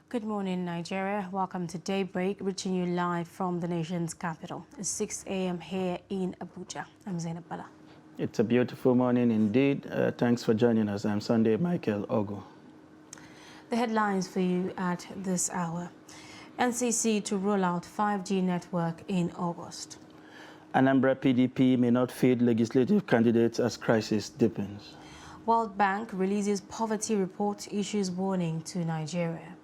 Good morning, Nigeria. Welcome to Daybreak, reaching you live from the nation's capital. It's 6 a.m. here in Abuja. I'm Zainab Bala. It's a beautiful morning indeed. Thanks for joining us. I'm Sunday Michael Ogo. The headlines for you at this hour. NCC to roll out 5G network in August. Anambra PDP may not field legislative candidates as crisis deepens. World Bank releases poverty report, issues warning to Nigeria.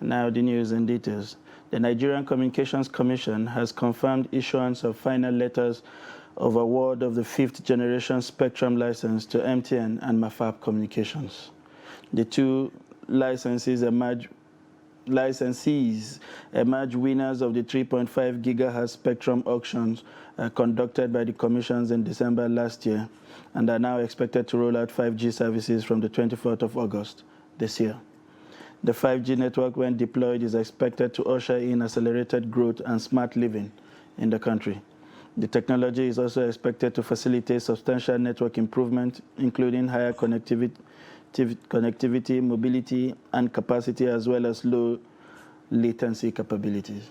Now the news and details. The Nigerian Communications Commission has confirmed issuance of final letters of award of the 5th generation spectrum license to MTN and Mafab Communications. The two licensees emerge winners of the 3.5 gigahertz spectrum auctions conducted by the commissions in December last year and are now expected to roll out 5G services from the 24th of August this year. The 5G network, when deployed, is expected to usher in accelerated growth and smart living in the country. The technology is also expected to facilitate substantial network improvement, including higher connectivity, mobility, and capacity, as well as low latency capabilities.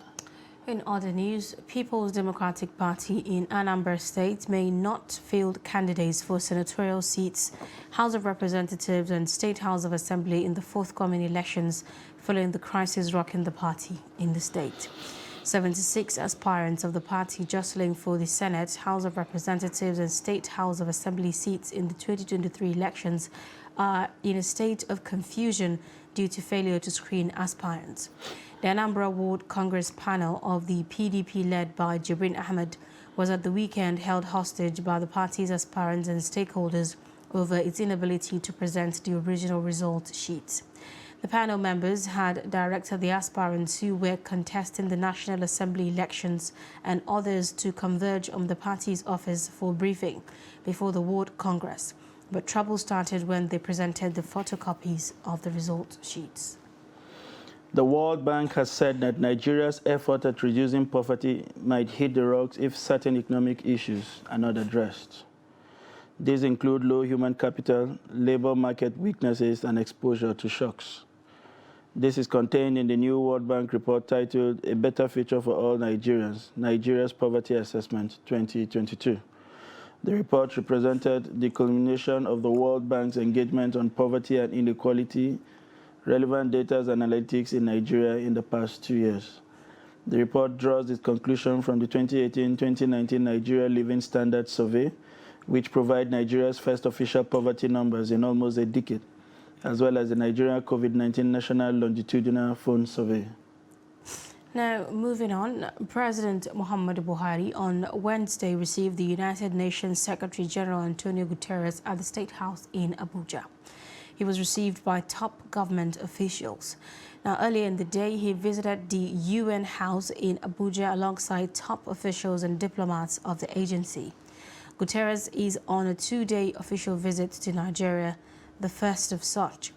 In other news, People's Democratic Party in Anambra State may not field candidates for senatorial seats, House of Representatives and State House of Assembly in the forthcoming elections following the crisis rocking the party in the state. 76 aspirants of the party jostling for the Senate, House of Representatives and State House of Assembly seats in the 2023 elections are in a state of confusion due to failure to screen aspirants. The Anambra Ward Congress panel of the PDP led by Jibrin Ahmed was at the weekend held hostage by the party's aspirants and stakeholders over its inability to present the original result sheets. The panel members had directed the aspirants who were contesting the National Assembly elections and others to converge on the party's office for briefing before the Ward Congress. But trouble started when they presented the photocopies of the result sheets. The World Bank has said that Nigeria's effort at reducing poverty might hit the rocks if certain economic issues are not addressed. These include low human capital, labor market weaknesses, and exposure to shocks. This is contained in the new World Bank report titled A Better Future for All Nigerians, Nigeria's Poverty Assessment 2022. The report represented the culmination of the World Bank's engagement on poverty and inequality, relevant data and analytics in Nigeria in the past 2 years. The report draws its conclusion from the 2018-2019 Nigeria Living Standards Survey, which provide Nigeria's first official poverty numbers in almost a decade, as well as the Nigeria COVID-19 National Longitudinal Phone Survey. Now, moving on, President Muhammadu Buhari on Wednesday received the United Nations Secretary General Antonio Guterres at the State House in Abuja. He was received by top government officials. Now, earlier in the day, he visited the UN House in Abuja alongside top officials and diplomats of the agency. Guterres is on a 2-day official visit to Nigeria, the first of such.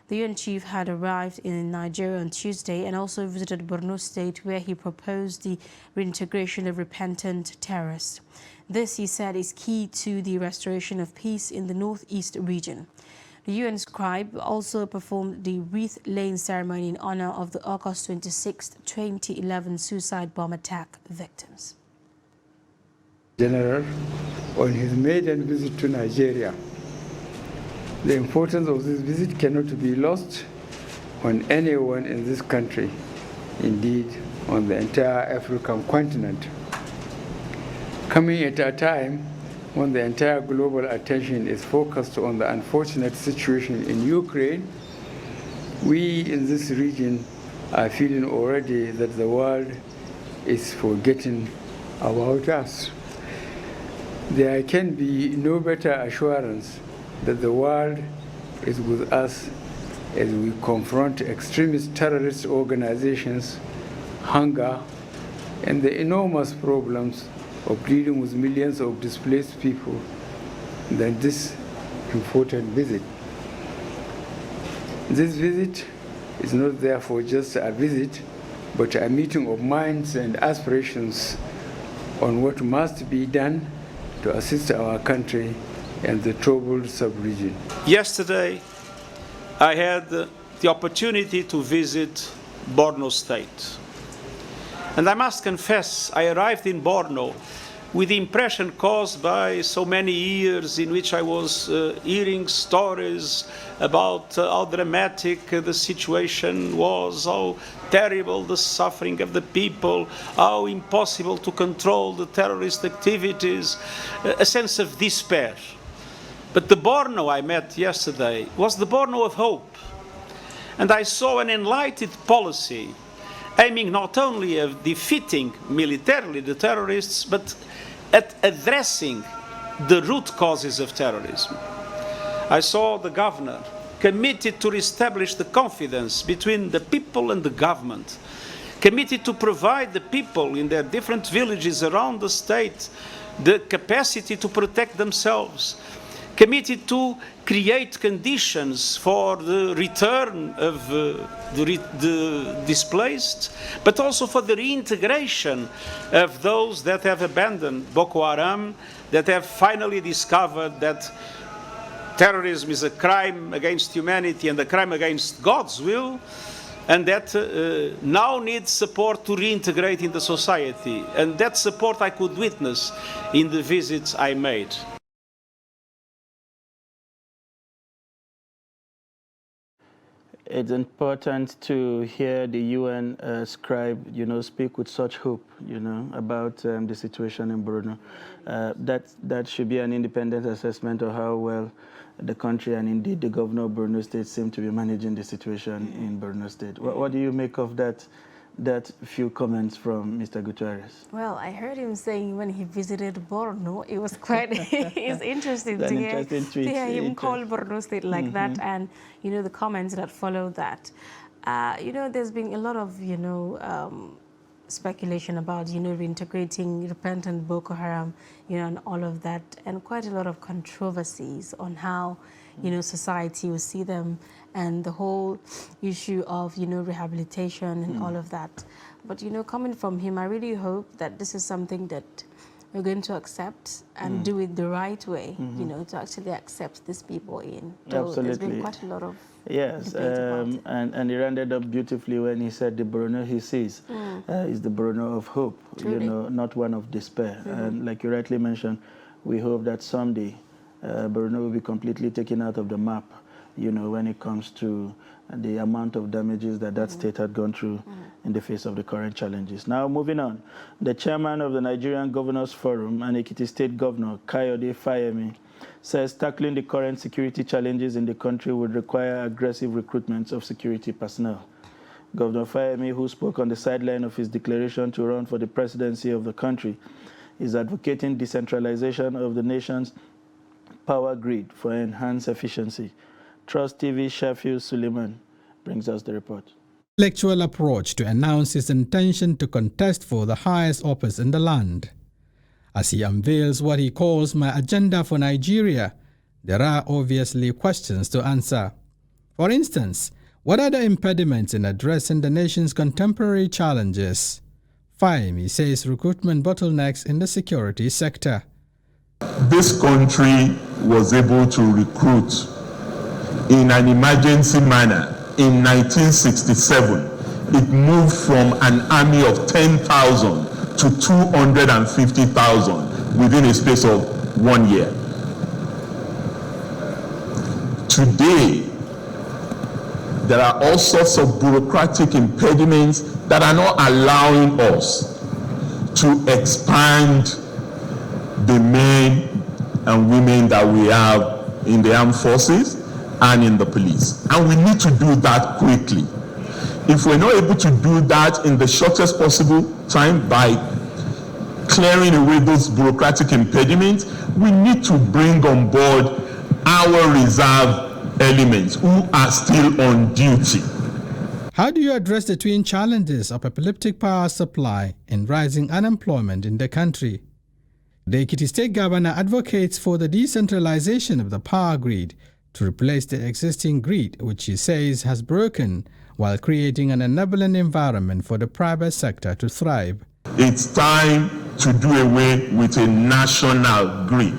The UN chief had arrived in Nigeria on Tuesday and also visited Borno State, where he proposed the reintegration of repentant terrorists. This, he said, is key to the restoration of peace in the northeast region. The UN scribe also performed the wreath-laying ceremony in honor of the August 26, 2011 suicide bomb attack victims. General, on his maiden visit to Nigeria, the importance of this visit cannot be lost on anyone in this country, indeed on the entire African continent. Coming at a time when the entire global attention is focused on the unfortunate situation in Ukraine, we in this region are feeling already that the world is forgetting about us. There can be no better assurance that the world is with us as we confront extremist terrorist organizations, hunger, and the enormous problems of dealing with millions of displaced people than this important visit. This visit is not therefore just a visit, but a meeting of minds and aspirations on what must be done to assist our country and the troubled sub-region. Yesterday, I had the the opportunity to visit Borno State. And I must confess, I arrived in Borno with the impression caused by so many years in which I was hearing stories about how dramatic the situation was, how terrible the suffering of the people, how impossible to control the terrorist activities, a sense of despair. But the Borno I met yesterday was the Borno of hope. And I saw an enlightened policy aiming not only at defeating militarily the terrorists, but at addressing the root causes of terrorism. I saw the governor committed to reestablish the confidence between the people and the government, committed to provide the people in their different villages around the state the capacity to protect themselves, committed to create conditions for the return of the displaced, but also for the reintegration of those that have abandoned Boko Haram, that have finally discovered that terrorism is a crime against humanity and a crime against God's will, and that now needs support to reintegrate in the society. And that support I could witness in the visits I made. It's important to hear the UN scribe, speak with such hope, about the situation in Borno. That should be an independent assessment of how well the country and indeed the governor of Borno State seem to be managing the situation in Borno State. What do you make of that few comments from Mr. Gutierrez? Well, I heard him saying when he visited Borno, it was quite it's interesting to hear him call Borno State like that, and the comments that followed that. There's been a lot of speculation about reintegrating repentant Boko Haram, and all of that, and quite a lot of controversies on how society will see them, and the whole issue of rehabilitation and all of that. But coming from him, I really hope that this is something that we're going to accept and do it the right way, to actually accept these people in. So Absolutely. There's been quite a lot of Yes, and he ended up beautifully when he said the Borno he sees is the Borno of hope, Truly. Not one of despair. And like you rightly mentioned, we hope that someday Borno will be completely taken out of the map, when it comes to the amount of damages that state had gone through in the face of the current challenges. Now, moving on, the chairman of the Nigerian Governors Forum and Ekiti State Governor, Kayode Fayemi, says tackling the current security challenges in the country would require aggressive recruitment of security personnel. Governor Fayemi, who spoke on the sideline of his declaration to run for the presidency of the country, is advocating decentralization of the nation's power grid for enhanced efficiency. Trust TV Shafiu Suleiman brings us the report. Intellectual approach to announce his intention to contest for the highest office in the land. As he unveils what he calls my agenda for Nigeria, there are obviously questions to answer. For instance, what are the impediments in addressing the nation's contemporary challenges? Fayemi says recruitment bottlenecks in the security sector. This country was able to recruit in an emergency manner. In 1967, it moved from an army of 10,000 to 250,000 within a space of 1 year. Today, there are all sorts of bureaucratic impediments that are not allowing us to expand the men and women that we have in the armed forces and in the police. And we need to do that quickly. If we're not able to do that in the shortest possible time by clearing away those bureaucratic impediments, we need to bring on board our reserve elements who are still on duty. How do you address the twin challenges of epileptic power supply and rising unemployment in the country? The Ekiti State Governor advocates for the decentralization of the power grid to replace the existing grid, which he says has broken, while creating an enabling environment for the private sector to thrive. It's time to do away with a national grid.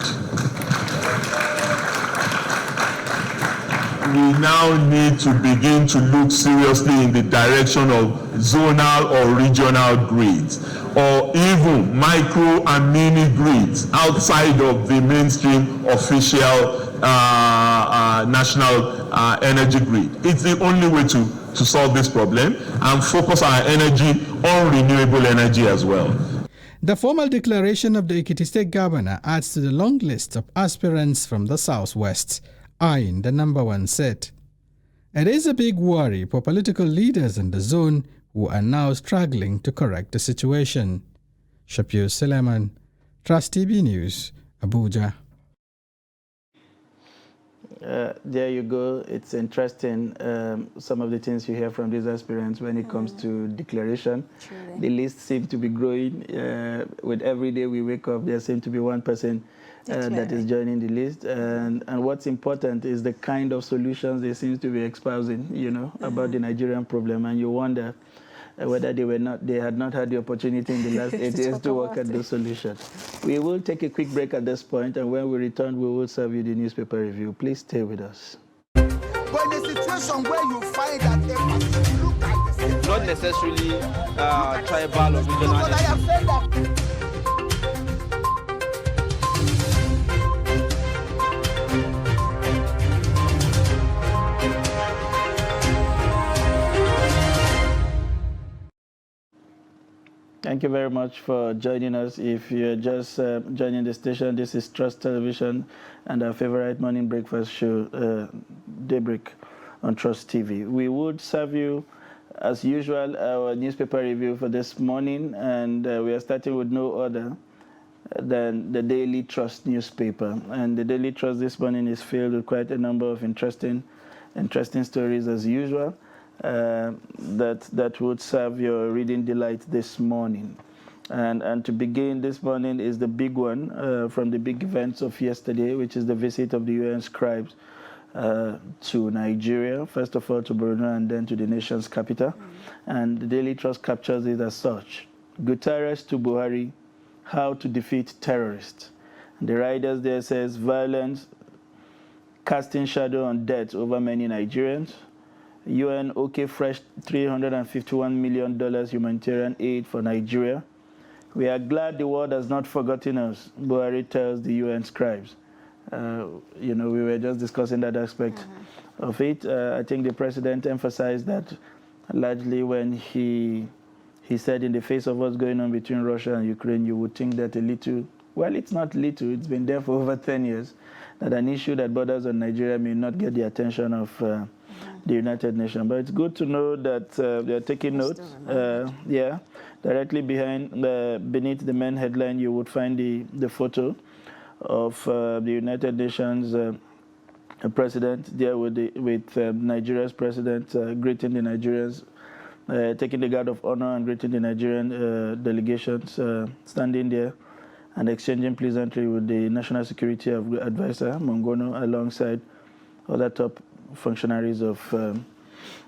we now need to begin to look seriously in the direction of zonal or regional grids, or even micro and mini grids outside of the mainstream official national energy grid. It's the only way to solve this problem and focus our energy on renewable energy as well. The formal declaration of the Ekiti State Governor adds to the long list of aspirants from the Southwest, eyeing the #1 seat. It is a big worry for political leaders in the zone who are now struggling to correct the situation. Shapir Suleiman, Trust TV News, Abuja. There you go. It's interesting, some of the things you hear from these aspirants when it comes to declaration. Truly. The list seems to be growing. With every day we wake up, there seems to be one person that is joining the list. And what's important is the kind of solutions they seem to be espousing, you know, about the Nigerian problem. And you wonder whether they had not had the opportunity in the last 8 years to work at the solution. We will take a quick break at this point, and when we return, we will serve you the newspaper review. Please stay with us. But in a situation where you find that look at the not necessarily tribal or regional. I have said that. Thank you very much for joining us. If you're just joining the station, this is Trust Television and our favorite morning breakfast show, Daybreak on Trust TV. We would serve you, as usual, our newspaper review for this morning, and we are starting with no other than the Daily Trust newspaper. And the Daily Trust this morning is filled with quite a number of interesting stories as usual. That would serve your reading delight this morning. And to begin this morning is the big one from the big events of yesterday, which is the visit of the UN scribes to Nigeria, first of all to Borno and then to the nation's capital. And the Daily Trust captures it as such. Guterres to Buhari, how to defeat terrorists. And the writers there says violence casting shadow on death over many Nigerians. UN OK fresh $351 million humanitarian aid for Nigeria. We are glad the world has not forgotten us, Buhari tells the UN scribes. You know, we were just discussing that aspect of it. I think the president emphasized that largely when he said in the face of what's going on between Russia and Ukraine, you would think that a little, well, it's not little, it's been there for over 10 years, that an issue that borders on Nigeria may not get the attention of the United Nations. But it's good to know that they're taking notes. Yeah, directly beneath the main headline, you would find the photo of the United Nations president there with Nigeria's president greeting the Nigerians, taking the guard of honor and greeting the Nigerian delegations standing there and exchanging pleasantry with the National Security Advisor, Mongono, alongside other top functionaries of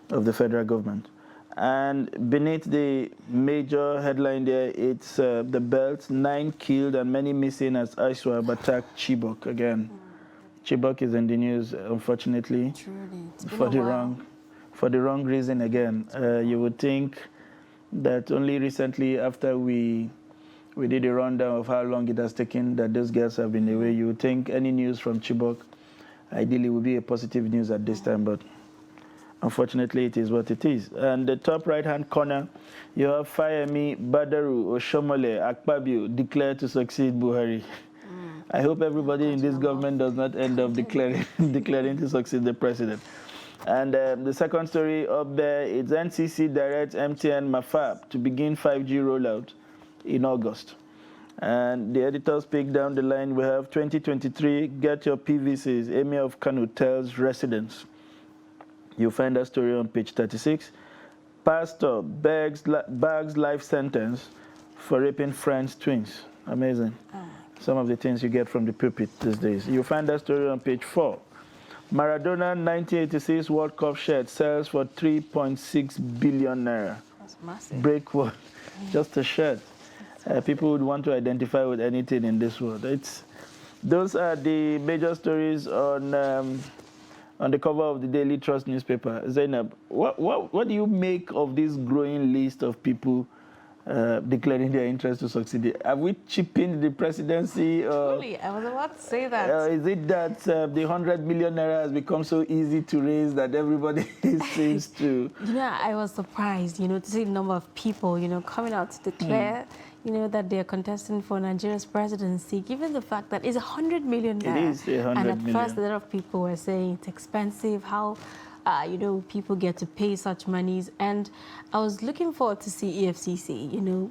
the federal government. And beneath the major headline there, it's the belt, 9 killed and many missing as ISWAP attacked Chibok again. Chibok is in the news, unfortunately, for the wrong reason again. You would think that only recently, after we did a rundown of how long it has taken that those girls have been away, you would think any news from Chibok ideally would be a positive news at this time, but unfortunately it is what it is. And the top right-hand corner, you have Fayemi, Badaru, Oshomole, Akpabio declared to succeed Buhari. I hope everybody in this government does not end up declaring to succeed the president. And the second story up there is NCC directs MTN Mafab to begin 5G rollout in August. And the editors pick down the line. We have 2023, get your PVCs, Emir of Kano tells residents. You'll find that story on page 36. Pastor bags life sentence for raping friend's twins. Amazing. Some of the things you get from the pulpit these days. You'll find that story on page 4. Maradona 1986 World Cup shirt sells for 3.6 billion naira. That's massive. Break what? Just a shirt. People would want to identify with anything in this world. Those are the major stories on on the cover of the Daily Trust newspaper. Zainab, what do you make of this growing list of people declaring their interest to succeed? Have we cheapened the presidency? Truly, I was about to say that. Is it that the 100 million naira has become so easy to raise that everybody seems to? You know, I was surprised, to see the number of people, coming out to declare, that they're contesting for Nigeria's presidency, given the fact that it's 100 million naira. It is 100 And at million. first, a lot of people were saying it's expensive, how, people get to pay such monies. And I was looking forward to see EFCC,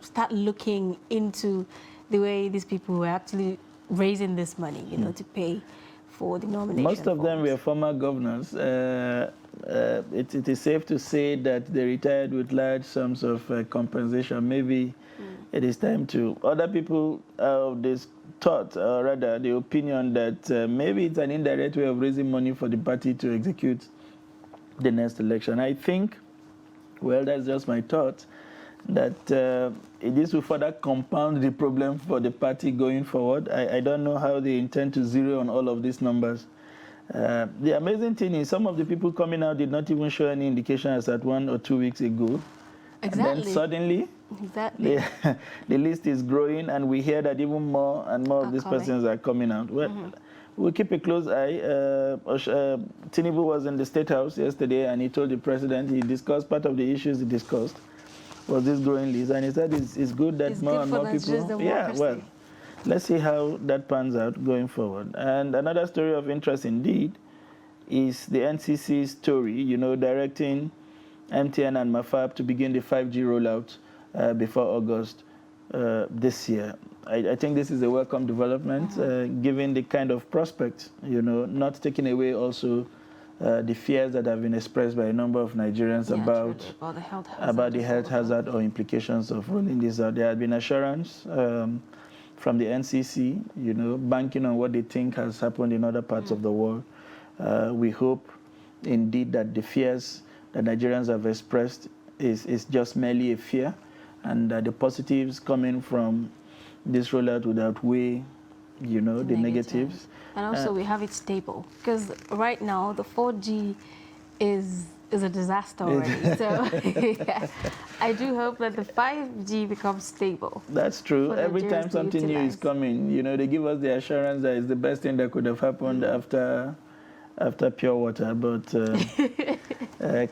start looking into the way these people were actually raising this money, to pay for the nomination. Most of them forms. were former governors. It is safe to say that they retired with large sums of compensation. Maybe it is time to. Other people have this thought, or rather the opinion that maybe it's an indirect way of raising money for the party to execute the next election. I think, well, that's just my thought, that this will further compound the problem for the party going forward. I don't know how they intend to zero on all of these numbers. The amazing thing is some of the people coming out did not even show any indication as at 1 or 2 weeks ago. Exactly. And then suddenly, Exactly. the list is growing, and we hear that even more and more of these coming. persons are coming out. Well, we'll keep a close eye. Tinubu was in the State House yesterday, and he told the president, he discussed, part of the issues he discussed was this growing list, and he said it's good that It's more good and for more Nigeria's people. Yeah, democracy. well, let's see how that pans out going forward. And another story of interest indeed is the NCC story, directing MTN and Mafab to begin the 5G rollout before August this year. I think this is a welcome development, given the kind of prospect, not taking away also the fears that have been expressed by a number of Nigerians about the health hazard. about the health hazard or implications of rolling this out. There has been assurance from the NCC, banking on what they think has happened in other parts of the world. We hope indeed that the fears that Nigerians have expressed is just merely a fear, and that the positives coming from this rollout would outweigh, the negatives. And also we have it stable, because right now the 4G is a disaster already. So yeah, I do hope that the 5G becomes stable. That's true. for Every Nigerians time to something new is utilize. coming, they give us the assurance that it's the best thing that could have happened after pure water. But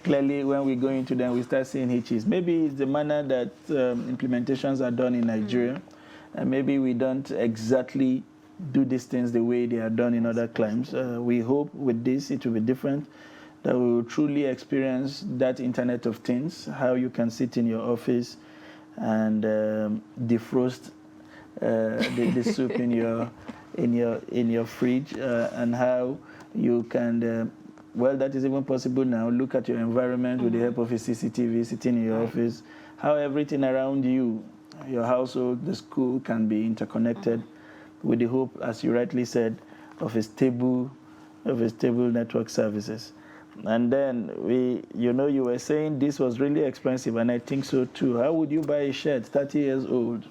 clearly, when we go into them, we start seeing hitches. Maybe it's the manner that implementations are done in Nigeria, and maybe we don't exactly do these things the way they are done in other climes. We hope with this it will be different, that we will truly experience that Internet of Things, how you can sit in your office and defrost the soup in your fridge, and how you can, well, that is even possible now. Look at your environment with the help of a CCTV sitting in your office, how everything around you, your household, the school, can be interconnected, with the hope, as you rightly said, of a stable network services. And then you were saying this was really expensive, and I think so too. How would you buy a shirt 30 years old,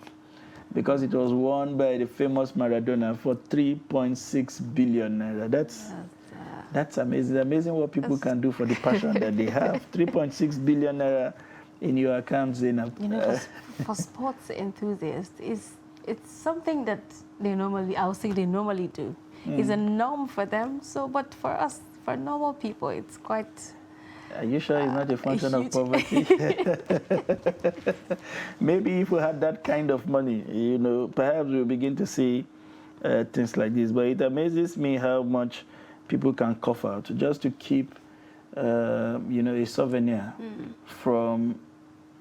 because it was worn by the famous Maradona, for 3.6 billion naira? That's amazing. Amazing what people can do for the passion that they have. 3.6 billion naira in your account, Zainab. For sports enthusiasts, it's something that they normally do. It's a norm for them. So, but for us, for normal people, it's quite. Are you sure it's not a function of huge. poverty? Maybe if we had that kind of money, perhaps we'll begin to see things like this. But it amazes me how much people can cough out just to keep, a souvenir from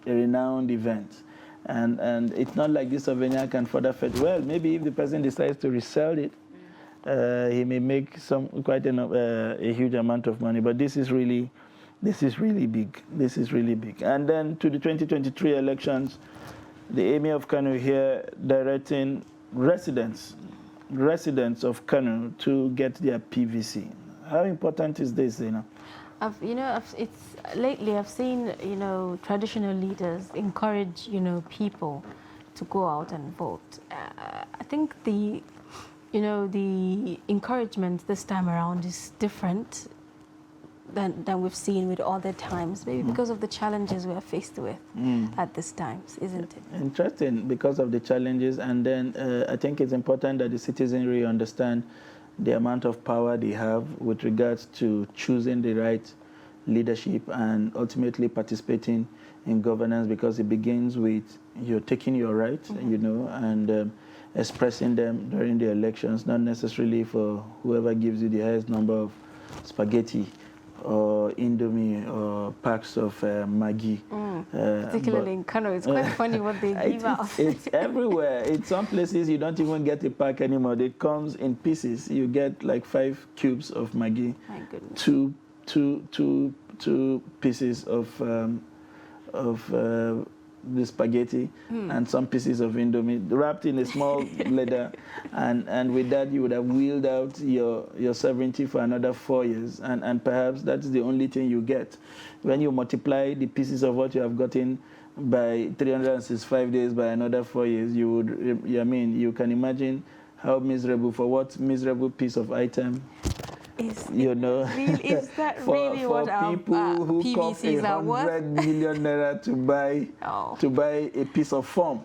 a renowned event. And it's not like this souvenir can further fetch. Well, maybe if the person decides to resell it, he may make quite a huge amount of money. But this is really big. This is really big. And then to the 2023 elections, the Emir of Kano here directing residents of Kano to get their PVC. How important is this, Lately I've seen, traditional leaders encourage, people to go out and vote. I think the you know, the encouragement this time around is different than we've seen with other times, maybe because of the challenges we are faced with at this time, isn't it? Interesting, because of the challenges, and then I think it's important that the citizenry understand the amount of power they have with regards to choosing the right leadership and ultimately participating in governance, because it begins with you taking your rights, you know, and expressing them during the elections, not necessarily for whoever gives you the highest number of spaghetti or Indomie or packs of Maggi. Particularly in Kano, it's quite funny what they give out. It's everywhere. In some places, you don't even get a pack anymore. It comes in pieces. You get like 5 cubes of Maggi, My goodness. two pieces of the spaghetti, and some pieces of Indomie wrapped in a small leather, and with that you would have wheeled out your sovereignty for another 4 years, and perhaps that's the only thing you get. When you multiply the pieces of what you have gotten by 365 days by another 4 years, you would, I mean, you can imagine how miserable, for what miserable piece of item. You know, Is that for really what our people who cost PVCs are worth? 100 million naira to buy a piece of form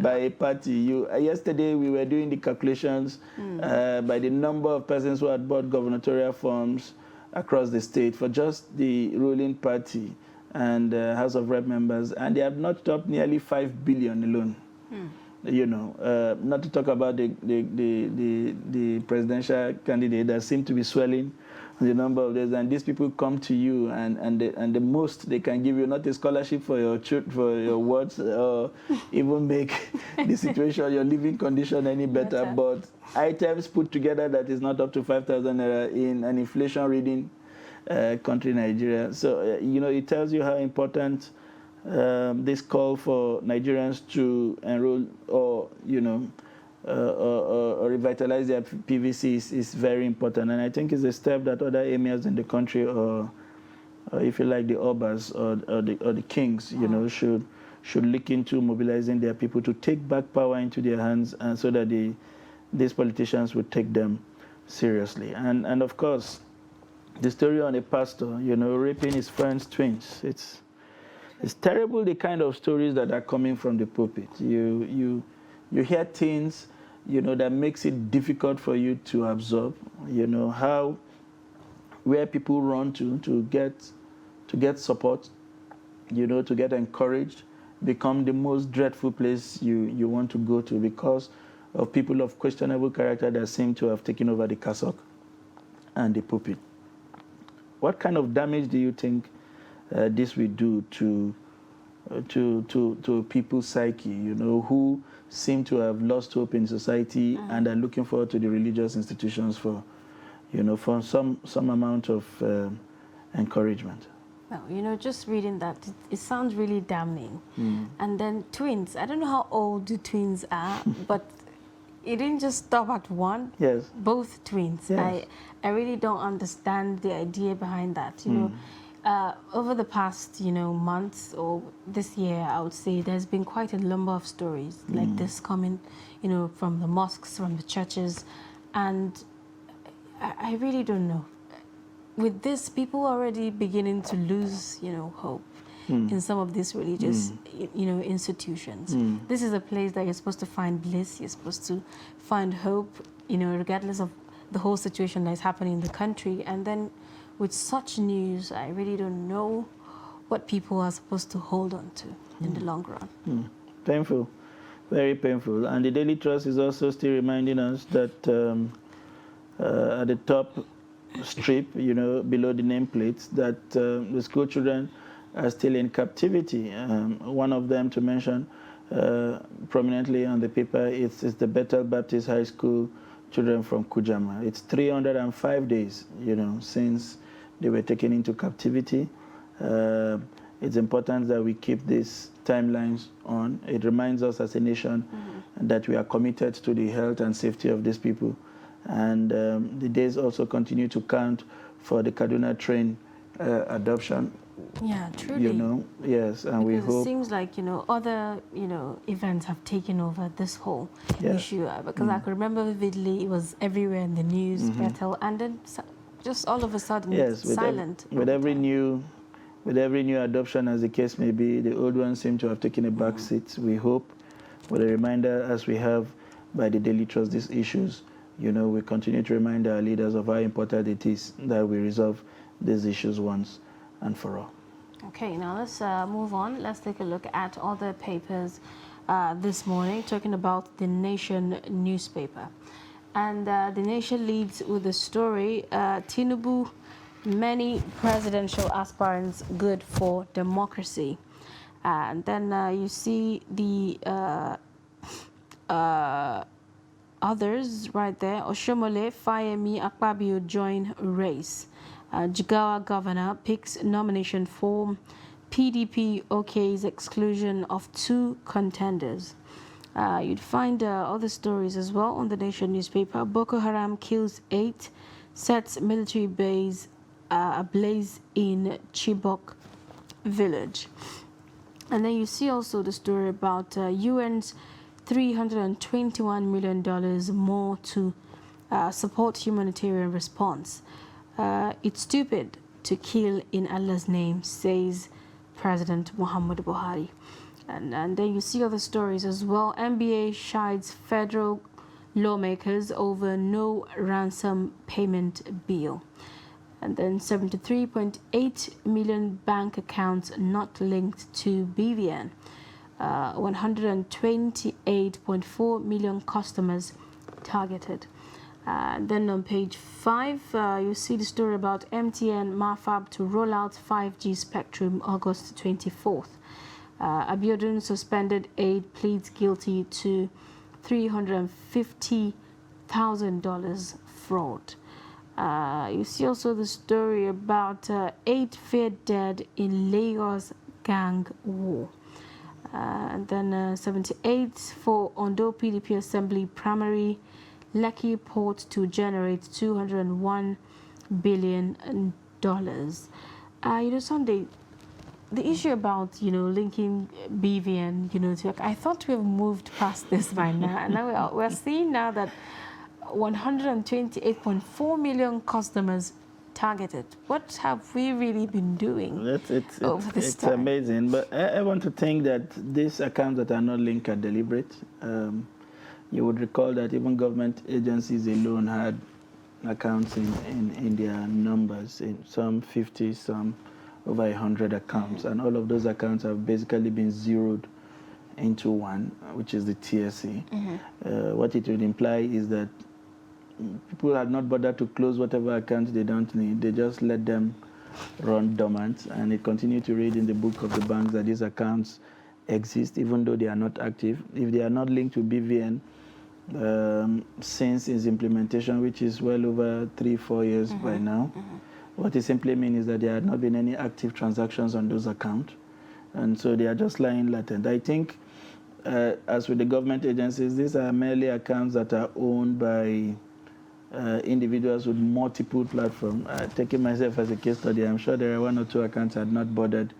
by a party. Yesterday we were doing the calculations by the number of persons who had bought gubernatorial forms across the state for just the ruling party and House of Rep members, and they have notched up nearly 5 billion alone. You know, not to talk about the presidential candidate that seem to be swelling the number of days, and these people come to you, and the most they can give you, not a scholarship for your words, or even make the situation, your living condition any better, but items put together that is not up to 5,000 naira in an inflation-ridden country, Nigeria. So you know, it tells you how important this call for Nigerians to enroll or, you know, or revitalize their PVC is very important. And I think it's a step that other emirs in the country, or if you like, the Obas or the kings, you know, should look into mobilizing their people to take back power into their hands, and so that these politicians would take them seriously. And of course, the story on a pastor, you know, raping his friend's twins. It's terrible, the kind of stories that are coming from the pulpit. You hear things, you know, that makes it difficult for you to absorb. You know, where people run to get support, you know, to get encouraged, become the most dreadful place you want to go to, because of people of questionable character that seem to have taken over the cassock and the pulpit. What kind of damage do you think this will do to people's psyche, you know, who seem to have lost hope in society and are looking forward to the religious institutions for, you know, for some amount of encouragement? Well, you know, just reading that, it sounds really damning. And then twins, I don't know how old the twins are, but it didn't just stop at one. Yes. Both twins. Yes. I really don't understand the idea behind that, you know. Over the past, you know, months or this year, I would say there's been quite a number of stories like this coming, you know, from the mosques, from the churches, and I really don't know. With this, people are already beginning to lose, you know, hope in some of these religious, you know, institutions. This is a place that you're supposed to find bliss, you're supposed to find hope, you know, regardless of the whole situation that is happening in the country. And then with such news, I really don't know what people are supposed to hold on to in the long run. Painful, very painful. And the Daily Trust is also still reminding us that at the top strip, you know, below the nameplates, that the school children are still in captivity. One of them to mention prominently on the paper is the Bethel Baptist High School children from Kujama. It's 305 days, you know, since they were taken into captivity. It's important that we keep these timelines on. It reminds us as a nation that we are committed to the health and safety of these people. And the days also continue to count for the Kaduna train adoption. Yeah, truly. You know, yes, and we Because it hope. seems like, other, events have taken over this whole Yes. issue. Because I could remember vividly, it was everywhere in the news, Bethel, and then just all of a sudden, Yes, silent. with every new adoption, as the case may be, the old ones seem to have taken a back seat. We hope, with a reminder as we have by the Daily Trust, these issues, we continue to remind our leaders of how important it is that we resolve these issues once and for all. Okay, now let's move on. Let's take a look at other papers this morning, talking about the Nation newspaper. And the Nation leads with the story, Tinubu, many presidential aspirants good for democracy. And then you see the others right there. Oshomole, Fayemi, Akpabio join race. Jigawa governor picks nomination for PDP OK's exclusion of 2 contenders. You'd find other stories as well on the Nation newspaper. Boko Haram kills 8, sets military base ablaze in Chibok village. And then you see also the story about UN's $321 million more to support humanitarian response. It's stupid to kill in Allah's name, says President Muhammadu Buhari. And then you see other stories as well. NBA shides federal lawmakers over no ransom payment bill. And then 73.8 million bank accounts not linked to BVN. 128.4 million customers targeted. Then on page 5, you see the story about MTN Mafab to roll out 5G spectrum August 24th. Abiodun suspended aid, pleads guilty to $350,000 fraud. You see also the story about 8 feared dead in Lagos gang war. And then 78 for Ondo PDP Assembly primary, Lekki Port to generate $201 billion. Sunday, the issue about, linking BVN, to, I thought we've moved past this by now. And now we're seeing now that 128.4 million customers targeted. What have we really been doing over this it's time? amazing. But I want to think that these accounts that are not linked are deliberate. You would recall that even government agencies alone had accounts in their numbers, in some 50, some over 100 accounts. And all of those accounts have basically been zeroed into one, which is the TSC. What it would imply is that people had not bothered to close whatever accounts they don't need. They just let them run dormant. And it continued to read in the book of the banks that these accounts exist, even though they are not active. If they are not linked to BVN, since its implementation, which is well over 3-4 years by now, what it simply means is that there had not been any active transactions on those accounts. And so they are just lying latent. I think, as with the government agencies, these are merely accounts that are owned by individuals with multiple platforms. Taking myself as a case study, I'm sure there are 1 or 2 accounts I had not bothered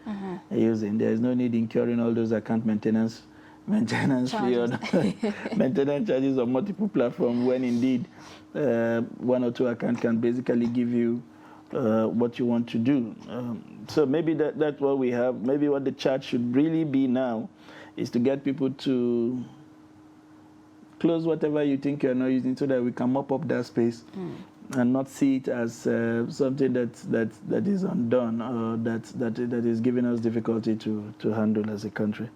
using. There is no need incurring all those account maintenance fee or maintenance charges on multiple platforms when indeed 1 or 2 accounts can basically give you what you want to do. So maybe that's what we have. Maybe what the chart should really be now is to get people to close whatever you think you're not using so that we can mop up that space and not see it as something that is undone or that is giving us difficulty to handle as a country.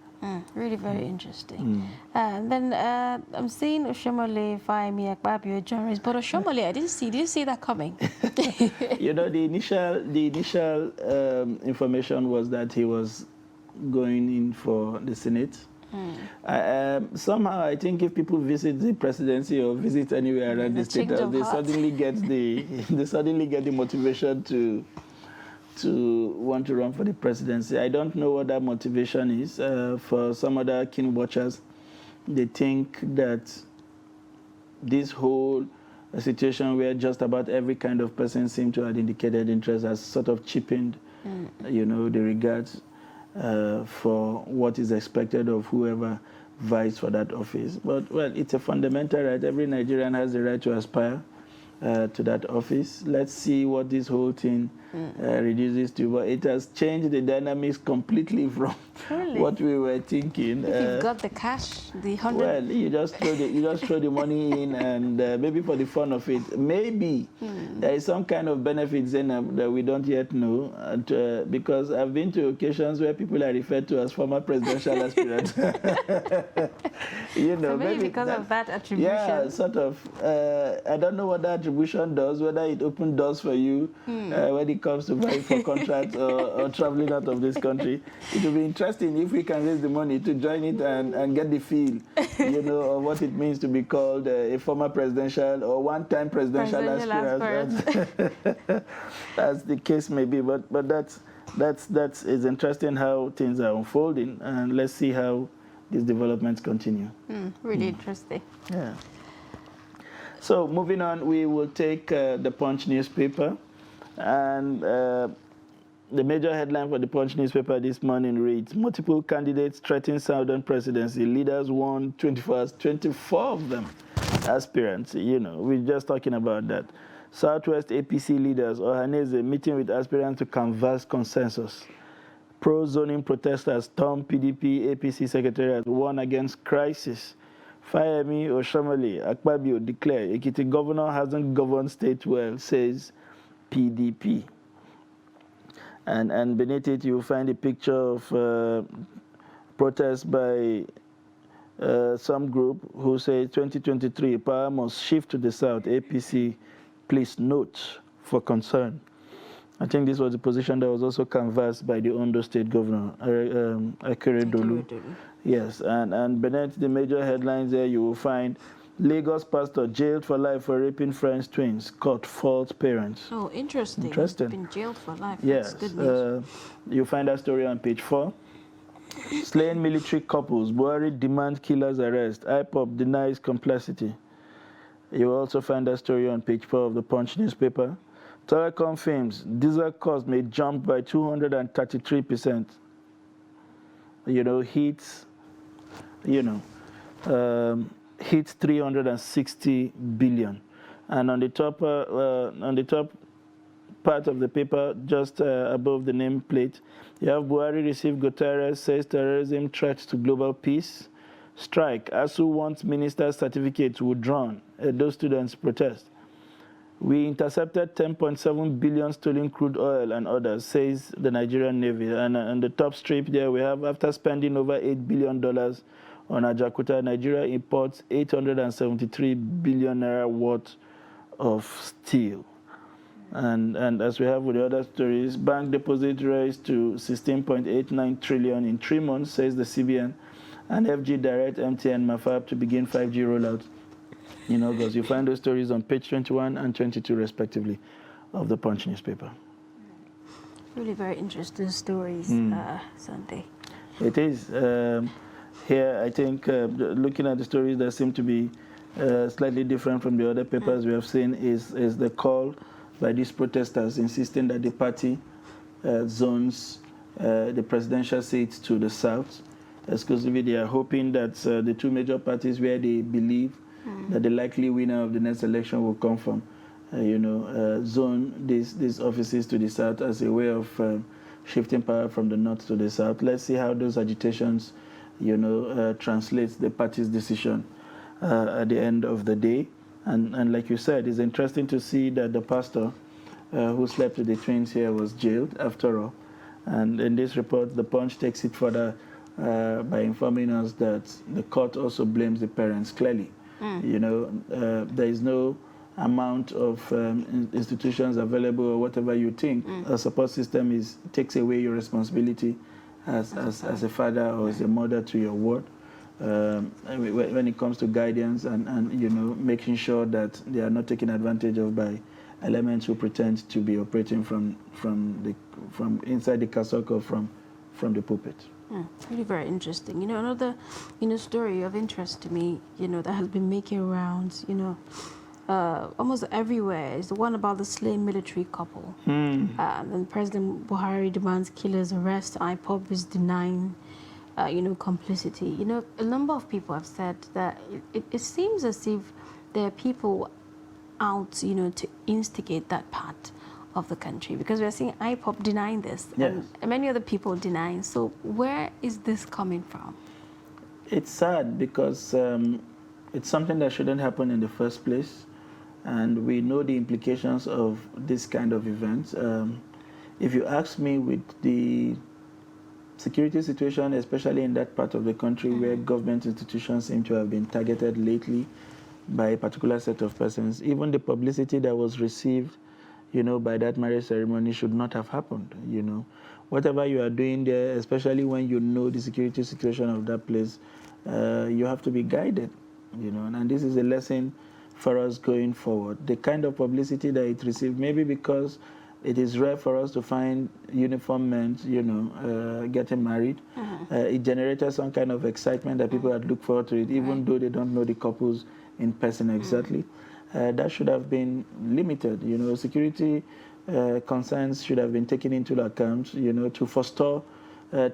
Really very interesting. Then I'm seeing Oshomole, Fayemi, Akpabio, John but Oshomole, I didn't see that coming. The initial information was that he was going in for the Senate. Somehow, I think if people visit the presidency or visit anywhere around the state, they suddenly get the motivation to want to run for the presidency. I don't know what that motivation is. For some other keen watchers, they think that this whole situation where just about every kind of person seemed to have indicated interest has sort of cheapened you know, the regards for what is expected of whoever vies for that office. But, well, it's a fundamental right. Every Nigerian has the right to aspire to that office. Let's see what this whole thing reduces to. But it has changed the dynamics completely from what we were thinking. If you've got the cash, the 100... Well, you just throw the money in, and maybe for the fun of it, maybe there is some kind of benefits in that we don't yet know. And, because I've been to occasions where people are referred to as former presidential aspirants. You know, so maybe because of that attribution. Yeah, sort of. I don't know what that attribution does, whether it opens doors for you when it comes to vying for contracts or traveling out of this country. It will be interesting if we can raise the money to join it and get the feel, you know, of what it means to be called a former presidential or one-time presidential aspirant. As the case may be, but that's it's interesting how things are unfolding, and let's see how these developments continue. Really interesting. Yeah. So moving on, we will take the Punch newspaper, and the major headline for the Punch newspaper this morning reads: multiple candidates threaten Southern presidency. Leaders won 24 of them aspirants. You know, we're just talking about that. Southwest APC leaders, Ohaneze, meeting with aspirants to canvass consensus. Pro-zoning protesters storm PDP APC secretariat, warn against crisis. Fayemi Oshomole Akpabio declare Ekiti governor hasn't governed state well, says PDP. And beneath it, you'll find a picture of protest by some group who say 2023 power must shift to the south. APC, please note for concern. I think this was the position that was also canvassed by the Ondo State Governor, Akeredolu. Yes, and beneath the major headlines there, you will find Lagos pastor jailed for life for raping French twins, caught false parents. Oh, interesting. Interesting. Been jailed for life. Yes. That's good news. You'll find that story on page 4. Slain military couples, Buhari demand killers arrest. IPOB denies complicity. You'll also find that story on page 4 of the Punch newspaper. Telecom firms, diesel cost may jump by 233%. You know, hits 360 billion. And on the top part of the paper, just above the nameplate, you have Buhari received Guterres, says terrorism threat to global peace. Strike, ASU wants minister's certificates withdrawn. Those students protest. We intercepted 10.7 billion stolen crude oil and others, says the Nigerian Navy. And on the top strip there, we have, after spending over $8 billion on Ajakuta, Nigeria imports 873 billion naira worth of steel. And as we have with the other stories, bank deposit raised to 16.89 trillion in 3 months, says the CBN. And FG direct MTN Mafab to begin 5G rollout in August. You find those stories on page 21 and 22, respectively, of the Punch newspaper. Really very interesting stories, Sunday. It is. Here, I think, looking at the stories that seem to be slightly different from the other papers we have seen is the call by these protesters insisting that the party zones the presidential seats to the south. Exclusively, they are hoping that the two major parties where they believe that the likely winner of the next election will come from, zone these offices to the south as a way of shifting power from the north to the south. Let's see how those agitations, translates the party's decision at the end of the day. And like you said, it's interesting to see that the pastor who slept with the twins here was jailed after all. And in this report, the Punch takes it further by informing us that the court also blames the parents clearly. There is no amount of institutions available or whatever you think. A support system takes away your responsibility as a father or as a mother to your ward. When it comes to guidance and making sure that they are not taken advantage of by elements who pretend to be operating from inside the cassock or from the pulpit. Really very interesting. Another story of interest to me, that has been making rounds, almost everywhere is the one about the slain military couple. And President Buhari demands killers arrest. IPOB is denying, complicity. You know, a number of people have said that it seems as if there are people out, to instigate that part of the country, because we're seeing IPOB denying this, Yes. and many other people denying. So where is this coming from? It's sad because it's something that shouldn't happen in the first place, and we know the implications of this kind of events. If you ask me, with the security situation, especially in that part of the country where government institutions seem to have been targeted lately by a particular set of persons, even the publicity that was received, by that marriage ceremony should not have happened. Whatever you are doing there, especially when you know the security situation of that place, you have to be guided, and this is a lesson for us going forward. The kind of publicity that it received, maybe because it is rare for us to find uniformed men, getting married, it generated some kind of excitement that people had looked forward to it, even though they don't know the couples in person exactly. That should have been limited. Security concerns should have been taken into account, to forestall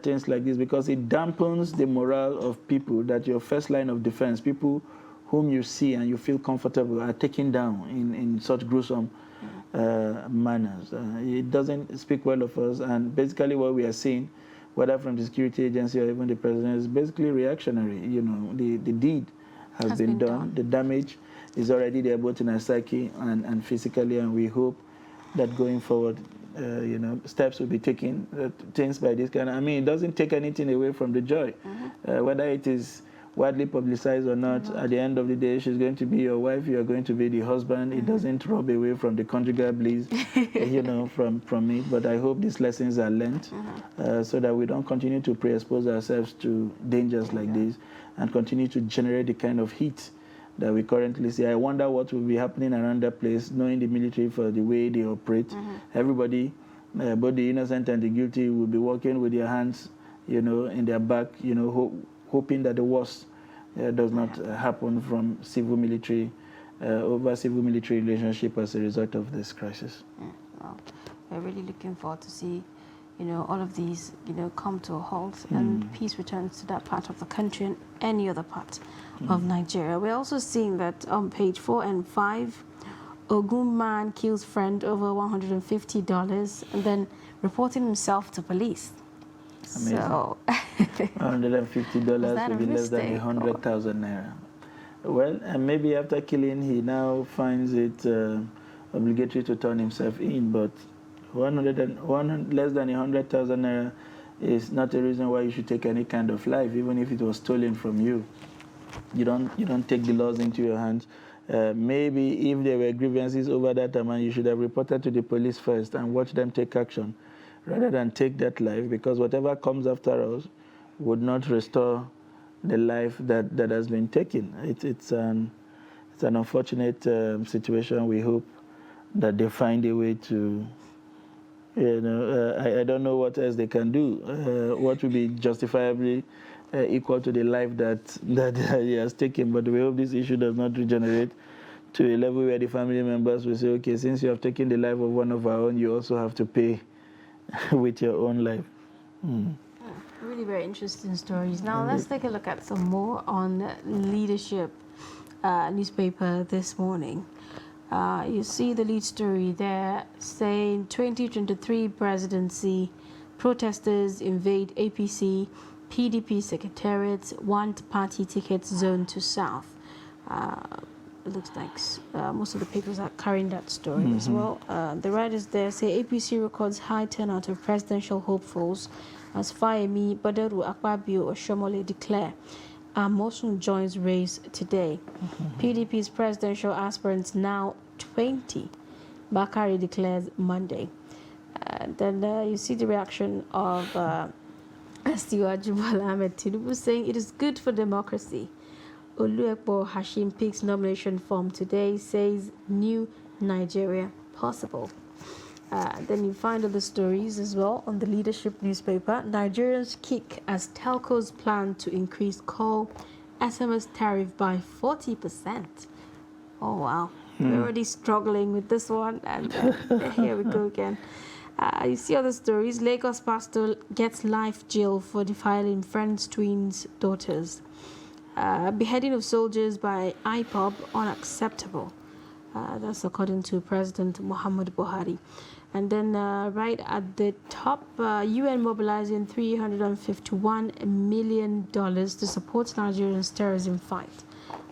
things like this, because it dampens the morale of people that your first line of defense, people whom you see and you feel comfortable, are taken down in such gruesome manners. It doesn't speak well of us, and basically what we are seeing, whether from the security agency or even the president, is basically reactionary. The deed has been done. The damage is already there, both in our psyche and physically, and we hope that going forward, steps will be taken, things by this kind. It doesn't take anything away from the joy. Whether it is widely publicized or not, at the end of the day, she's going to be your wife, you are going to be the husband. It doesn't rob away from the conjugal bliss, from it. But I hope these lessons are learned so that we don't continue to pre-expose ourselves to dangers like this and continue to generate the kind of heat that we currently see. I wonder what will be happening around that place, knowing the military for the way they operate. Everybody, both the innocent and the guilty, will be walking with their hands, in their back, hoping that the worst does not happen from civil-military, over civil-military relationship as a result of this crisis. Well, we're really looking forward to see, all of these, come to a halt and peace returns to that part of the country and any other part of Nigeria. We're also seeing that on page 4 and 5, Ogun man kills friend over $150 and then reporting himself to police. Amazing. So $150 will be less than 100,000 naira. Well, and maybe after killing, he now finds it obligatory to turn himself in, but less than 100,000 naira is not a reason why you should take any kind of life, even if it was stolen from you. You don't take the laws into your hands. Maybe if there were grievances over that amount, you should have reported to the police first and watch them take action, rather than take that life, because whatever comes after us would not restore the life that has been taken. It's an unfortunate situation. We hope that they find a way to, I don't know what else they can do. What would be justifiably equal to the life that he has taken, but we hope this issue does not regenerate to a level where the family members will say, okay, since you have taken the life of one of our own, you also have to pay with your own life. Really very interesting stories. Now let's take a look at some more on Leadership newspaper this morning. You see the lead story there saying 2023 presidency, protesters invade APC, PDP secretariat, want party tickets zoned to South. It looks like most of the papers are carrying that story as well. The writers there say APC records high turnout of presidential hopefuls as Fayemi, Badaru, Akpabio, or Shomole declare. Mosun joins race today. PDP's presidential aspirants now 20. Bakari declares Monday. Then you see the reaction of Asiwaju Bola Ahmed Tinubu saying it is good for democracy. Oluepo Hashim picks nomination form today, says new Nigeria possible. Then you find other stories as well on the Leadership newspaper. Nigerians kick as telcos plan to increase call SMS tariff by 40%. Oh, wow. We're already struggling with this one, and here we go again. You see other stories. Lagos pastor gets life jail for defiling friend's twins' daughters. Beheading of soldiers by IPOB unacceptable. That's according to President Muhammad Buhari. And then right at the top, UN mobilizing $351 million to support Nigeria's terrorism fight.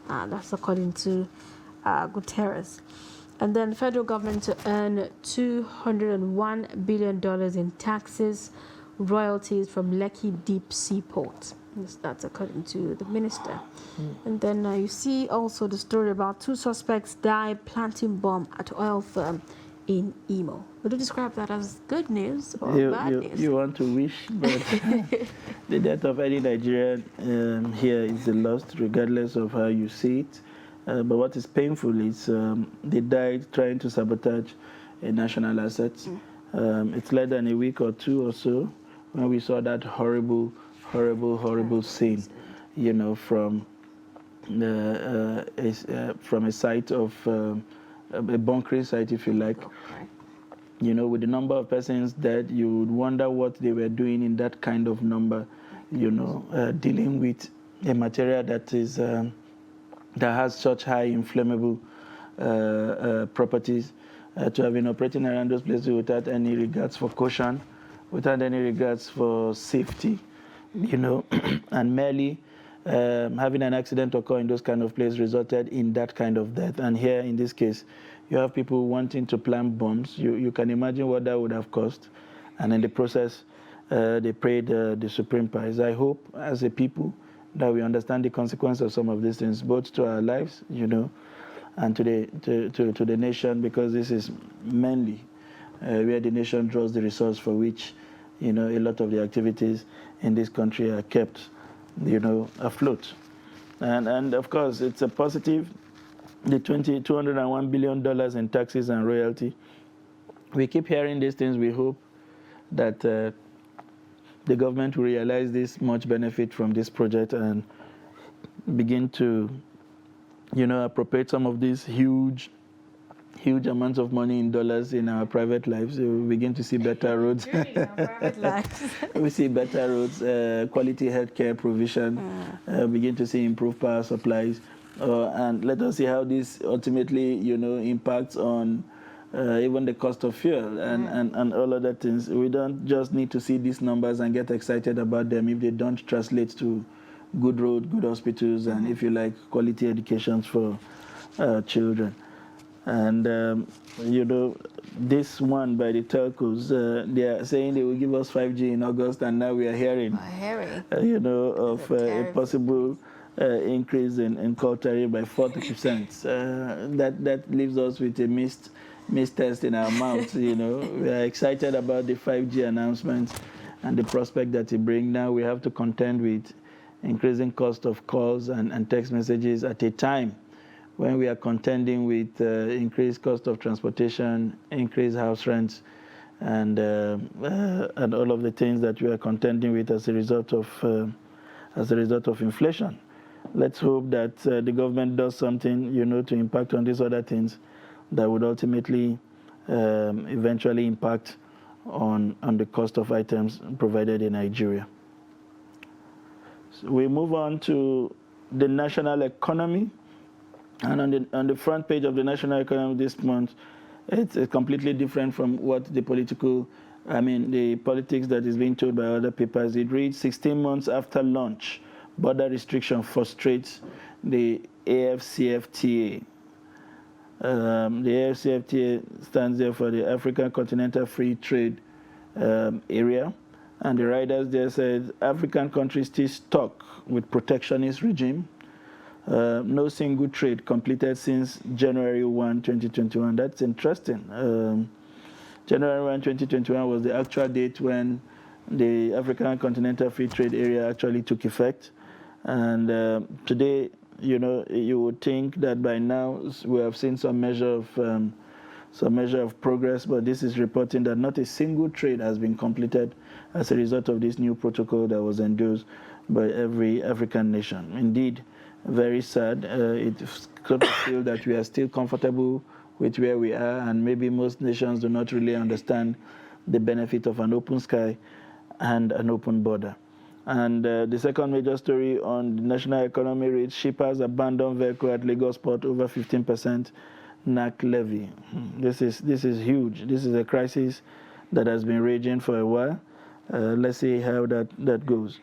That's according to Guterres. And then federal government to earn $201 billion in taxes, royalties from Lekki Deep Sea Port. That's according to the minister. And then you see also the story about 2 suspects die planting bomb at oil firm in Imo. Would you describe that as good news or bad news? You want to wish, but the death of any Nigerian here is a loss, regardless of how you see it. But what is painful is they died trying to sabotage a national asset. It's less than a week or 2 or so when we saw that horrible scene, you know, from a site of a bunkering site, if you like. You know, with the number of persons dead, you would wonder what they were doing in that kind of number, you know, dealing with a material that is that has such high inflammable properties, to have been operating around those places without any regards for caution, without any regards for safety, you know, and merely having an accident occur in those kind of places resulted in that kind of death. And here, in this case, you have people wanting to plant bombs. You can imagine what that would have cost. And in the process, they paid the supreme price. I hope, as a people, that we understand the consequence of some of these things, both to our lives, you know, and to the nation, because this is mainly where the nation draws the resource for which, you know, a lot of the activities in this country are kept, you know, afloat. And of course, it's a positive, the $201 billion in taxes and royalty. We keep hearing these things. We hope that the government will realize this much benefit from this project and begin to, you know, appropriate some of these huge amounts of money in dollars in our private lives. So we begin to see better roads. We see better roads, quality healthcare provision, begin to see improved power supplies. And let us see how this ultimately, you know, impacts on even the cost of fuel and all other things. We don't just need to see these numbers and get excited about them if they don't translate to good roads, good hospitals, and, if you like, quality educations for children. And, you know, this one by the telcos, they are saying they will give us 5G in August, and now we are hearing, you know, of a possible increase in call tariff by 40%. That leaves us with a missed taste in our mouths, you know. We are excited about the 5G announcement and the prospect that it brings. Now we have to contend with increasing cost of calls and text messages at a time when we are contending with increased cost of transportation, increased house rents, and all of the things that we are contending with as a result of inflation. Let's hope that the government does something, you know, to impact on these other things that would ultimately, eventually impact on the cost of items provided in Nigeria. So we move on to the national economy. And on the front page of the national economy this month, it's completely different from what the politics that is being told by other papers. It reads, 16 months after launch, border restriction frustrates the AfCFTA. The AfCFTA stands there for the African Continental Free Trade Area. And the writers there said, African countries still stuck with protectionist regime. No single trade completed since January 1, 2021. That's interesting. January 1, 2021 was the actual date when the African Continental Free Trade Area actually took effect. And today, you know, you would think that by now we have seen some measure of progress, but this is reporting that not a single trade has been completed as a result of this new protocol that was endorsed by every African nation. Indeed, very sad. It's good to feel that we are still comfortable with where we are, and maybe most nations do not really understand the benefit of an open sky and an open border. And the second major story on the national economy reads, shippers abandon vehicle at Lagos port over 15% NAC levy. This is huge. This is a crisis that has been raging for a while. Let's see how that goes.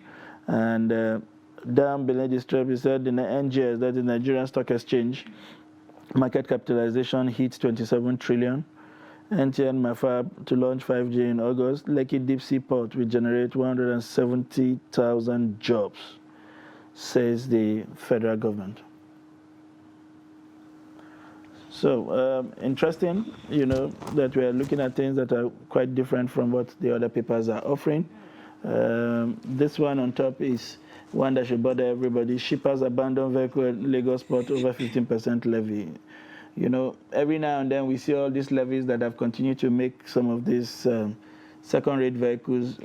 And Dan Benedistrep, he said the NGX, that is the Nigerian Stock Exchange, market capitalization hits 27 trillion. NTN Mafab to launch 5G in August. Lekki Deep Sea Port will generate 170,000 jobs, says the federal government. So interesting, that we are looking at things that are quite different from what the other papers are offering. This one on top is one that should bother everybody. Shippers abandon vehicle at Lagos port over 15% levy. Every now and then we see all these levies that have continued to make some of these second-rate vehicles,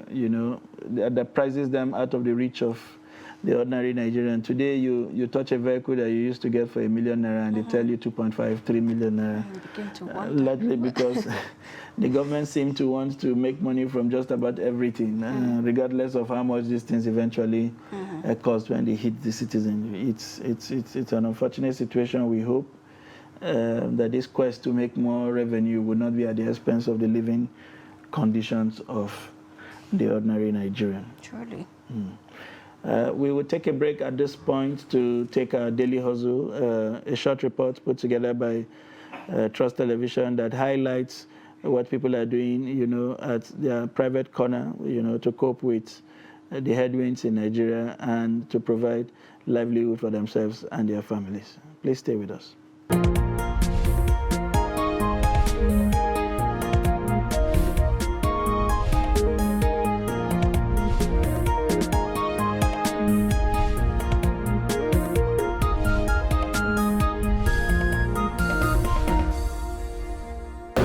that prices them out of the reach of the ordinary Nigerian. Today, you touch a vehicle that you used to get for ₦1 million and they tell you 2.5, 3 million naira. Largely because the government seems to want to make money from just about everything, regardless of how much these things eventually cost when they hit the citizen. It's an unfortunate situation. We hope that this quest to make more revenue would not be at the expense of the living conditions of the ordinary Nigerian. Surely. We will take a break at this point to take our daily hustle, a short report put together by Trust Television that highlights what people are doing, at their private corner, to cope with the headwinds in Nigeria and to provide livelihood for themselves and their families. Please stay with us.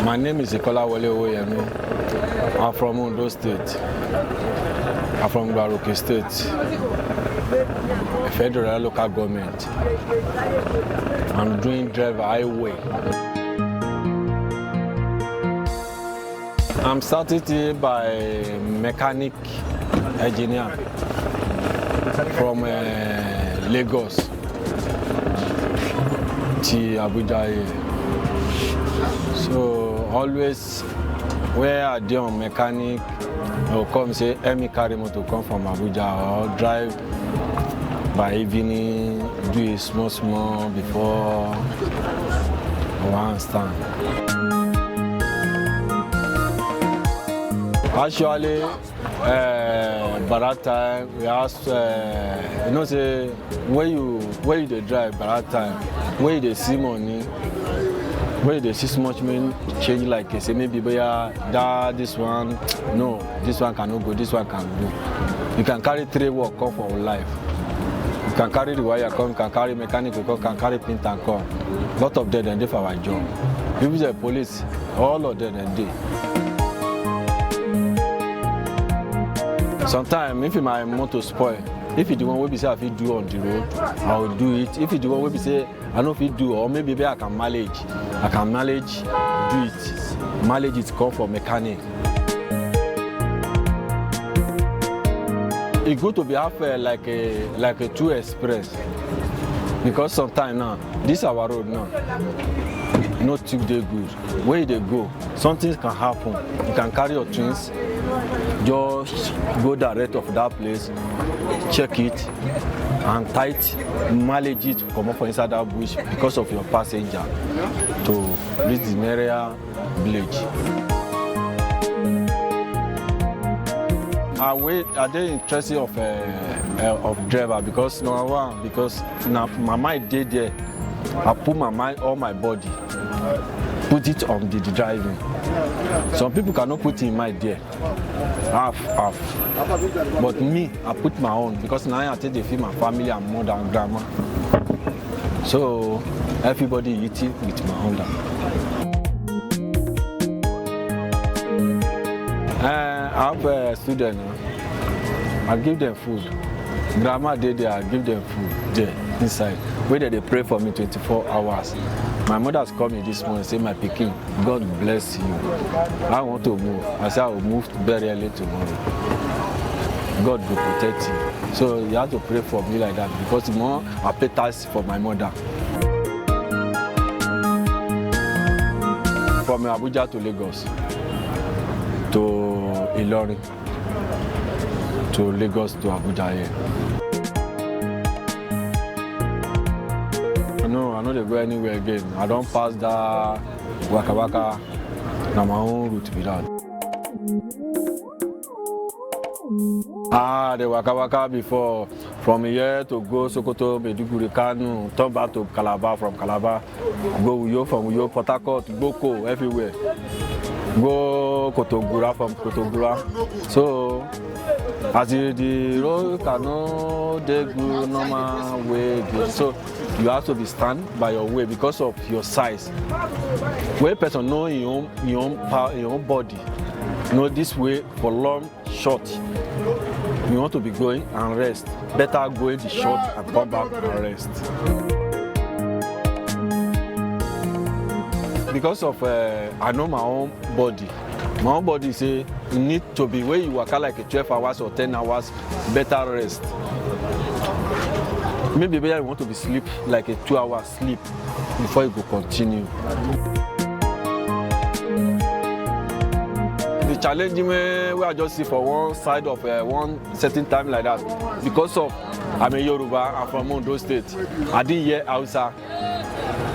My name is Ikola Wole Owoyemi. I'm from Ondo State. I'm from Baroque State, a federal local government. I'm doing driver highway. I'm started here by mechanic engineer from Lagos to Abuja here. So always where I do on mechanic, or come say, me carry motor come from Abuja or drive by evening, do it small before one stand. Actually, by that time we asked, say where you dey drive by that time, where you dey see money. Where they see so much money change, like say maybe this one, no, this one cannot go, this one can go. You can carry 3 work come for life. You can carry the wire come, you can carry mechanic come, you can carry painter come. A lot of them they for our job. Even the police, all of them they. Sometimes if my motor spoil, if it's the one we say I fit do on the road, I will do it. If it's the one we say I don't fit do, or maybe I can manage, do it. Manage it come for mechanic. It's good to be have like a 2 express, because sometimes now this our road now, not too good. Where they go, something can happen. You can carry your twins, just go direct of that place, check it, and tight, manage it, come up for inside that bush because of your passenger to reach the area village. Are they interested of driver? Because number one, because now my mind did there, I put my mind, all my body, put it on the driving. Some people cannot put in mind there, half. But me, I put my own, because now I take the feel my family and mother and grandma. So everybody eating with my own. I have a student. I give them food. Grandma did there, I give them food there inside. Where they pray for me 24 hours. My mother's called me this morning, say, my pikin, God bless you. I want to move. I said, I will move very early tomorrow. God will protect you. So you have to pray for me like that because tomorrow I pay tax for my mother. From Abuja to Lagos, to Ilorin, to Lagos to Abuja here. I know they go anywhere again. I don't pass that Waka Waka. Now my own route be that. The Waka Waka before, from here to go Sokoto, Maiduguri, Kano, turn back to Calabar, from Calabar, go Uyo, from Uyo, Port Harcourt, Boko, everywhere. Go Kotogura, from Kotogura. So, as the road cannot they go normal way, so you have to be stand by your way because of your size. When a person know your own body, know this way for long, short. You want to be going and rest. Better go the short and come back and rest. Because of I know my own body. My own body say you need to be where you work like 12 hours or 10 hours, better rest. Maybe better you want to be sleep like a 2-hour sleep before you go continue. The challenge we are just see for one side of one certain time like that. Because of I'm a Yoruba, I'm from Ondo State. I didn't hear Hausa.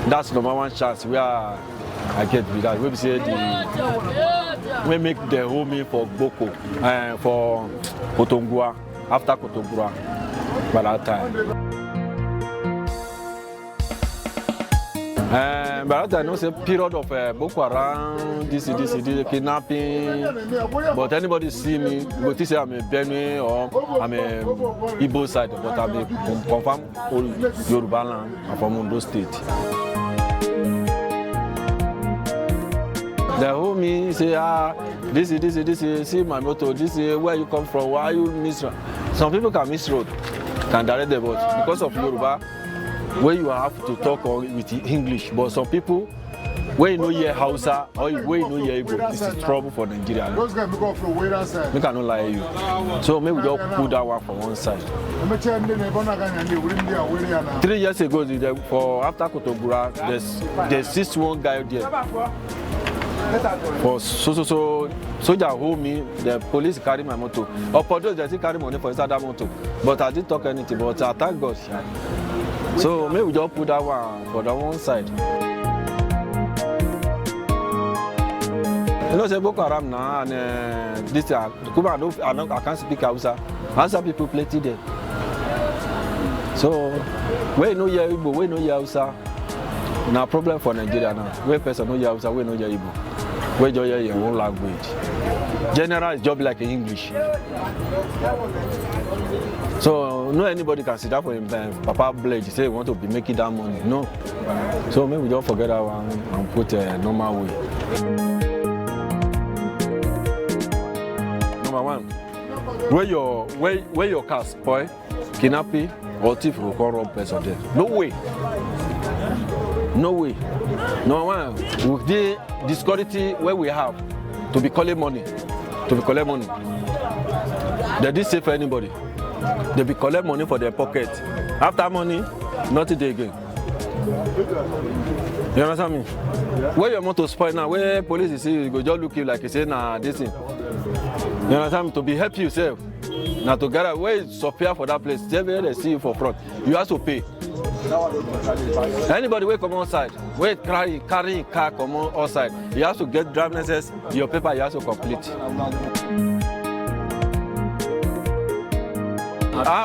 That's number one chance where I get with that. We say we make the home for Boko, for Kotongua, after Kotongua, by that time. But I know say period of Boko Haram, this kidnapping. But anybody see me, go to say I'm a Benue or I'm a Igbo side, but I'm a confirmed Yoruba land. I'm from Ondo State. They hold me, say, this is, see my motto, this is where you come from, why you miss road. Some people can miss road, can direct the boat because of Yoruba, where you have to talk with English. But some people, where you know hear Hausa or where you know hear Igbo, this is trouble for Nigeria. We cannot lie to you. So maybe we just put that one for one side. 3 years ago, for after Kotogura, there's this one guy there. For soldier hold me, the police carry my motor. Although they still carry money for inside that motor, but I didn't talk anything. But I thank God. So maybe we just put that one for the one side. You know, say Boko Haram now, and this I can't speak Hausa. Hausa people plenty there. So where you know your Igbo, where you know your Hausa. Now problem for Nigeria now. Where person know your Hausa, where know your Igbo. Where you hear your own language. General is job like English. So no anybody can sit down for him. Papa Blade say he want to be making that money. No. So maybe we don't forget that one and put a normal way. Number one, where your car spoil, kidnapping or thief will come rob person there. No way. No way. Number one, with the security where we have to be collecting money, they didn't save anybody. They be collect money for their pocket. After money, nothing they again. You understand me? Where your motor spoil now, where police is see you go just look you like you say nah this thing. You understand me? To be help yourself. Now to get where it's superior for that place, where they see you for front, you have to pay. Anybody will come outside, where carry car come outside, you have to get driving license, your paper you have to complete.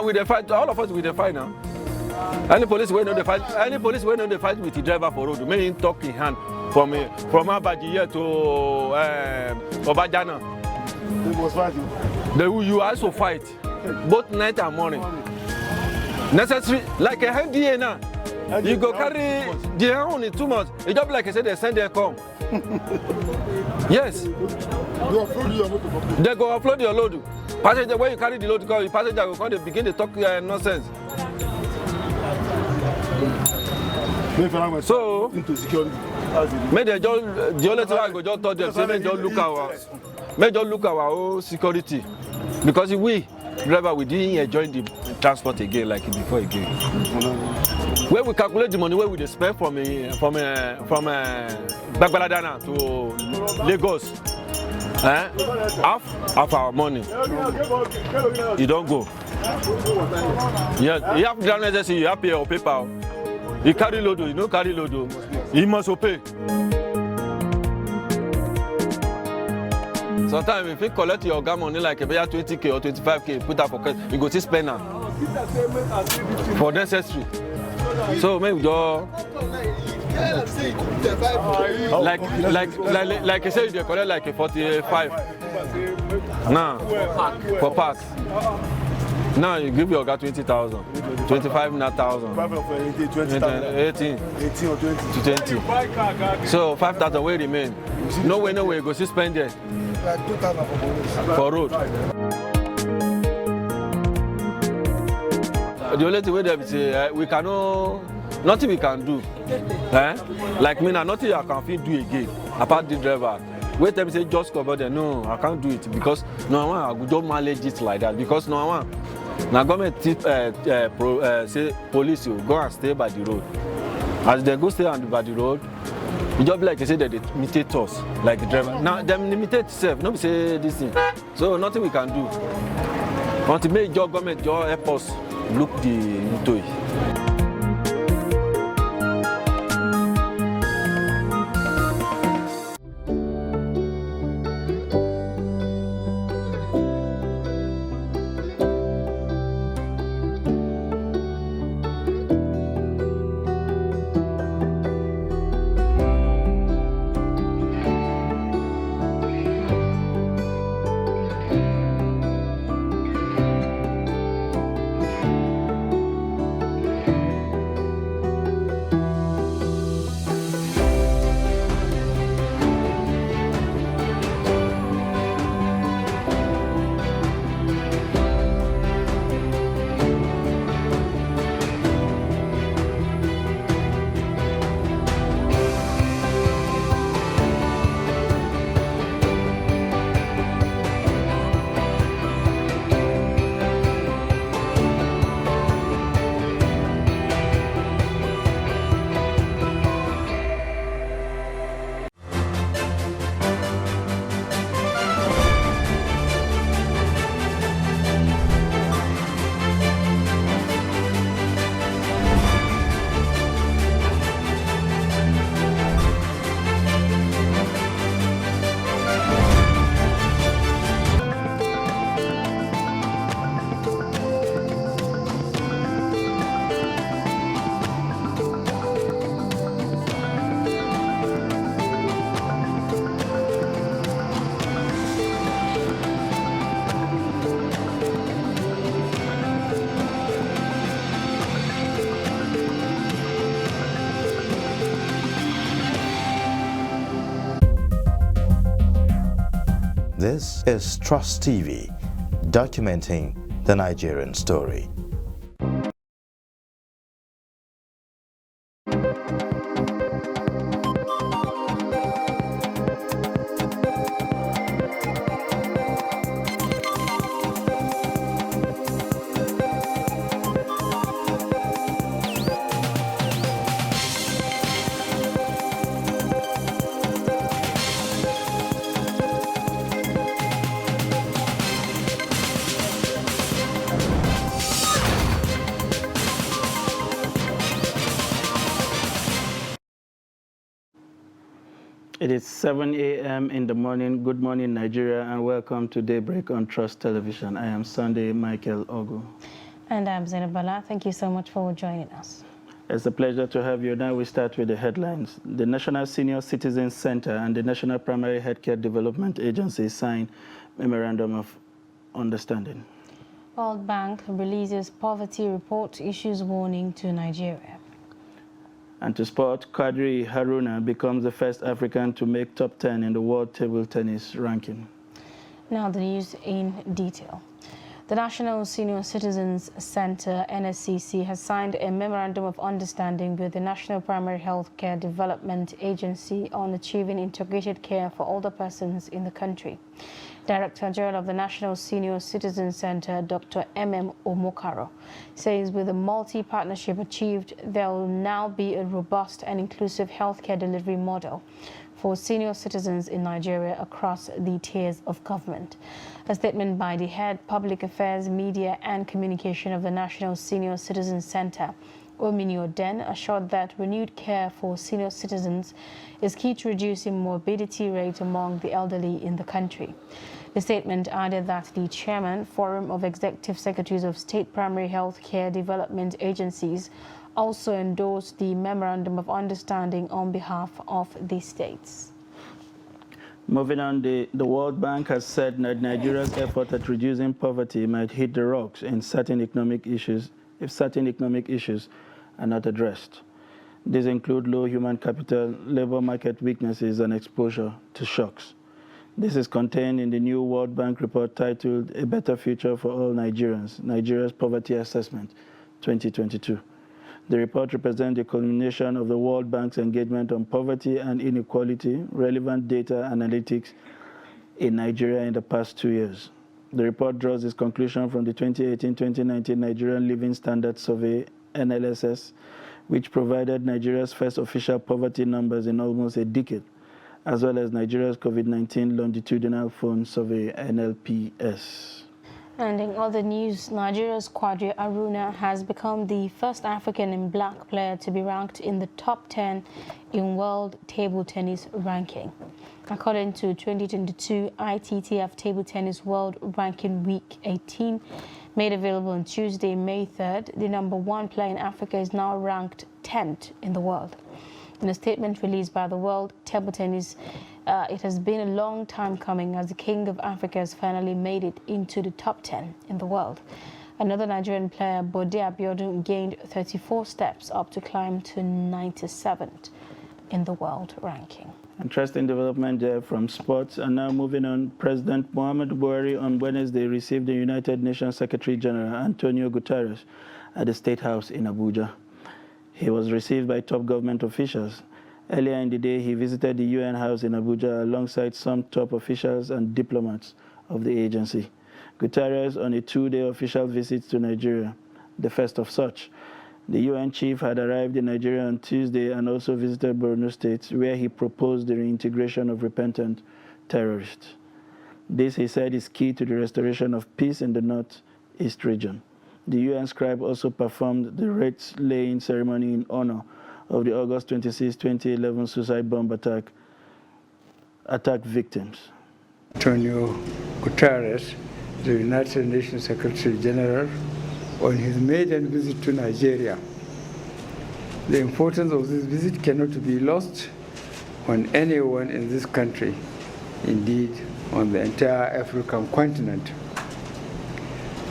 We dey fight, all of us we dey fight now. Any police wey no dey fight with the driver for road, make him talk in hand from Abaji here to Obajana. You also fight, both night and morning. Necessary, like a hand DNA now. You go carry the hand only 2 months. It's just like I said, they send them come. Yes. You offload your motor for free. They go offload your load. Passenger, when you carry the load, the passenger will come, they begin to talk nonsense. So, into security. may they just, the only thing I go just tell them, say, may just look our own security. Because we, driver, we didn't enjoy the transport again like before again. When we calculate the money where we spend from Bagbaladana to Lagos, half our money, you don't go. Yeah, you have to necessary, you have to pay your paper. You carry load, you don't carry load, you must pay. Sometimes if you collect your organ money like about 20k or 25k, put that pocket, you go to spend now for necessary. So maybe just like I said, you collect like a 45 now for park. Now you give your organ 20,000, 25,000, 18 or 20. So 5,000 will remain. No way, you go to spend it for road. The only thing they say, we cannot, nothing we can do. Like me now, nothing I can do again apart the driver. Wait, them say just cover them. No, I can't do it because no one I don't manage it like that because no one. Now government say police you go and stay by the road. As they go stay by the road, you just be like they say that they imitate us like the driver. Now them imitate itself. Nobody say this thing. So nothing we can do. Until make your government just help us look into it. This is Trust TV, documenting the Nigerian story. It is 7 a.m. in the morning. Good morning, Nigeria, and welcome to Daybreak on Trust Television. I am Sunday Michael Ogu. And I'm Zainab Bala. Thank you so much for joining us. It's a pleasure to have you. Now we start with the headlines. The National Senior Citizens Center and the National Primary Healthcare Development Agency signed Memorandum of Understanding. World Bank releases poverty report, issues warning to Nigeria. And to sport, Kadri Haruna becomes the first African to make top 10 in the World Table Tennis ranking. Now the news in detail. The National Senior Citizens Center, NSCC, has signed a Memorandum of Understanding with the National Primary Health Care Development Agency on achieving integrated care for older persons in the country. Director General of the National Senior Citizens Center, Dr. M.M. Omokaro, says with the multi-partnership achieved, there will now be a robust and inclusive healthcare delivery model for senior citizens in Nigeria across the tiers of government. A statement by the head Public Affairs, Media and Communication of the National Senior Citizens Center, Omini Oden, assured that renewed care for senior citizens is key to reducing morbidity rate among the elderly in the country. The statement added that the chairman, Forum of Executive Secretaries of State Primary Health Care Development Agencies, also endorsed the Memorandum of Understanding on behalf of the states. Moving on, the World Bank has said that Nigeria's effort at reducing poverty might hit the rocks in certain economic issues if certain economic issues are not addressed. These include low human capital, labor market weaknesses, and exposure to shocks. This is contained in the new World Bank report titled A Better Future for All Nigerians, Nigeria's Poverty Assessment 2022. The report represents the culmination of the World Bank's engagement on poverty and inequality, relevant data analytics in Nigeria in the past 2 years. The report draws its conclusion from the 2018-2019 Nigerian Living Standards Survey, NLSS, which provided Nigeria's first official poverty numbers in almost a decade, as well as Nigeria's COVID-19 Longitudinal Phone Survey, NLPS. And in other news, Nigeria's Kadri Haruna has become the first African in black player to be ranked in the top 10 in World Table Tennis ranking. According to 2022 ITTF Table Tennis World Ranking Week 18, made available on Tuesday, May 3rd, the #1 player in Africa is now ranked 10th in the world. In a statement released by the World Table Tennis, it has been a long time coming as the King of Africa has finally made it into the top 10 in the world. Another Nigerian player, Bode Abiodun, gained 34 steps up to climb to 97th in the world ranking. Interesting development there from sports. And now moving on, President Muhammadu Buhari on Wednesday received the United Nations Secretary General Antonio Guterres at the State House in Abuja. He was received by top government officials. Earlier in the day, he visited the UN House in Abuja alongside some top officials and diplomats of the agency. Guterres on a 2-day official visit to Nigeria, the first of such. The UN chief had arrived in Nigeria on Tuesday and also visited Borno State, where he proposed the reintegration of repentant terrorists. This, he said, is key to the restoration of peace in the Northeast region. The UN scribe also performed the wreath-laying ceremony in honor of the August 26, 2011 suicide bomb attack victims. Antonio Guterres, the United Nations Secretary General, on his maiden visit to Nigeria. The importance of this visit cannot be lost on anyone in this country, indeed on the entire African continent.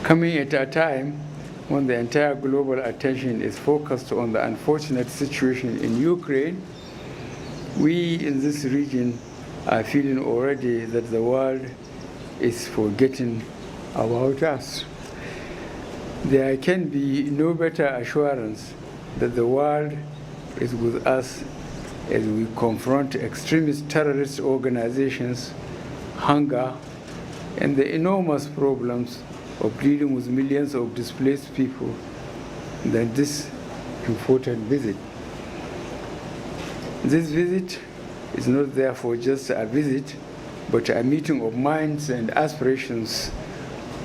Coming at a time when the entire global attention is focused on the unfortunate situation in Ukraine, we in this region are feeling already that the world is forgetting about us. There can be no better assurance that the world is with us as we confront extremist terrorist organizations, hunger, and the enormous problems of dealing with millions of displaced people than this important visit. This visit is not therefore just a visit, but a meeting of minds and aspirations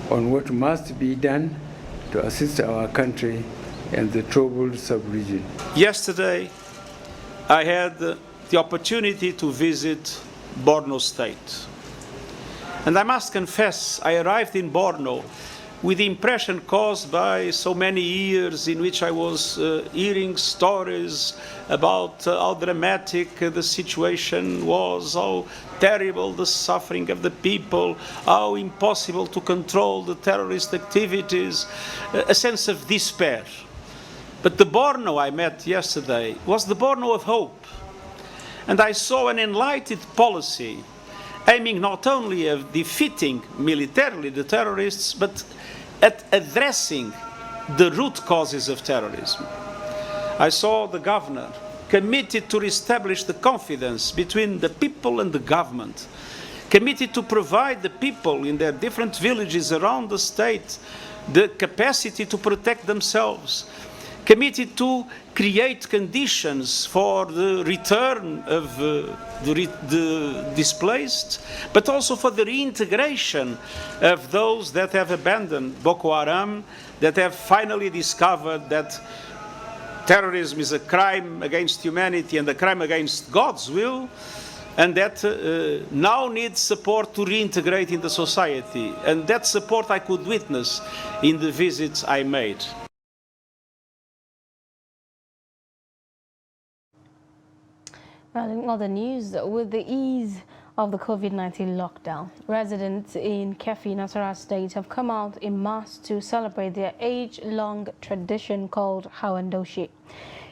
on what must be done to assist our country and the troubled sub-region. Yesterday, I had the opportunity to visit Borno State. And I must confess, I arrived in Borno with the impression caused by so many years in which I was hearing stories about how dramatic the situation was, how terrible the suffering of the people, how impossible to control the terrorist activities, a sense of despair. But the Borno I met yesterday was the Borno of hope. And I saw an enlightened policy aiming not only at defeating militarily the terrorists, but at addressing the root causes of terrorism. I saw the governor committed to reestablish the confidence between the people and the government, committed to provide the people in their different villages around the state the capacity to protect themselves, committed to create conditions for the return of the displaced, but also for the reintegration of those that have abandoned Boko Haram, that have finally discovered that terrorism is a crime against humanity and a crime against God's will, and that now needs support to reintegrate in the society. And that support I could witness in the visits I made. Well, in other news, with the ease of the COVID-19 lockdown, residents in Kefi, Nasarawa State have come out in mass to celebrate their age-long tradition called Hawan Daushe.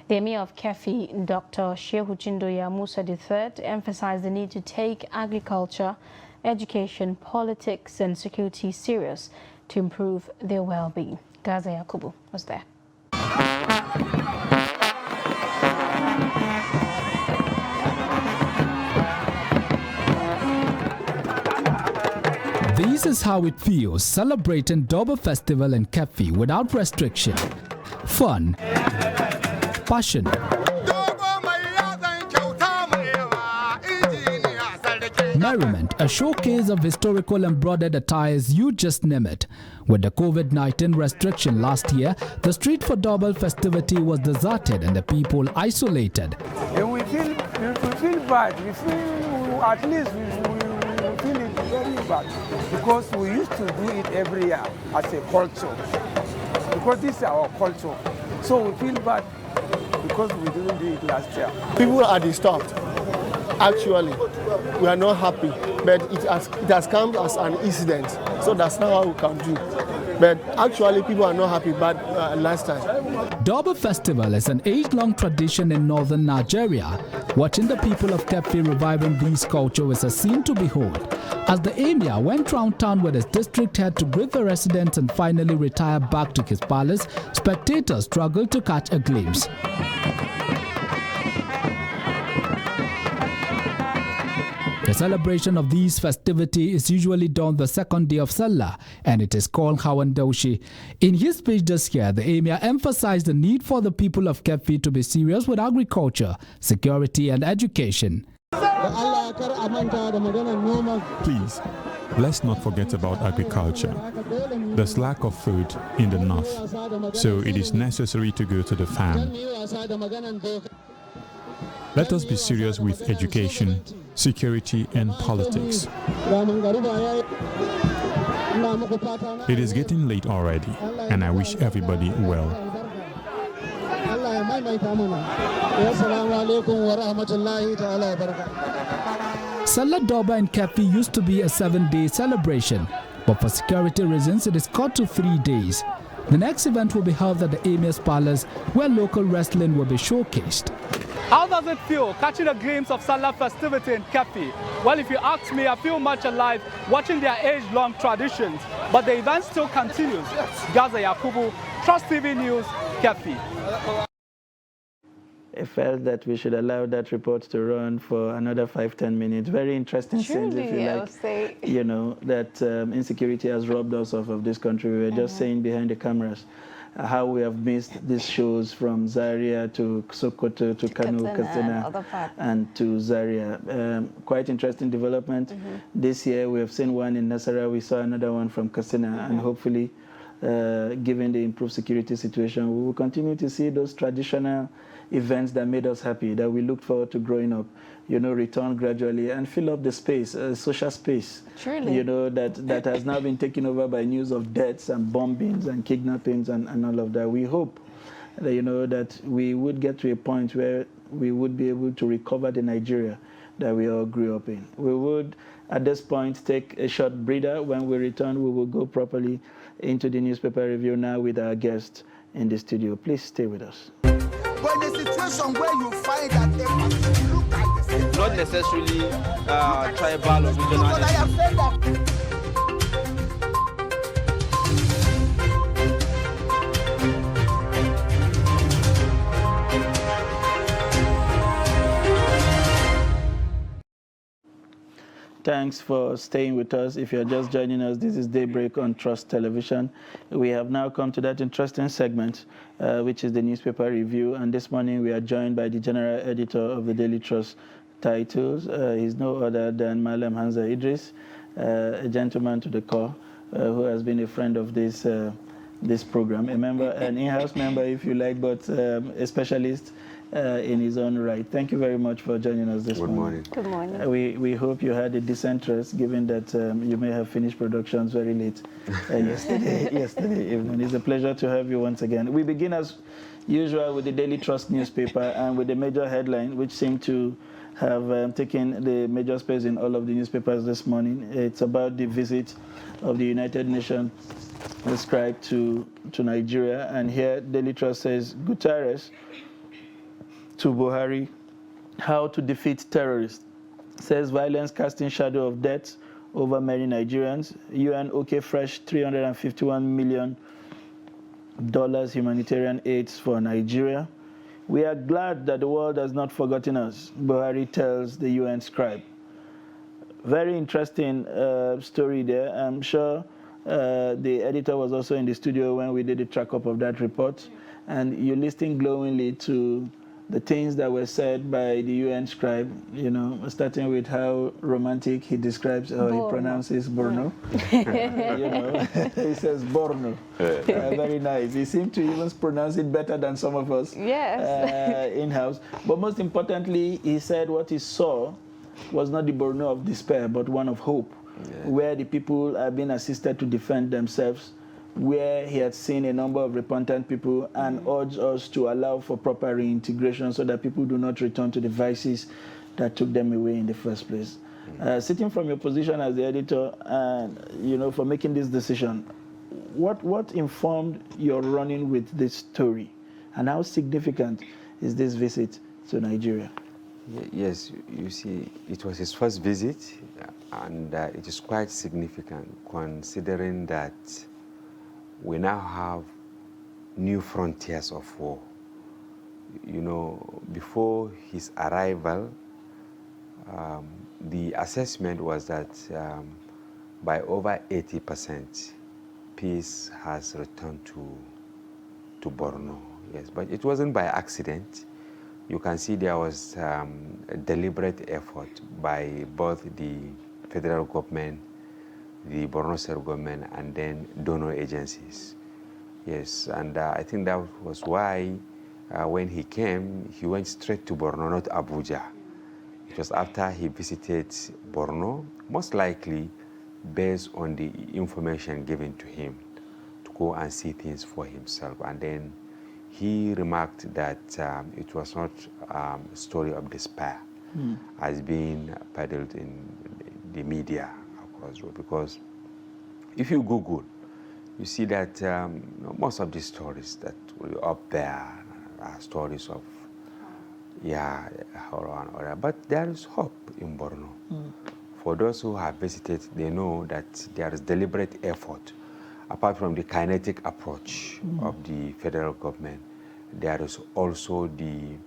The Emir of Kefi, Dr. Shehu Chindoya Musa III, emphasized the need to take agriculture, education, politics and security serious to improve their well-being. Gaza Yakubu was there. This is how it feels celebrating Doba Festival in Kefi without restriction. Fun, passion, merriment, a showcase of historical embroidered attires, you just name it. With the COVID-19 restriction last year, the street for Doba festivity was deserted and the people isolated. And we feel bad. We feel, at least we feel it very bad because we used to do it every year as a culture. Because this is our culture. So we feel bad because we didn't do it last year. People are disturbed. Actually, we are not happy, but it has come as an incident. So that's not how we can do. But actually, people are not happy but last time. Doba Festival is an age-long tradition in northern Nigeria. Watching the people of Kefi reviving this culture is a scene to behold. As the Emir went round town with his district head to greet the residents and finally retire back to his palace, spectators struggled to catch a glimpse. The celebration of these festivities is usually done the second day of Salah, and it is called Hawan Daushe. In his speech this year, the Emir emphasized the need for the people of Kefi to be serious with agriculture, security and education. Please, let's not forget about agriculture. There's lack of food in the north, so it is necessary to go to the farm. Let us be serious with education, security and politics. It is getting late already, and I wish everybody well. Salah Doba in Kefi used to be a 7-day celebration, but for security reasons it is cut to 3 days. The next event will be held at the Emir's Palace, where local wrestling will be showcased. How does it feel catching a glimpse of Salah festivity in Kefi? Well, if you ask me, I feel much alive watching their age-long traditions. But the event still continues. Gaza Yakubu, Trust TV News, Kefi. I felt that we should allow that report to run for another 5-10 minutes. Very interesting scenes, if you like. You know, that insecurity has robbed us of this country. We were just saying behind the cameras how we have missed these shows from Zaria to Sokoto to Kano, Katsina, and to Zaria. Quite interesting development. This year we have seen one in Nasarawa, we saw another one from Katsina, and hopefully, given the improved security situation, we will continue to see those traditional events that made us happy, that we looked forward to growing up, you know, return gradually and fill up the space, social space, you know, that has now been taken over by news of deaths and bombings and kidnappings and all of that. We hope that, you know, that we would get to a point where we would be able to recover the Nigeria that we all grew up in. We would, at this point, take a short breather. When we return, we will go properly into the newspaper review now with our guest, in the studio. Please stay with us. But in a situation where you find that a look at the Not necessarily tribal or regional. But I have said that. Thanks for staying with us. If you're just joining us, this is Daybreak on Trust Television. We have now come to that interesting segment, which is the newspaper review. And this morning we are joined by the general editor of the Daily Trust titles. He's no other than Malam Hamza Idris, a gentleman to the core, who has been a friend of this program, a member, an in-house member, if you like, but a specialist in his own right. Thank you very much for joining us this morning. Good morning. We hope you had a decent rest, given that you may have finished productions very late yesterday evening. It's a pleasure to have you once again. We begin as usual with the Daily Trust newspaper and with the major headline, which seemed to have taken the major space in all of the newspapers this morning. It's about the visit of the United Nations scribe to Nigeria. And here, Daily Trust says, Guterres to Buhari, how to defeat terrorists. Says violence casting shadow of death over many Nigerians. UN OK Fresh $351 million humanitarian aids for Nigeria. We are glad that the world has not forgotten us, Buhari tells the UN scribe. Very interesting story there. I'm sure the editor was also in the studio when we did the track-up of that report. And you're listening glowingly to the things that were said by the UN scribe, you know, starting with how romantic he describes or he pronounces Borno. You know, he says Borno. Very nice. He seemed to even pronounce it better than some of us in-house. But most importantly, he said what he saw was not the Borno of despair, but one of hope, where the people are being assisted to defend themselves, where he had seen a number of repentant people and urged us to allow for proper reintegration so that people do not return to the vices that took them away in the first place. Sitting from your position as the editor and, you know, for making this decision, what informed your running with this story? And how significant is this visit to Nigeria? Yes, you see, it was his first visit, and it is quite significant considering that we now have new frontiers of war. You know, before his arrival, the assessment was that by over 80%, peace has returned to Borno. Yes, but it wasn't by accident. You can see there was a deliberate effort by both the federal government, the Borno State government, and then donor agencies. Yes, and I think that was why when he came, he went straight to Borno, not Abuja. It was after he visited Borno, most likely based on the information given to him to go and see things for himself. And then he remarked that it was not a story of despair as being peddled in the media, of course, because if you Google, you see that most of the stories that were up there are stories of, horror and other. But there is hope in Borno. For those who have visited, they know that there is deliberate effort. Apart from the kinetic approach of the federal government, there is also the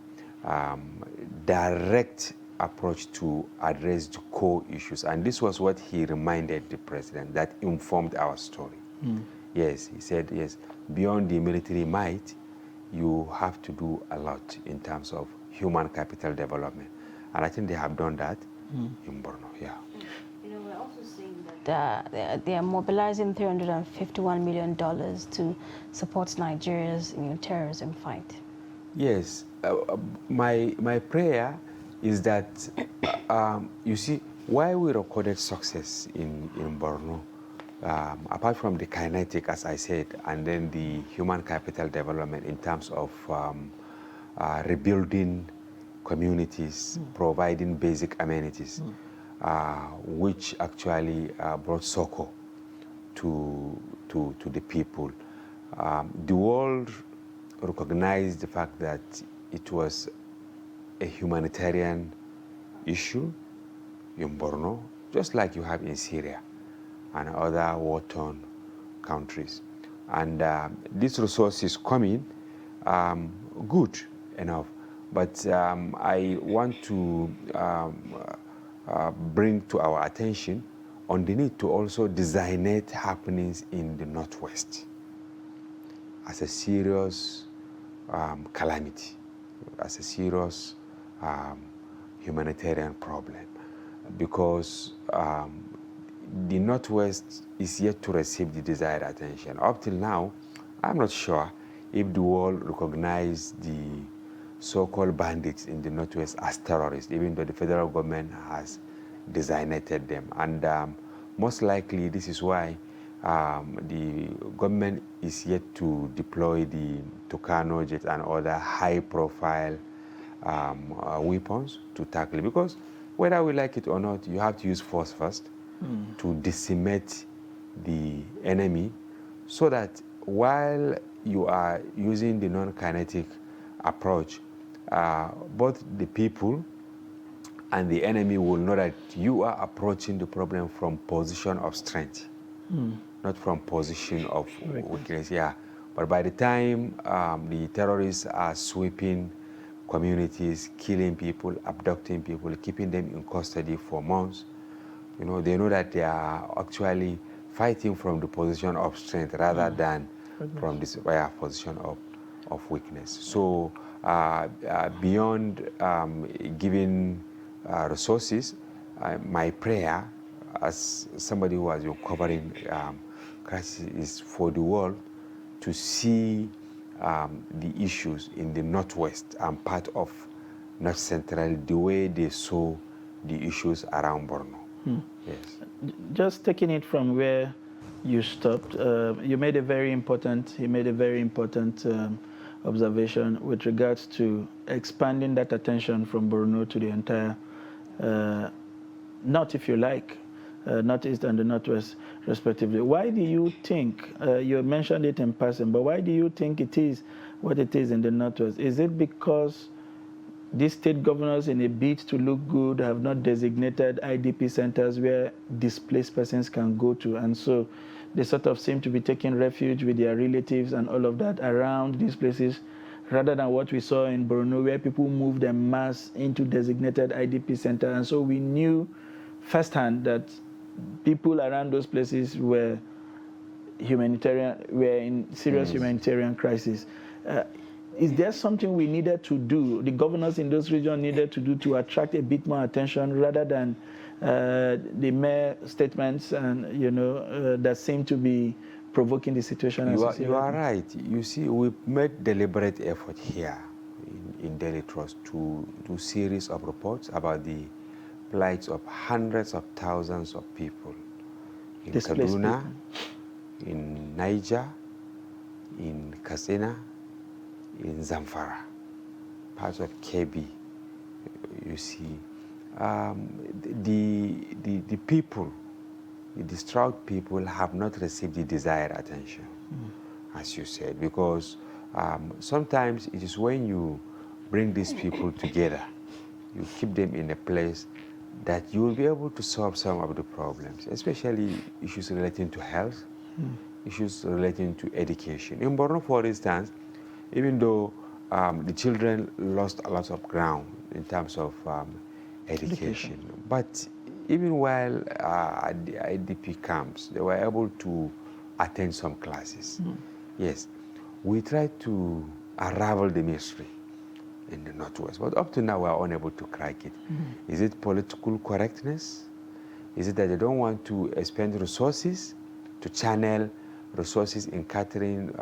direct approach to address the core issues. And this was what he reminded the president, that informed our story. Yes, he said, yes, beyond the military might, you have to do a lot in terms of human capital development. And I think they have done that in Borno, You know, we're also seeing that they are mobilizing $351 million to support Nigeria's terrorism fight. Yes, my prayer is that, you see, why we recorded success in Borno, apart from the kinetic, as I said, and then the human capital development in terms of rebuilding communities, providing basic amenities, which actually brought succor to the people. The world recognized the fact that it was a humanitarian issue in Borno, just like you have in Syria and other war-torn countries. And this resource is coming good enough, but I want to bring to our attention on the need to also designate happenings in the Northwest as a serious calamity, as a serious humanitarian problem, because the Northwest is yet to receive the desired attention. Up till now, I'm not sure if the world recognized the so-called bandits in the Northwest as terrorists, even though the federal government has designated them. And most likely this is why the government is yet to deploy the Tucano jet and other high-profile weapons to tackle it. Because whether we like it or not, you have to use force first to decimate the enemy, so that while you are using the non-kinetic approach, both the people and the enemy will know that you are approaching the problem from position of strength, not from position of weakness. Yeah, but by the time the terrorists are sweeping communities, killing people, abducting people, keeping them in custody for months, you know, they know that they are actually fighting from the position of strength rather than from this position of weakness. So beyond giving resources, my prayer as somebody who has been covering crisis is for the world to see the issues in the Northwest and part of North Central the way they saw the issues around Borno. Yes. Just taking it from where you stopped, you made a very important, observation with regards to expanding that attention from Borno to the entire North, if you like, Northeast and the Northwest, respectively. Why do you think, you mentioned it in passing, but why do you think it is what it is in the Northwest? Is it because these state governors, in a bid to look good, have not designated IDP centers where displaced persons can go to, and so they sort of seem to be taking refuge with their relatives and all of that around these places, rather than what we saw in Borno, where people moved en masse into designated IDP center? And so we knew firsthand that people around those places were in serious humanitarian crisis. Is there something we needed to do, the governors in those regions needed to do, to attract a bit more attention rather than the mere statements and that seem to be provoking the situation? You are right. You see, we made deliberate effort here in Daily Trust to do series of reports about the plights of hundreds of thousands of people in Kaduna, in Niger, in Katsina, in Zamfara, parts of Kebbi. You see, the people, the distraught people, have not received the desired attention, as you said, because sometimes it is when you bring these people together, you keep them in a place, that you will be able to solve some of the problems, especially issues relating to health, issues relating to education. In Borno, for instance, even though the children lost a lot of ground in terms of education, but even while at the IDP camps, they were able to attend some classes. Yes, we tried to unravel the mystery in the Northwest, but up to now we are unable to crack it. Is it political correctness? Is it that they don't want to expend resources to channel resources in catering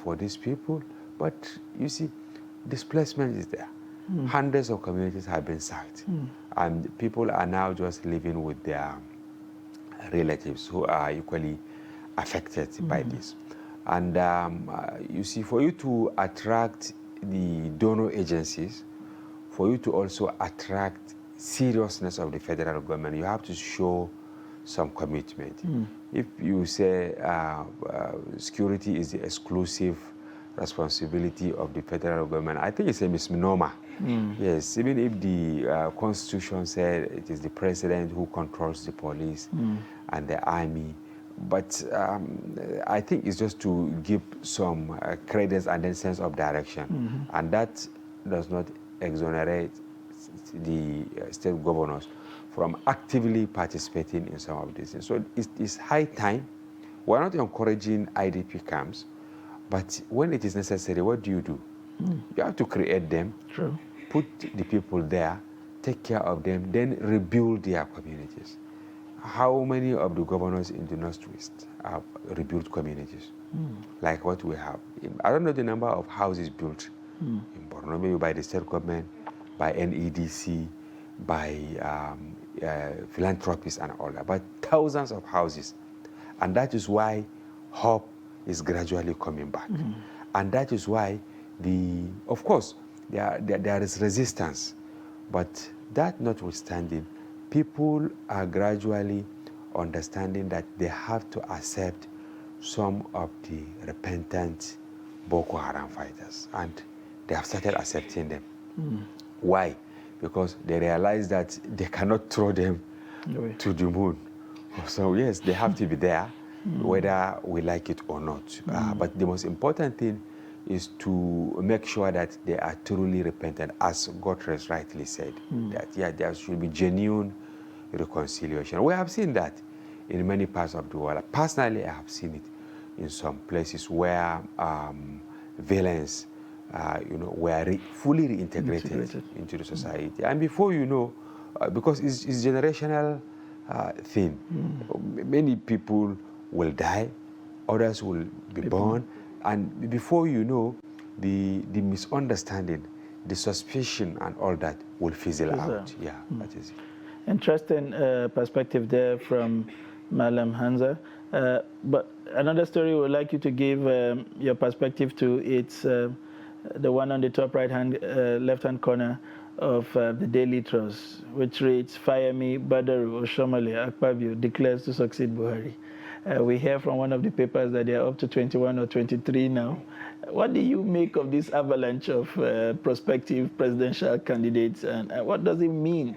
for these people? But you see, displacement is there. Hundreds of communities have been sacked, and people are now just living with their relatives who are equally affected by this. And you see, for you to attract the donor agencies, for you to also attract seriousness of the federal government, you have to show some commitment. If you say security is the exclusive responsibility of the federal government. I think it's a misnomer. Yes, even if the Constitution said it is the president who controls the police and the army, but I think it's just to give some credence and then sense of direction, and that does not exonerate the state governors from actively participating in some of these things. So it's high time. We're not encouraging IDP camps, but when it is necessary, what do? You have to create them, put the people there, take care of them, then rebuild their communities. How many of the governors in the Northwest have rebuilt communities? Like what we have? I don't know the number of houses built in Borno, maybe by the state government, by NEDC, by philanthropists and all that, but thousands of houses. And that is why hope is gradually coming back. And that is why, of course, there is resistance. But that notwithstanding, people are gradually understanding that they have to accept some of the repentant Boko Haram fighters. And they have started accepting them. Why? Because they realize that they cannot throw them to the moon. So yes, they have to be there, whether we like it or not. But the most important thing is to make sure that they are truly repentant, as Guterres rightly said, that there should be genuine reconciliation. We have seen that in many parts of the world. Personally, I have seen it in some places where violence, were fully reintegrated into the society. And before you know, because it's generational thing, many people will die, others will be born, and before you know, the misunderstanding, the suspicion and all that will fizzle out. Yeah, that is it. Interesting perspective there from Malam Hamza. But another story we would like you to give your perspective to, it's the one on the top left-hand corner of the Daily Trust, which reads, Fayemi Badaru Oshomale Akpabio declares to succeed Buhari. We hear from one of the papers that they are up to 21 or 23 now. What do you make of this avalanche of prospective presidential candidates, and what does it mean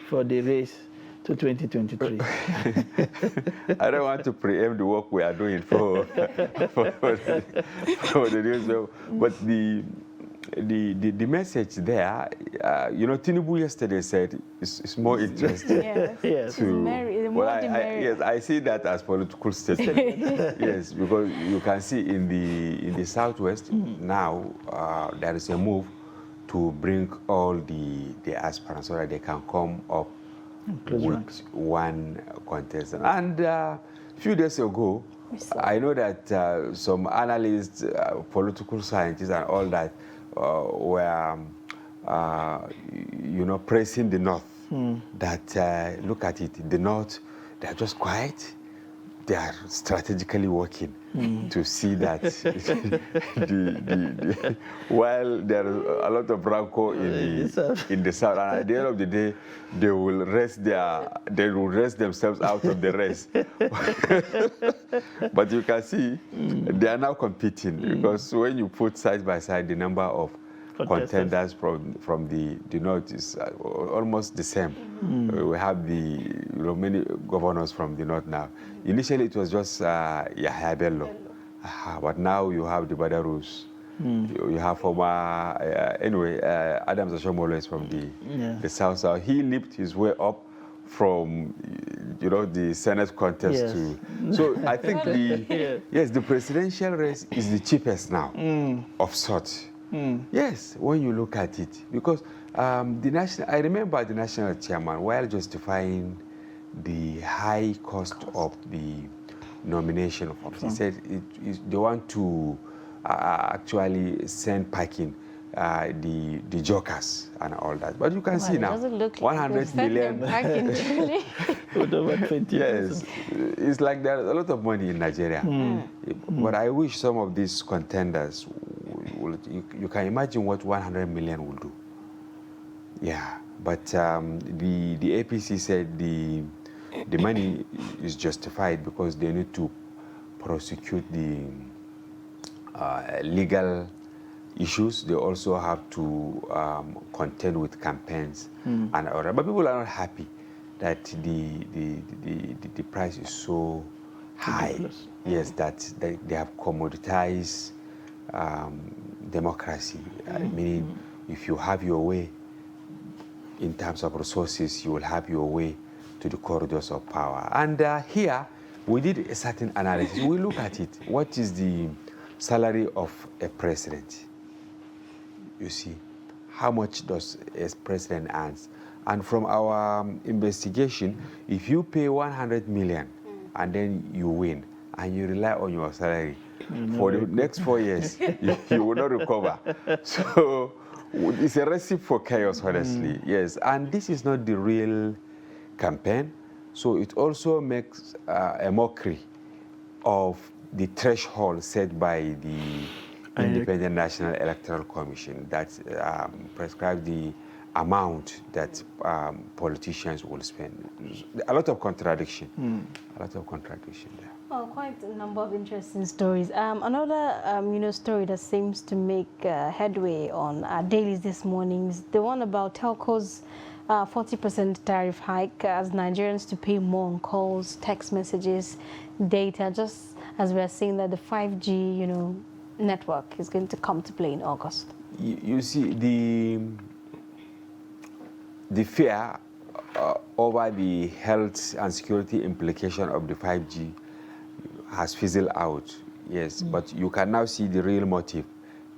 for the race to 2023? I don't want to preempt the work we are doing for the news, but the message there, Tinubu yesterday said it's more interesting. Yes, yes, I see that as political statement. Yes, because you can see in the Southwest now there is a move to bring all the aspirants so that they can come up with one contestant. And a few days ago, I know that some analysts, political scientists and all that were, praising the North. That, look at it, the North, they're just quiet. They are strategically working to see that while there is a lot of rancor in the South, and at the end of the day, they will rest themselves out of the race. But you can see they are now competing, because when you put side by side the number of contenders from the North is almost the same. We have many governors from the North now. Initially, it was just Yahya Bello, but now you have the Badarus. You have former Adams Ashomole is from the South. So he leaped his way up from the Senate contest to. So I think the presidential race is the cheapest now of sorts. Yes, when you look at it, because I remember the national chairman, while justifying the high cost of the nomination forms, he said they want to actually send packing the jokers and all that. But you can see now, 100 million. Yes, it's like there's a lot of money in Nigeria. But I wish some of these contenders, you can imagine what 100 million will do. Yeah, but the APC said the money is justified because they need to prosecute the legal issues. They also have to contend with campaigns and all that. But people are not happy that the price is so high. Ridiculous. Yes, that they have commoditized democracy. Meaning, if you have your way in terms of resources, you will have your way to the corridors of power. And here, we did a certain analysis. We look at it. What is the salary of a president? You see, how much does a president earn? And from our investigation, if you pay 100 million and then you win, and you rely on your salary for the next 4 years, you will not recover. So it's a recipe for chaos, honestly. Yes, and this is not the real campaign. So it also makes a mockery of the threshold set by the Independent National Electoral Commission that prescribes the amount that politicians will spend. A lot of contradiction. A lot of contradiction there. Well, quite a number of interesting stories. Another, story that seems to make headway on our dailies this morning is the one about telcos' 40% tariff hike as Nigerians to pay more on calls, text messages, data. Just as we are seeing that the 5G, network is going to come to play in August. You see, the fear over the health and security implication of the 5G has fizzled out, yes, but you can now see the real motive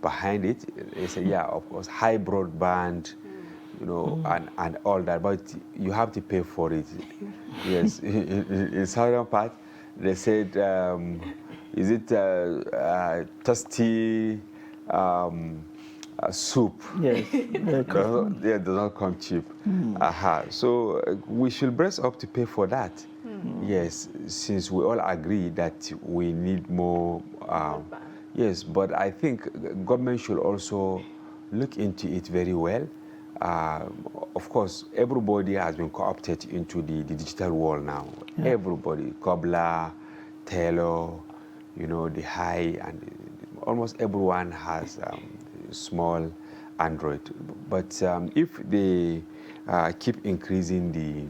behind it. It's of course, high broadband, and all that, but you have to pay for it. Yes, in southern part, they said, is it tasty soup? Yes, it does not come cheap. So we should brace up to pay for that. Yes, since we all agree that we need more. Yes, but I think government should also look into it very well. Of course, everybody has been co-opted into the digital world now. Yeah. Everybody, cobbler, tailor, the high, and almost everyone has small Android. But if they keep increasing the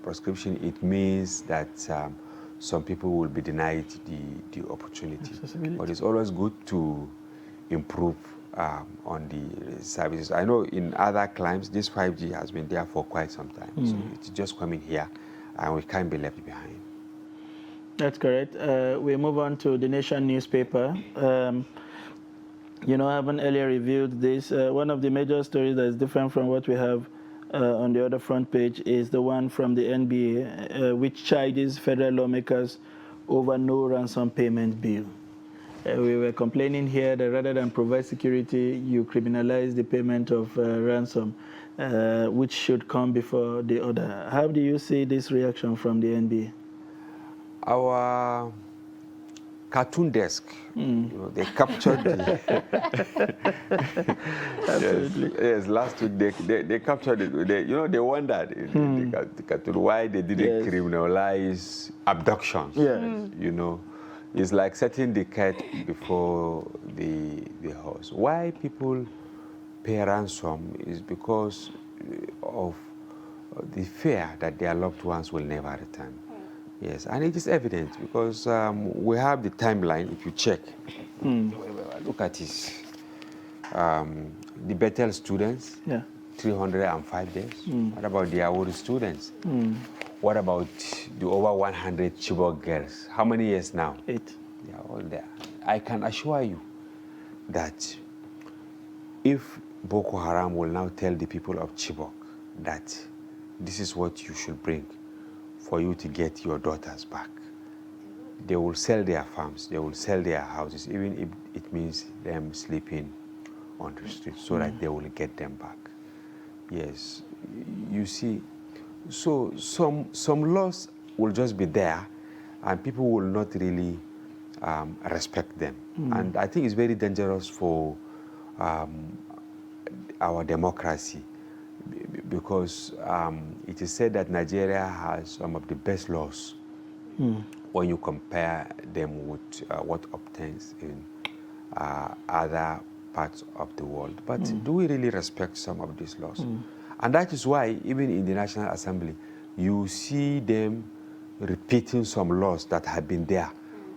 prescription, it means that some people will be denied the opportunity. But it's always good to improve on the services. I know in other climes, this 5G has been there for quite some time. So it's just coming here, and we can't be left behind. That's correct. We move on to the Nation newspaper. I haven't earlier reviewed this. One of the major stories that is different from what we have on the other front page is the one from the NBA, which chides federal lawmakers over no ransom payment bill. We were complaining here that rather than provide security, you criminalize the payment of ransom, which should come before the other. How do you see this reaction from the NBA? Our cartoon desk, they captured yes, last week they captured it. They wondered the cartoon why they didn't criminalize abductions. Yes. It's like setting the cat before the horse. Why people pay ransom is because of the fear that their loved ones will never return. Yes, and it is evident because we have the timeline. If you check, look at this. The Bethel students, 305 days. What about the Awuri students? What about the over 100 Chibok girls? How many years now? 8. They are all there. I can assure you that if Boko Haram will now tell the people of Chibok that this is what you should bring for you to get your daughters back, they will sell their farms, they will sell their houses, even if it means them sleeping on the street, so that they will get them back. Yes, you see, so some laws will just be there, and people will not really respect them. And I think it's very dangerous for our democracy, because it is said that Nigeria has some of the best laws when you compare them with what obtains in other parts of the world. But do we really respect some of these laws? And that is why, even in the National Assembly, you see them repeating some laws that have been there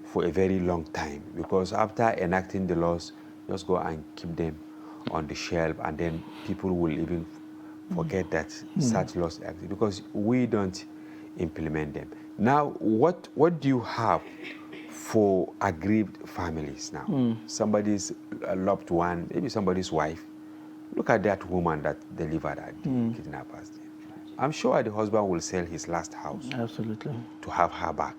for a very long time. Because after enacting the laws, just go and keep them on the shelf, and then people will even forget that such laws exist, because we don't implement them. Now, what do you have for aggrieved families now? Somebody's loved one, maybe somebody's wife. Look at that woman that delivered at the kidnappers. I'm sure the husband will sell his last house. Absolutely. To have her back.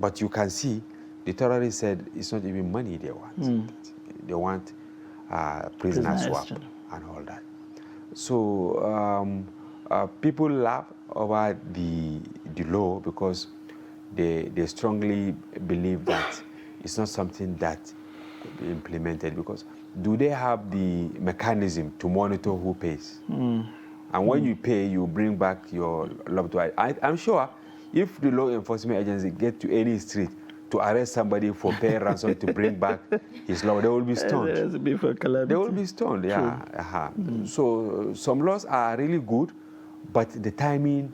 But you can see the terrorists said it's not even money they want. They want prisoner swap and all that. So people laugh over the law because they strongly believe that it's not something that could be implemented, because do they have the mechanism to monitor who pays? And when you pay, you bring back your loved one. I'm sure if the law enforcement agency get to any street to arrest somebody for paying ransom to bring back his loved, they will be stoned. They will be stoned, yeah. So some laws are really good, but the timing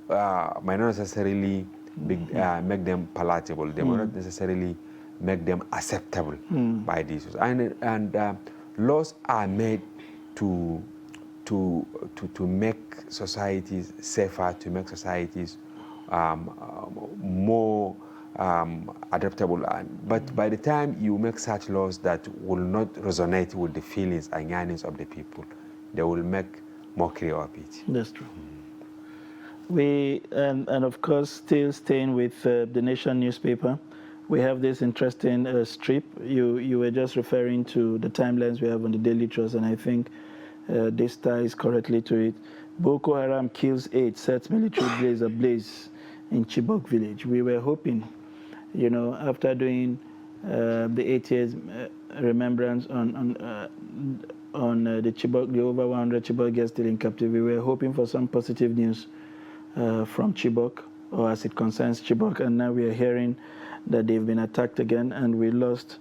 might not necessarily make them palatable. They might not necessarily make them acceptable by these. And laws are made to make societies safer, to make societies more adaptable. But by the time you make such laws that will not resonate with the feelings and yearnings of the people, they will make mockery of it. That's true. We, and of course, still staying with the Nation newspaper, we have this interesting strip. You were just referring to the timelines we have on the Daily Trust, and I think this ties correctly to it. Boko Haram kills 8, sets military base ablaze in Chibok village. We were hoping, you know, after doing the 8 years remembrance on the Chibok, the over 100 Chibok girls still in captivity, we were hoping for some positive news from Chibok, or as it concerns Chibok, and now we are hearing that they've been attacked again, and we lost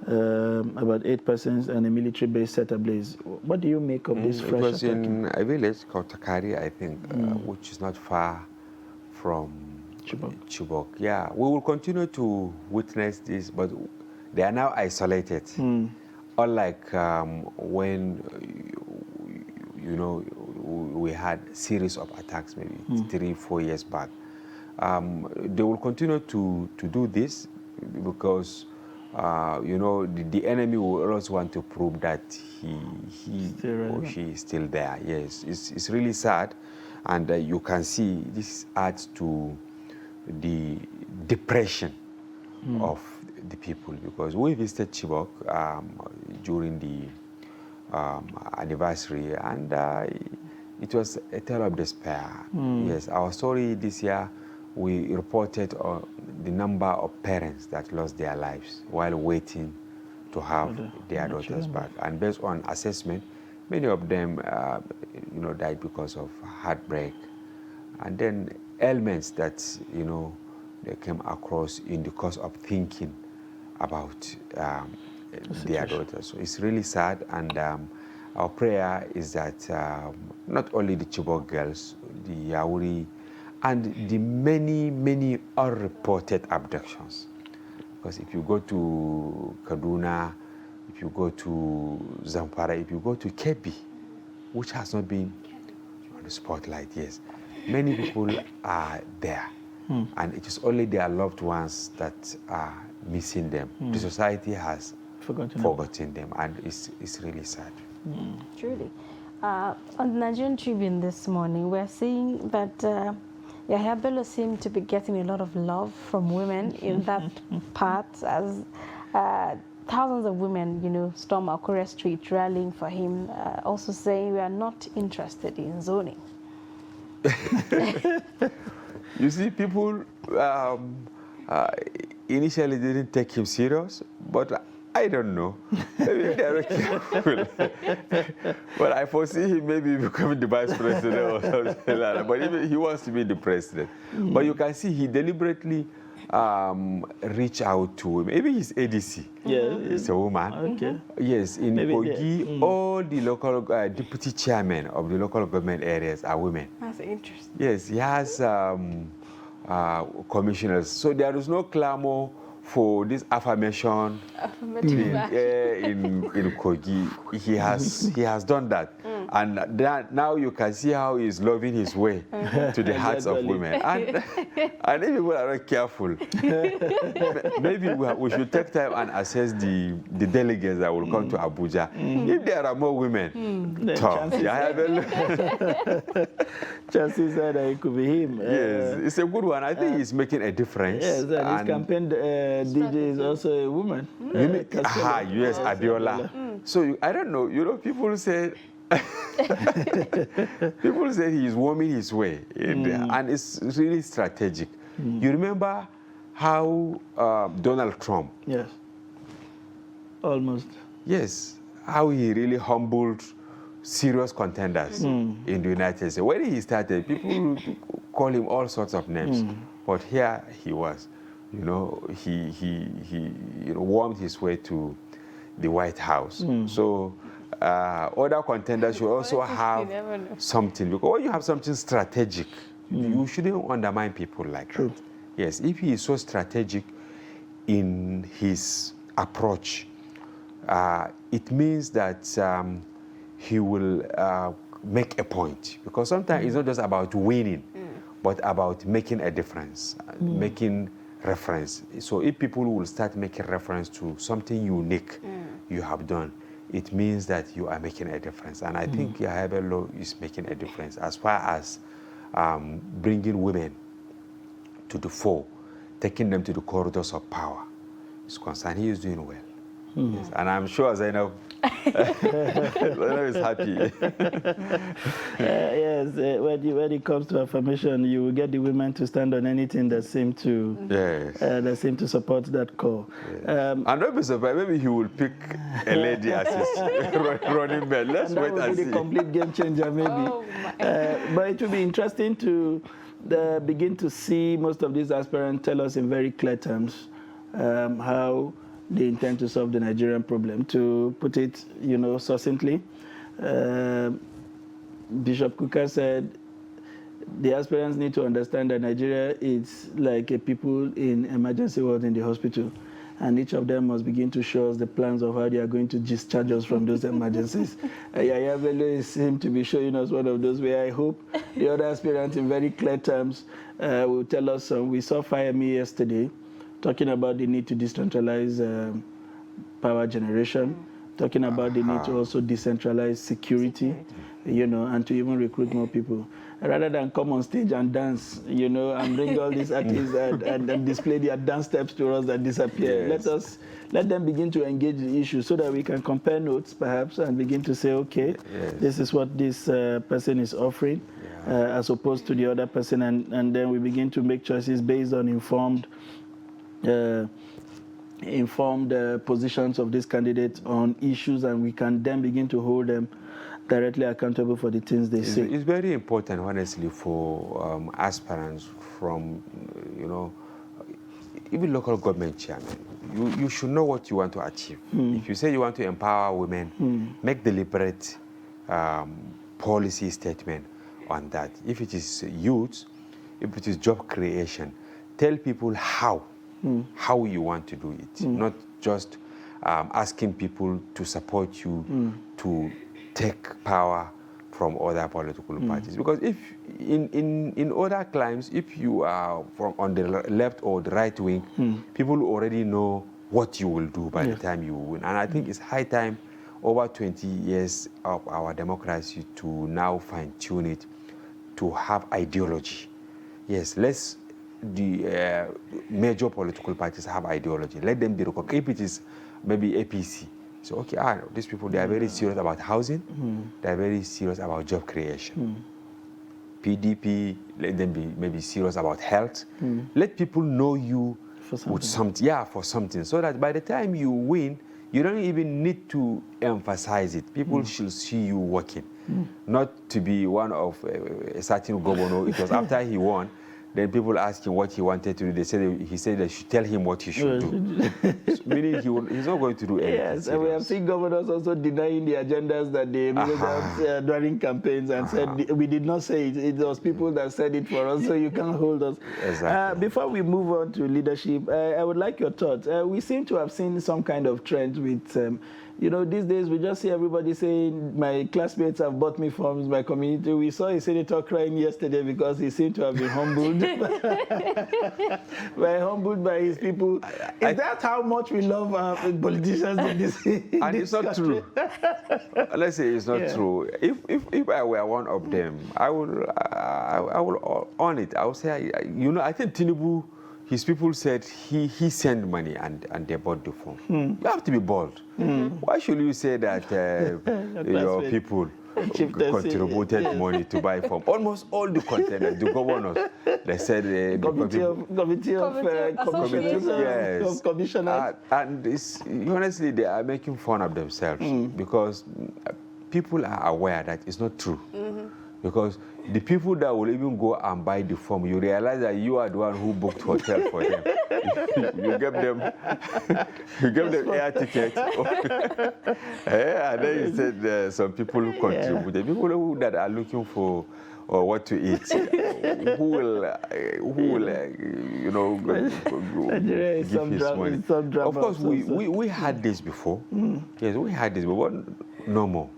about 8 persons and a military base set ablaze. What do you make of this fresh attack? It was in a village called Takari, I think, which is not far from Chibok. Yeah, we will continue to witness this, but they are now isolated. Unlike when, you know, we had a series of attacks maybe 3-4 years back. They will continue to do this because you know, the enemy will always want to prove that he or she is still there. Yes, it's really sad, and you can see this adds to the depression of the people, because we visited Chibok during the anniversary, and it was a tale of despair. Yes, our story this year, we reported the number of parents that lost their lives while waiting to have their daughters back. And based on assessment, many of them you know, died because of heartbreak and then ailments that, you know, they came across in the course of thinking about their daughters. So it's really sad, and our prayer is that not only the Chibok girls, the Yauri, and the many unreported abductions. Because if you go to Kaduna, if you go to Zamfara, if you go to Kebbi, which has not been on the spotlight, yes, many people are there. And it is only their loved ones that are missing them. The society has forgotten them, and it's really sad. Truly. On the Nigerian Tribune this morning, we're seeing that Yahya Bello seemed to be getting a lot of love from women in that part, as thousands of women, you know, storm Akure Street rallying for him, also saying we are not interested in zoning. You see, people initially didn't take him serious, but I don't know. Maybe they're careful. But I foresee him maybe becoming the vice president or something like that. But even he wants to be the president. But you can see he deliberately reach out to, maybe he's ADC. Yeah, it's a woman. Okay. Yes, in Maybe Kogi, all the local deputy chairmen of the local government areas are women. That's interesting. Yes, he has commissioners. So there is no clamor for this affirmation in Kogi. He has done that. And now you can see how he's loving his way to the hearts of women. And if people are not careful, maybe we should take time and assess the delegates that will come to Abuja. If there are more women, chances are that it could be him. Yes, it's a good one. I think he's making a difference. Yes, and his campaign DJ is also a woman. Yes, Abiola. So I don't know, people say he is warming his way, and it's really strategic. You remember how Donald Trump? Yes. Almost. Yes, how he really humbled serious contenders in the United States. When he started, people call him all sorts of names, but here he was. He warmed his way to the White House. So other contenders should also have something, because when you have something strategic, you shouldn't undermine people like that. Yes, if he is so strategic in his approach, it means that he will make a point, because sometimes it's not just about winning, but about making a difference, making reference. So if people will start making reference to something unique you have done, it means that you are making a difference. And I think Yahya Bello is making a difference as far as bringing women to the fore, taking them to the corridors of power is concerned. He is doing well. Yes. And I'm sure Zainab is happy. Yes, when it comes to affirmation, you will get the women to stand on anything that seem to support that call. Yes. I'm not surprised. Maybe he will pick a lady as his running mate. Let's wait and see. That will be the complete game changer, maybe. But it will be interesting to begin to see most of these aspirants tell us in very clear terms how they intend to solve the Nigerian problem. To put it, succinctly, Bishop Kuka said the aspirants need to understand that Nigeria is like a people in emergency ward in the hospital, and each of them must begin to show us the plans of how they are going to discharge us from those emergencies. Yahya Bello seems to be showing us one of those where I hope the other aspirants in very clear terms will tell us some. We saw Fayemi yesterday talking about the need to decentralize power generation, talking about the need to also decentralize security, and to even recruit more people. Rather than come on stage and dance, and bring all these artists and display their dance steps to us that disappear. Yes. Let them begin to engage the issue so that we can compare notes, perhaps, and begin to say, okay, this is what this person is offering, as opposed to the other person, and then we begin to make choices based on informed positions of these candidates on issues, and we can then begin to hold them directly accountable for the things they say. It's very important, honestly, for aspirants from, even local government chairmen. You should know what you want to achieve. If you say you want to empower women, make deliberate policy statement on that. If it is youth, if it is job creation, tell people how you want to do it, not just asking people to support you to take power from other political parties. Because if in other climes, if you are on the left or the right wing, people already know what you will do by the time you win. And I think it's high time, over 20 years of our democracy, to now fine-tune it, to have ideology. Yes, the major political parties have ideology. Let them be recognized. If it is maybe APC, so okay, these people, they are very serious about housing, they are very serious about job creation. PDP, let them be maybe serious about health. Let people know you with something, for something, so that by the time you win, you don't even need to emphasize it. People should see you working, not to be one of a certain governor. It was after he won Then people ask him what he wanted to do. He said they should tell him what he should do. Meaning he's not going to do anything. Yes, and we have seen governors also denying the agendas that they made out during campaigns and said we did not say it. It was people that said it for us, so you can't hold us. Exactly. Before we move on to leadership, I would like your thoughts. We seem to have seen some kind of trend with. These days we just see everybody saying, my classmates have bought me forms, my community. We saw a senator crying yesterday because he seemed to have been humbled. Humbled by his people. Is that how much we love politicians in this And it's not true. Let's say it's not true. If I were one of them, I will own it. I would say, I think Tinubu, his people said he sent money and they bought the form. You have to be bold. Why should you say that your people contributed money to buy form? Almost all the contenders, the governors, they said committee of commissioners. And honestly, they are making fun of themselves because people are aware that it's not true. Because the people that will even go and buy the form, you realize that you are the one who booked hotel for them. you give them air ticket. And then you said some people who contributed. People that are looking for what to eat, who will give his money. Of course, we had this before. Yes, we had this before. No more.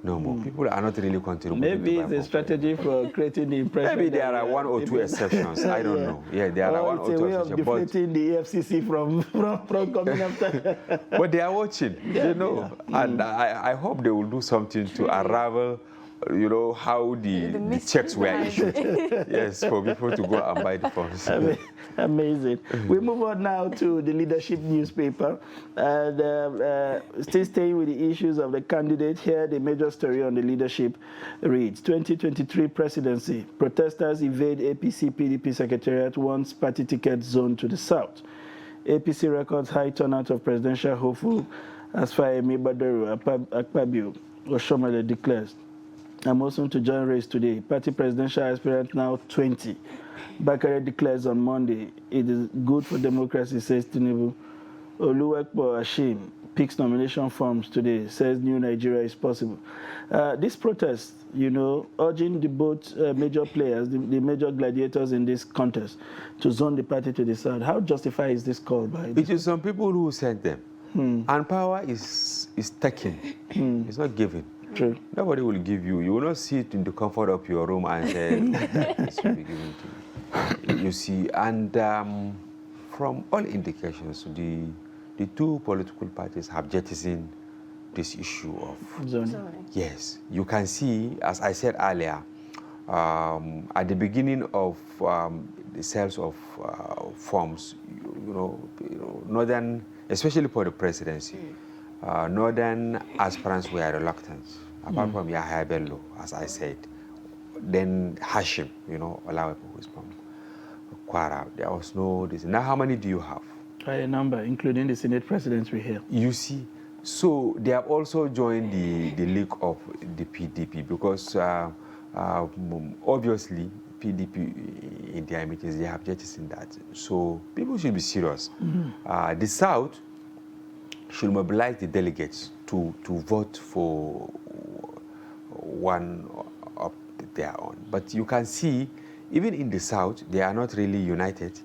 No more. People are not really contributing. Maybe it's a strategy for creating the impression. Maybe there are one or two exceptions. I don't know. Yeah, there are one or two exceptions. It's a way of deflating the EFCC from coming after. But they are watching, and I hope they will do something to unravel how the checks were issued. Yes, for people to go and buy the forms. Amazing. We move on now to the leadership newspaper. And still staying with the issues of the candidate here, the major story on the leadership reads, 2023 presidency. Protesters evade APC PDP secretariat, wants party ticket zone to the south. APC records high turnout of presidential hopeful as Fayemi Badaru Akpabio Oshomole declares. I'm also to join race today. Party presidential aspirant now 20. Bakare declares on Monday, it is good for democracy, says Tinubu. Oluwekpo Ashim picks nomination forms today, says New Nigeria is possible. This protest, urging the both major players, the major gladiators in this contest, to zone the party to the south. How justified is this call by? It is some people who sent them. And power is taken. It's not given. True. Nobody will give you. You will not sit in the comfort of your room and say, this will be given to you. You see, and from all indications, the two political parties have jettisoned this issue of zoning. Yes, you can see, as I said earlier, at the beginning of the sales of forms, northern, especially for the presidency, northern aspirants were reluctant, apart from Yahya Bello, as I said. Then Hashim, Olawepo, who is from Kwara. There was no this. Now, how many do you have? A number, including the Senate presidents we have. You see, so they have also joined the league of the PDP because obviously PDP in their meetings they have jettisoned that. So people should be serious. The South should mobilize the delegates to vote for one of their own. But you can see, even in the South, they are not really united.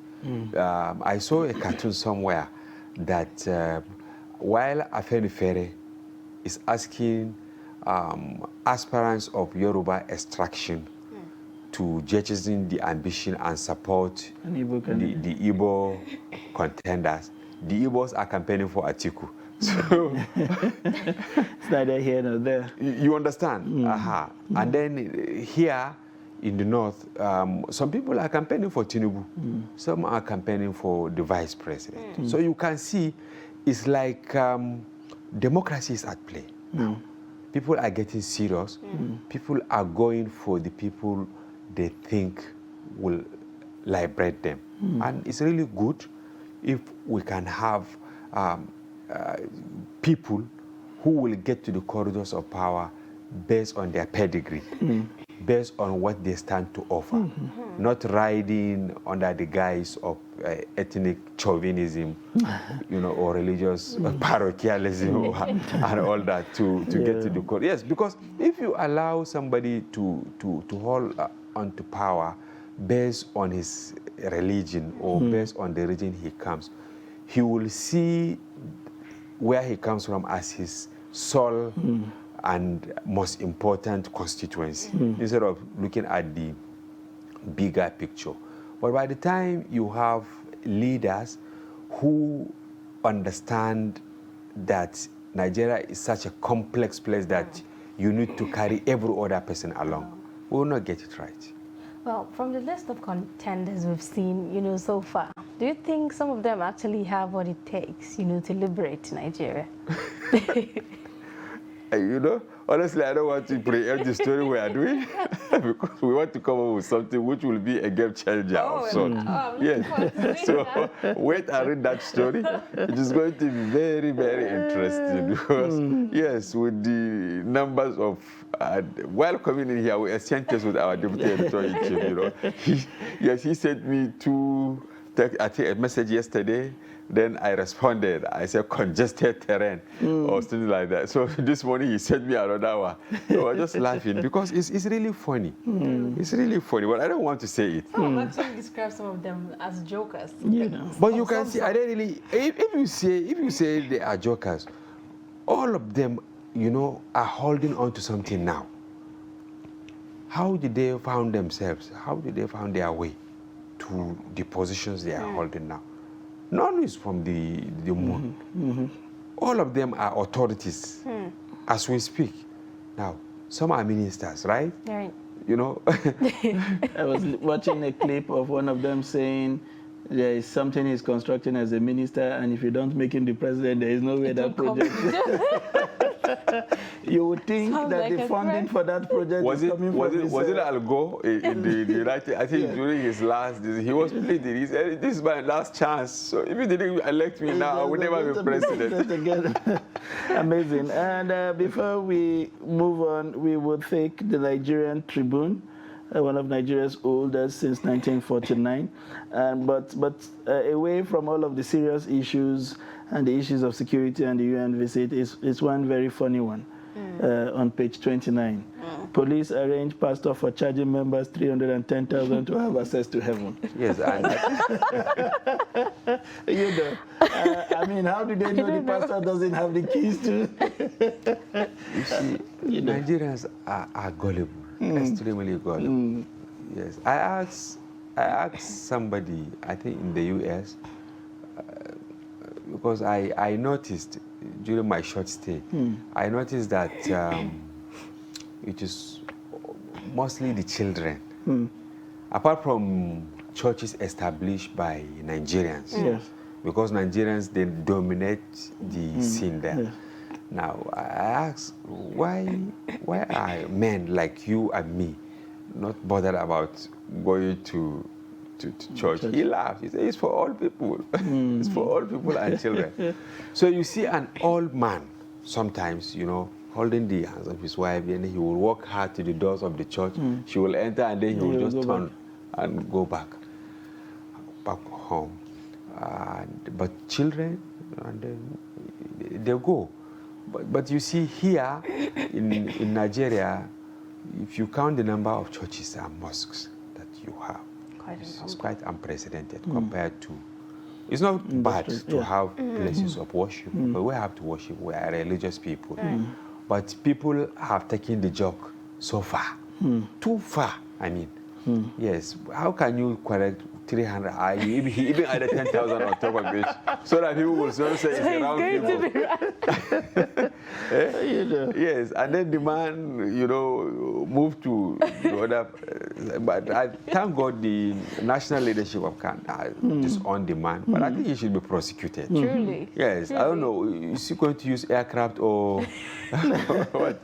I saw a cartoon somewhere that while Afenifere is asking aspirants of Yoruba extraction to jettison the ambition and support the Igbo contenders, the Igbos are campaigning for Atiku. So it's neither here nor there. You understand? And then here in the north, some people are campaigning for Tinubu. Some are campaigning for the vice president. So you can see it's like democracy is at play now. People are getting serious. People are going for the people they think will liberate them. And it's really good if we can have people who will get to the corridors of power based on their pedigree, based on what they stand to offer, not riding under the guise of ethnic chauvinism, or religious parochialism and all that to get to the court. Yes, because if you allow somebody to hold onto power based on his religion or based on the region he comes, he will see where he comes from as his sole and most important constituency, instead of looking at the bigger picture. But by the time you have leaders who understand that Nigeria is such a complex place that you need to carry every other person along, we will not get it right. Well, from the list of contenders we've seen, so far, do you think some of them actually have what it takes, to liberate Nigeria? Honestly, I don't want to preempt the story we are doing because we want to come up with something which will be a game changer of sorts. Yes. So wait and read that story. It is going to be very, very interesting because, yes, with the numbers of, while coming in here, we exchanged with our deputy editor-in-chief, he sent me a message yesterday. Then I responded. I said congested terrain or something like that. So this morning he sent me another one. So I was just laughing because it's really funny. It's really funny, but I don't want to say it. Some actually describe some of them as jokers. But you can see, I don't really. If you say they are jokers, all of them, are holding on to something now. How did they found themselves? How did they found their way to the positions they are holding now? None is from the moon. All of them are authorities as we speak. Now, some are ministers, right? Right. I was watching a clip of one of them saying there is something he's constructing as a minister, and if you don't make him the president, there is no way that project. You would think that the funding for that project was coming from Was it Al Gore in the United? I think during his last, he was pleading. He said, "This is my last chance. So if you didn't elect me now, I would never be president." Amazing. And before we move on, we will take the Nigerian Tribune, one of Nigeria's oldest since 1949. But away from all of the serious issues and the issues of security and the UN visit, is one very funny one on page 29. Police arrange pastor for charging members 310,000 to have access to heaven. Yes, I mean, how do they know the pastor doesn't have the keys to? You see, Nigerians are gullible, extremely gullible. Yes, I asked somebody, I think in the US, because I noticed during my short stay, I noticed that it is mostly the children, apart from churches established by Nigerians, because Nigerians, they dominate the scene there. Yes. Now, I asked, why are men like you and me not bothered about going to church? He laughed. He said, it's for all people. It's for all people and children. So you see an old man sometimes, holding the hands of his wife, and he will walk hard to the doors of the church. She will enter, and then he will just turn and go back home. But children, and then they go. But you see here in Nigeria, if you count the number of churches and mosques that you have, it's quite unprecedented compared to. It's not bad to have places of worship, but we have to worship. We are religious people. But people have taken the joke so far, too far, I mean. Yes, how can you correct 300? He even added 10,000 on top of it, so that people will say it's around people. Yes, and then the man, moved to the other. But I thank God the national leadership of Canada disowned the man, but I think he should be prosecuted. Truly. Yes, I don't know. Is he going to use aircraft or what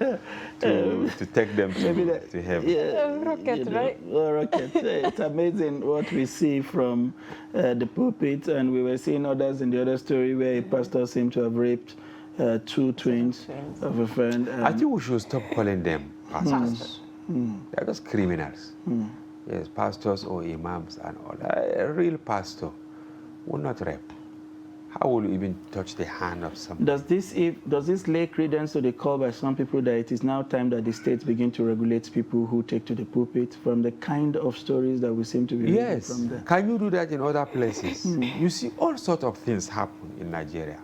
to take them to heaven? Rocket, right? Rocket. It's amazing what we see from the pulpit, and we were seeing others in the other story where a pastor seemed to have raped two twins of a friend. I think we should stop calling them pastors. They're just criminals. Yes, pastors or imams and all that. A real pastor will not rape. How will you even touch the hand of someone? Does this lay credence to the call by some people that it is now time that the states begin to regulate people who take to the pulpit from the kind of stories that we seem to be reading from there? Can you do that in other places? You see all sorts of things happen in Nigeria.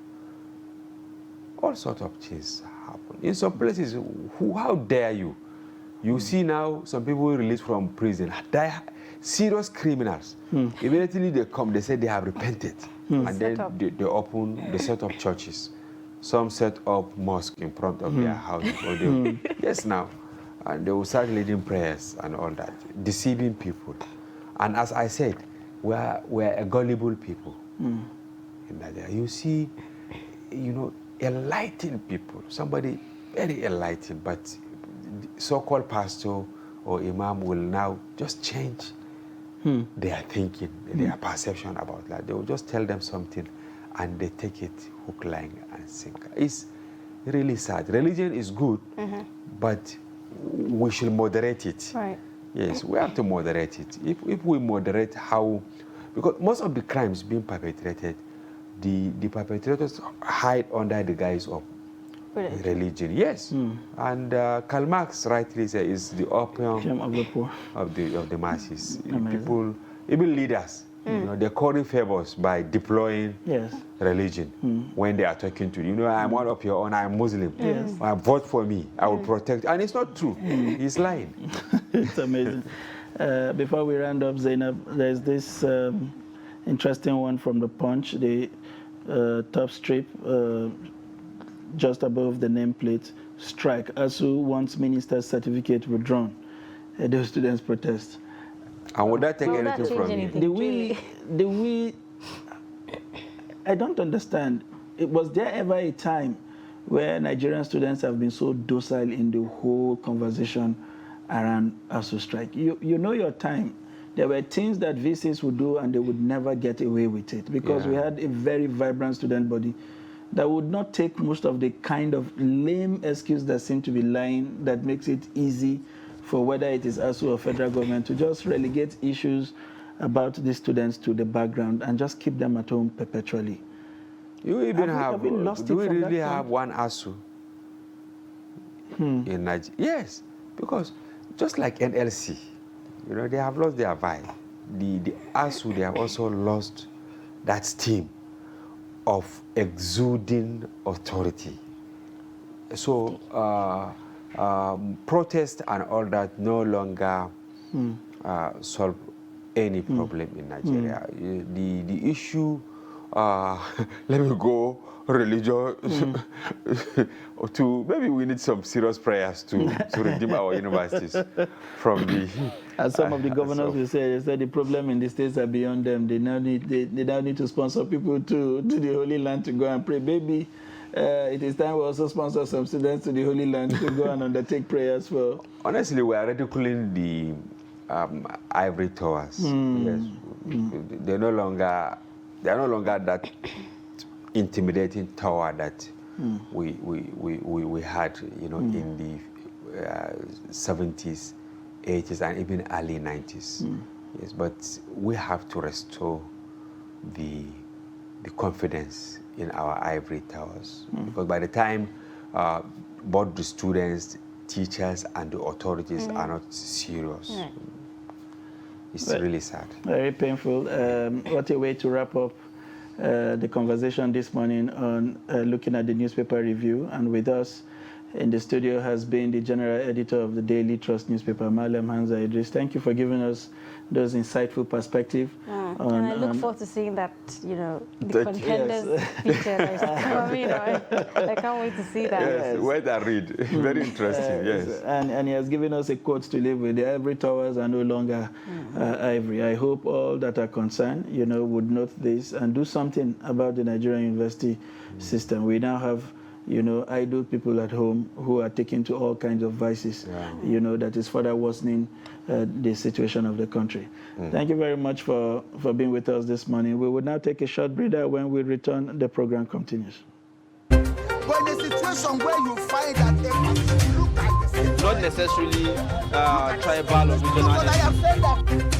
All sorts of things happen. In some places, how dare you? You see now some people released from prison, serious criminals. Immediately they come, they say they have repented. And then they set up churches. Some set up mosque in front of their house. Yes, now. And they will start leading prayers and all that, deceiving people. And as I said, we're a gullible people in Nigeria. You see, enlightened people, somebody very enlightened, but so-called pastor or imam will now just change their thinking, their perception about that. They will just tell them something and they take it hook, line, and sinker. It's really sad. Religion is good, but we should moderate it. Right. Yes, we have to moderate it. If we moderate how, because most of the crimes being perpetrated, the perpetrators hide under the guise of religion. Yes. And Karl Marx rightly says it's the opium of the poor, of the masses. People, even leaders, they're calling favors by deploying religion when they are talking to you. I'm one of your own, I'm Muslim. Vote for me, I will protect. And it's not true. He's lying. It's amazing. Before we round up, Zainab, there's this interesting one from the Punch, the top strip, just above the nameplate, strike. ASU wants minister's certificate withdrawn. Those students protest. And would that take anything from you? I don't understand. Was there ever a time where Nigerian students have been so docile in the whole conversation around ASU strike? You know your time. There were things that VCs would do and they would never get away with it because we had a very vibrant student body that would not take most of the kind of lame excuse that seem to be lying that makes it easy for whether it is ASU or federal government to just relegate issues about these students to the background and just keep them at home perpetually. You even do we really have one ASU in Nigeria? Yes, because just like NLC, they have lost their vibe. The ASU, they have also lost that steam of exuding authority. So protest and all that no longer solve any problem in Nigeria. The issue, let me go religion to maybe we need some serious prayers to redeem our universities from the. As some of the governors will say, they said the problem in the states are beyond them. They now need to sponsor people to the Holy Land to go and pray. Baby, it is time we also sponsor some students to the Holy Land to go and undertake prayers for. Honestly, we are ridiculing the ivory towers. Yes, they're no longer that intimidating tower that we had, in the 70s, 80s, and even early 90s. Yes, but we have to restore the confidence in our ivory towers because by the time both the students, teachers, and the authorities are not serious, it's really sad. Very painful. What a way to wrap up the conversation this morning on looking at the newspaper review. And with us in the studio has been the general editor of the Daily Trust newspaper, Malam Hamza Idris. Thank you for giving us those insightful perspectives. And I look forward to seeing that, the contenders feature that is coming. I can't wait to see that. Yes, wait and read. Very interesting, yes. And he has given us a quote to live with. The ivory towers are no longer ivory. I hope all that are concerned, would note this and do something about the Nigerian university system. We now have idle people at home who are taken to all kinds of vices, that is further worsening the situation of the country. Thank you very much for being with us this morning. We will now take a short breather. When we return, the program continues. When the situation where you find that look at the necessarily tribal or regional. Because I have said that.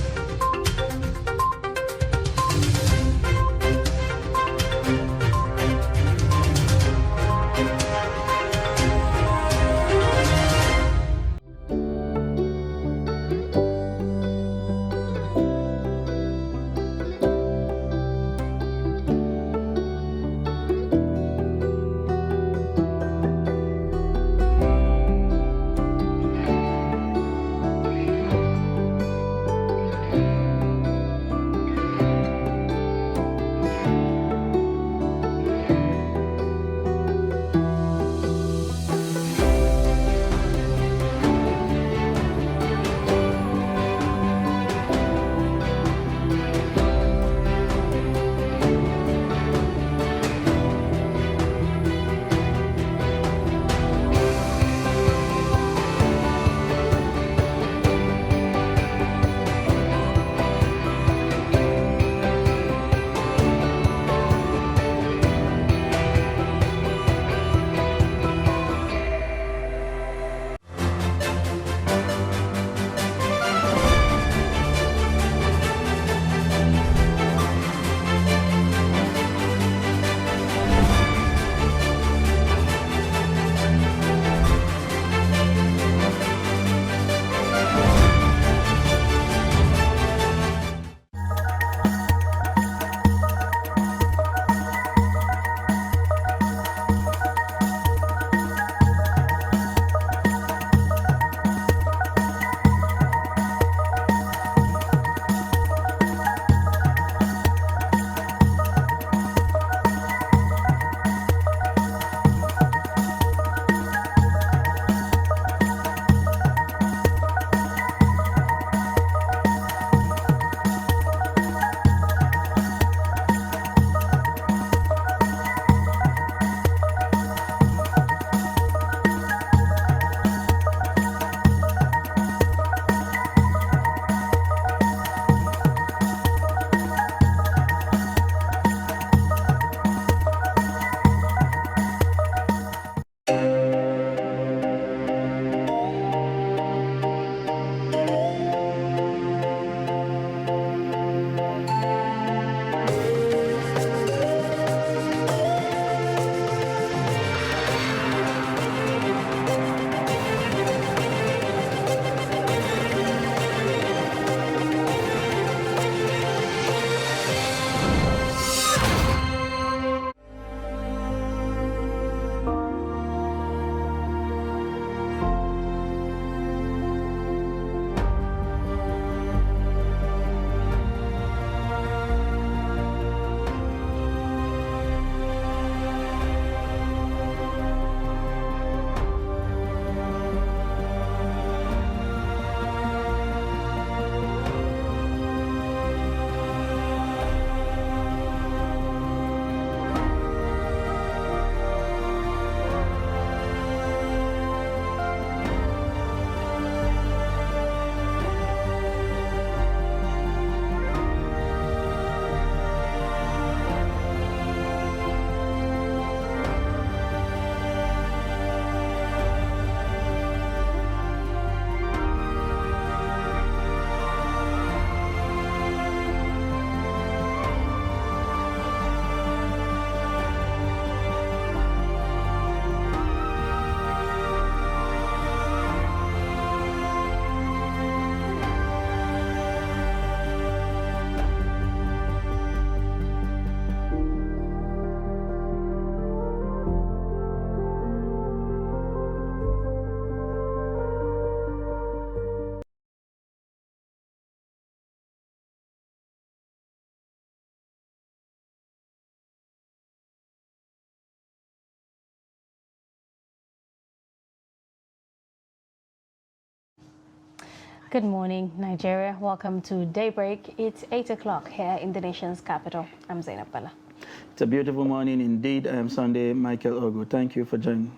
Good morning, Nigeria. Welcome to Daybreak. It's 8 o'clock here in the nation's capital. I'm Zainab Bala. It's a beautiful morning indeed. I am Sunday Michael Ogu. Thank you for joining.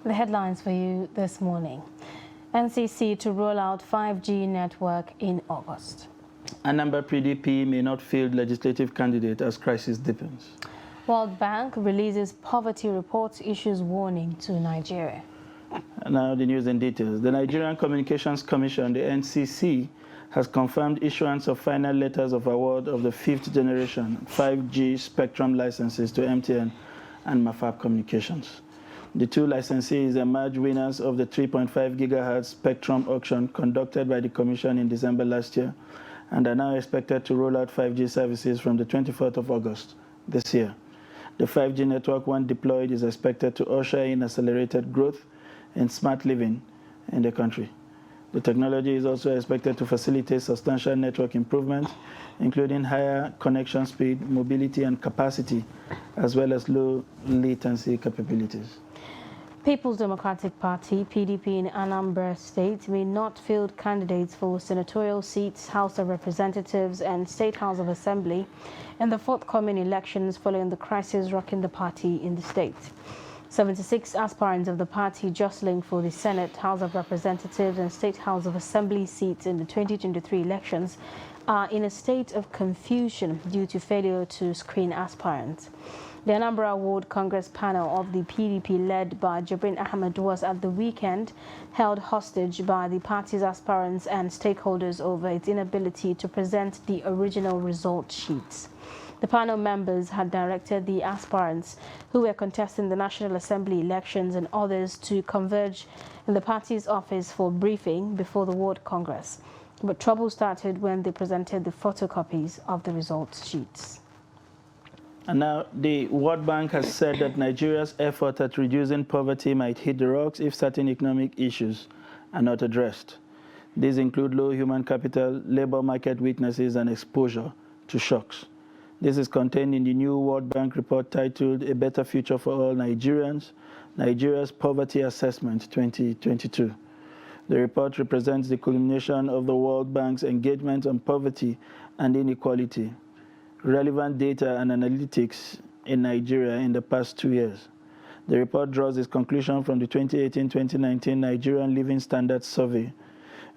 The headlines for you this morning. NCC to roll out 5G network in August. Anambra PDP may not field legislative candidate as crisis deepens. World Bank releases poverty report, issues warning to Nigeria. And now the news in details. The Nigerian Communications Commission, the NCC, has confirmed issuance of final letters of award of the 5th generation 5G spectrum licenses to MTN and Mafab Communications. The two licensees emerged winners of the 3.5 gigahertz spectrum auction conducted by the Commission in December last year and are now expected to roll out 5G services from the 24th of August this year. The 5G network, when deployed, is expected to usher in accelerated growth in smart living in the country. The technology is also expected to facilitate substantial network improvements, including higher connection speed, mobility, and capacity, as well as low latency capabilities. People's Democratic Party, PDP, in Anambra State may not field candidates for senatorial seats, House of Representatives, and State House of Assembly in the forthcoming elections following the crisis rocking the party in the state. 76 aspirants of the party jostling for the Senate, House of Representatives, and State House of Assembly seats in the 2023 elections are in a state of confusion due to failure to screen aspirants. The Anambra Ward Congress panel of the PDP, led by Jibrin Ahmed, was at the weekend held hostage by the party's aspirants and stakeholders over its inability to present the original result sheets. The panel members had directed the aspirants who were contesting the National Assembly elections and others to converge in the party's office for briefing before the Ward Congress. But trouble started when they presented the photocopies of the results sheets. And now, the World Bank has said that Nigeria's effort at reducing poverty might hit the rocks if certain economic issues are not addressed. These include low human capital, labor market weaknesses, and exposure to shocks. This is contained in the new World Bank report titled A Better Future for All Nigerians, Nigeria's Poverty Assessment 2022. The report represents the culmination of the World Bank's engagement on poverty and inequality, relevant data and analytics in Nigeria in the past 2 years. The report draws its conclusion from the 2018-2019 Nigerian Living Standards Survey,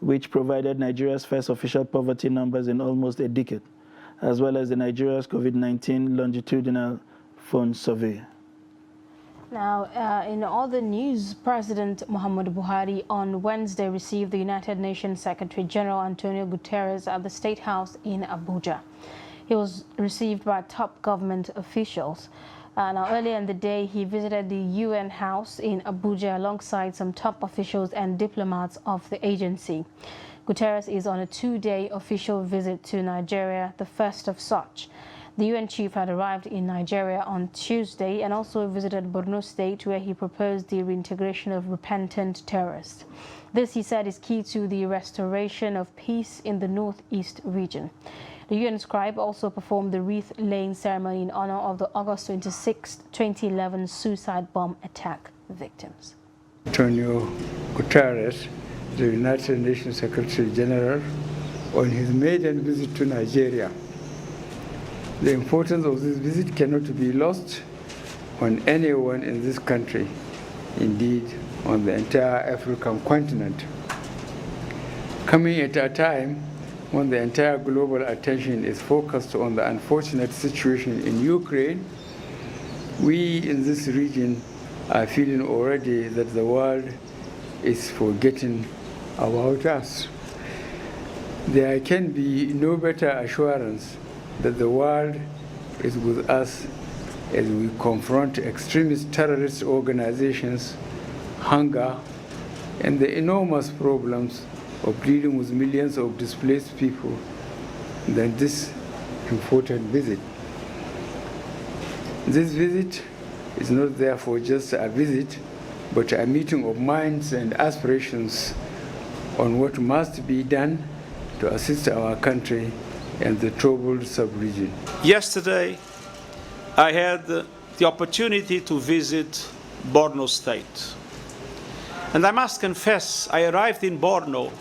which provided Nigeria's first official poverty numbers in almost a decade, as well as the Nigeria's COVID-19 longitudinal phone survey. Now, in other news, President Muhammadu Buhari on Wednesday received the United Nations Secretary General Antonio Guterres at the State House in Abuja. He was received by top government officials. Now, earlier in the day, he visited the UN House in Abuja alongside some top officials and diplomats of the agency. Guterres is on a 2-day official visit to Nigeria, the first of such. The UN chief had arrived in Nigeria on Tuesday and also visited Borno State, where he proposed the reintegration of repentant terrorists. This, he said, is key to the restoration of peace in the northeast region. The UN scribe also performed the wreath-laying ceremony in honor of the August 26, 2011 suicide bomb attack victims. Antonio Guterres, the United Nations Secretary General, on his maiden visit to Nigeria. The importance of this visit cannot be lost on anyone in this country, indeed on the entire African continent. Coming at a time when the entire global attention is focused on the unfortunate situation in Ukraine, we in this region are feeling already that the world is forgetting about us. There can be no better assurance that the world is with us as we confront extremist terrorist organizations, hunger, and the enormous problems of dealing with millions of displaced people than this important visit. This visit is not therefore just a visit, but a meeting of minds and aspirations on what must be done to assist our country and the troubled sub-region. Yesterday, I had the opportunity to visit Borno State. And I must confess, I arrived in Borno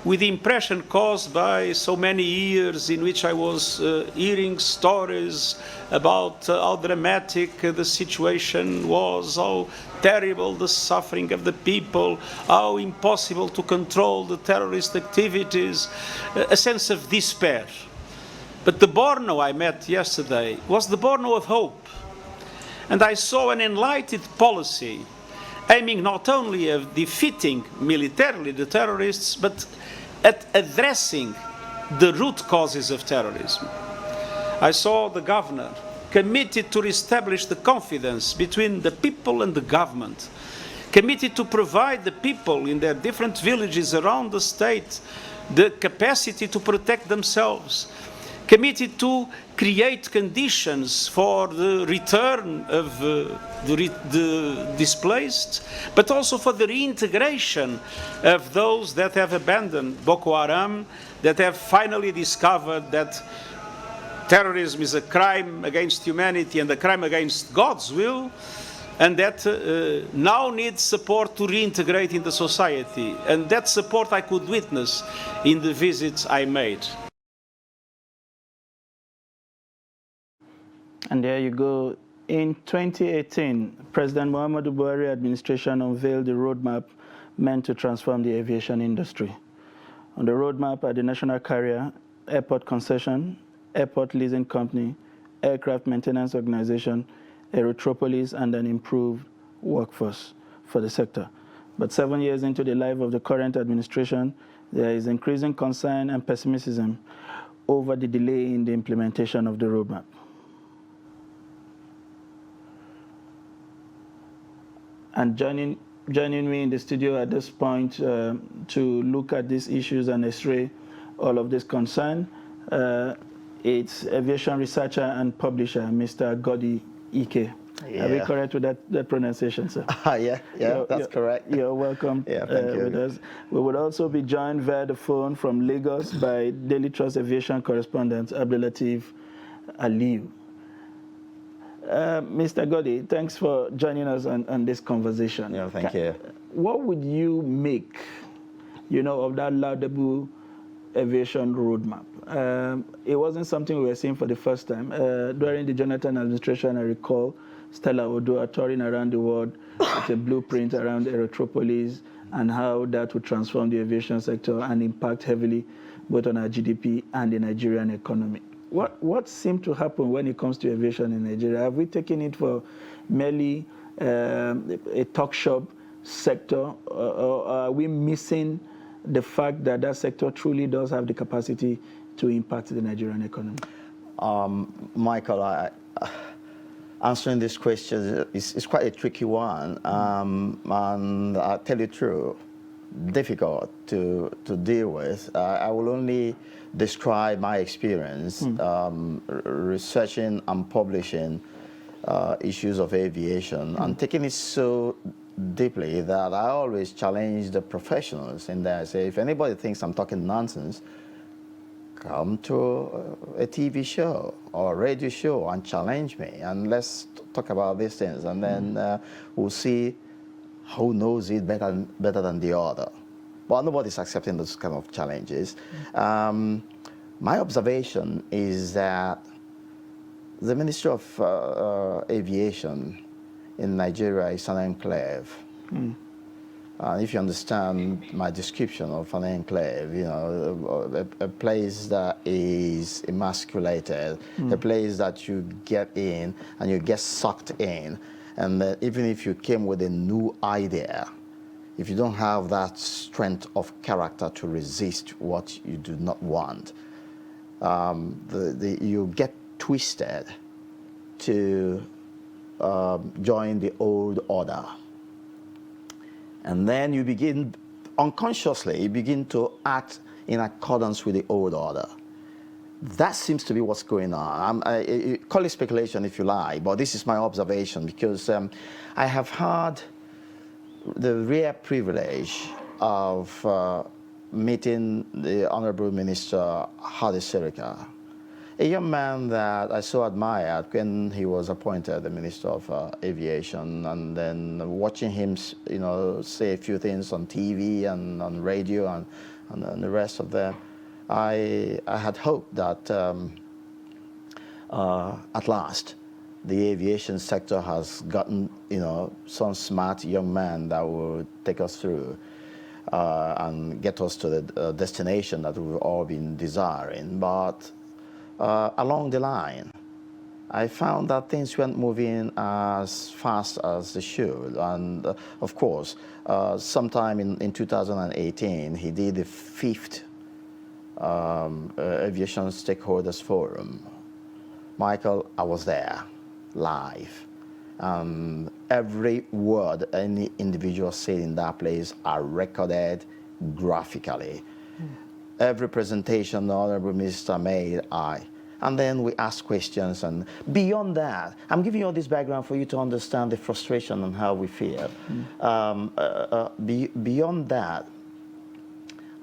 with the impression caused by so many years in which I was hearing stories about how dramatic the situation was, how terrible the suffering of the people, how impossible to control the terrorist activities, a sense of despair. But the Borno I met yesterday was the Borno of hope. And I saw an enlightened policy aiming not only at defeating militarily the terrorists, but at addressing the root causes of terrorism. I saw the governor committed to reestablish the confidence between the people and the government, committed to provide the people in their different villages around the state the capacity to protect themselves, committed to create conditions for the return of the displaced, but also for the reintegration of those that have abandoned Boko Haram, that have finally discovered that terrorism is a crime against humanity and a crime against God's will, and that now needs support to reintegrate in the society. And that support I could witness in the visits I made. And there you go. In 2018, President Muhammadu Buhari administration unveiled the roadmap meant to transform the aviation industry. On the roadmap are the national carrier, airport concession, airport leasing company, aircraft maintenance organization, Aerotropolis, and an improved workforce for the sector. But 7 years into the life of the current administration, there is increasing concern and pessimism over the delay in the implementation of the roadmap. And joining me in the studio at this point to look at these issues and x-ray all of this concern, it's aviation researcher and publisher, Mr. Godi Ike. Yeah. Are we correct with that pronunciation, sir? Yeah, that's correct. You're welcome thank you. with us. We would also be joined via the phone from Lagos by Daily Trust aviation correspondent Abdulateef Aliyu. Mr. Godi, thanks for joining us on this conversation. Yeah, thank you. What would you make, of that laudable aviation roadmap? It wasn't something we were seeing for the first time. During the Jonathan administration, I recall Stella Oduah touring around the world with a blueprint around Aerotropolis and how that would transform the aviation sector and impact heavily both on our GDP and the Nigerian economy. What seemed to happen when it comes to aviation in Nigeria? Have we taken it for merely a talk shop sector, or are we missing the fact that that sector truly does have the capacity to impact the Nigerian economy? Michael, answering this question is quite a tricky one, and I'll tell you true, difficult to deal with. I will only describe my experience researching and publishing issues of aviation and taking it so deeply that I always challenge the professionals in there. I say, if anybody thinks I'm talking nonsense, come to a TV show or a radio show and challenge me, and let's talk about these things, and then we'll see who knows it better than the other. But nobody's accepting those kind of challenges. My observation is that the Ministry of Aviation in Nigeria is an enclave. If you understand my description of an enclave, a place that is emasculated, a place that you get in and you get sucked in, and even if you came with a new idea, if you don't have that strength of character to resist what you do not want, you get twisted to join the old order. And then you begin, unconsciously, you begin to act in accordance with the old order. That seems to be what's going on. Call it speculation if you like, but this is my observation, because I have had the rare privilege of meeting the Honorable Minister Hadi Sirika, a young man that I so admired when he was appointed the Minister of Aviation, and then watching him, say a few things on TV and on radio and the rest of them, I had hoped that at last the aviation sector has gotten, some smart young man that will take us through and get us to the destination that we've all been desiring. But along the line, I found that things weren't moving as fast as they should. And of course, sometime in 2018, he did the 5th Aviation Stakeholders Forum. Michael, I was there, live. Every word any individual said in that place are recorded graphically. Every presentation the Honorable Minister made, and then we ask questions, and beyond that, I'm giving you all this background for you to understand the frustration and how we feel. Beyond that,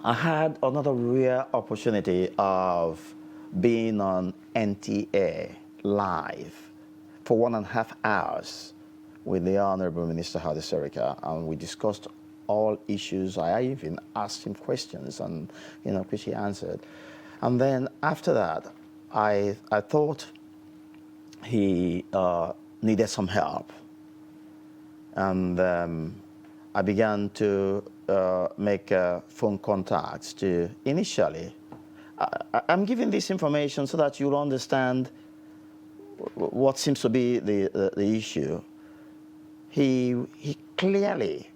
I had another rare opportunity of being on NTA live for 1.5 hours with the Honorable Minister Hadi Sirika, and we discussed all issues. I even asked him questions, and which he answered. And then after that, I thought he needed some help, and I began to make phone contacts to initially. I'm giving this information so that you'll understand what seems to be the issue. He clearly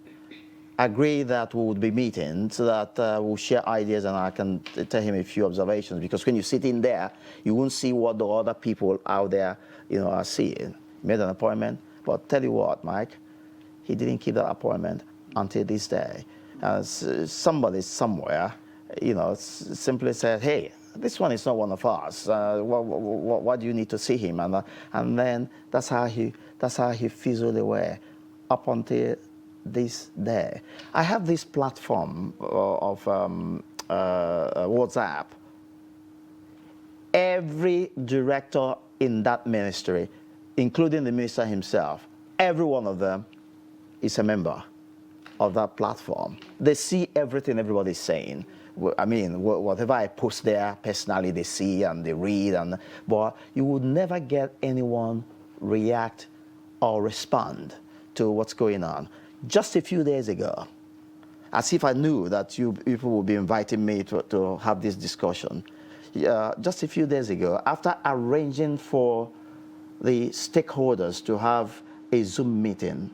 agreed that we would be meeting so that we'll share ideas, and I can tell him a few observations, because when you sit in there, you won't see what the other people out there are seeing. He made an appointment, but tell you what, Mike, he didn't keep that appointment until this day. Somebody somewhere, simply said, hey, this one is not one of us. Why do you need to see him? And then that's how he fizzled away up until this day. I have this platform of WhatsApp. Every director in that ministry, including the minister himself, every one of them is a member of that platform. They see everything everybody's saying. I mean, whatever I post there, personally, they see and they read, but you would never get anyone react or respond to what's going on. Just a few days ago, as if I knew that you people would be inviting me to have this discussion, just a few days ago, after arranging for the stakeholders to have a Zoom meeting,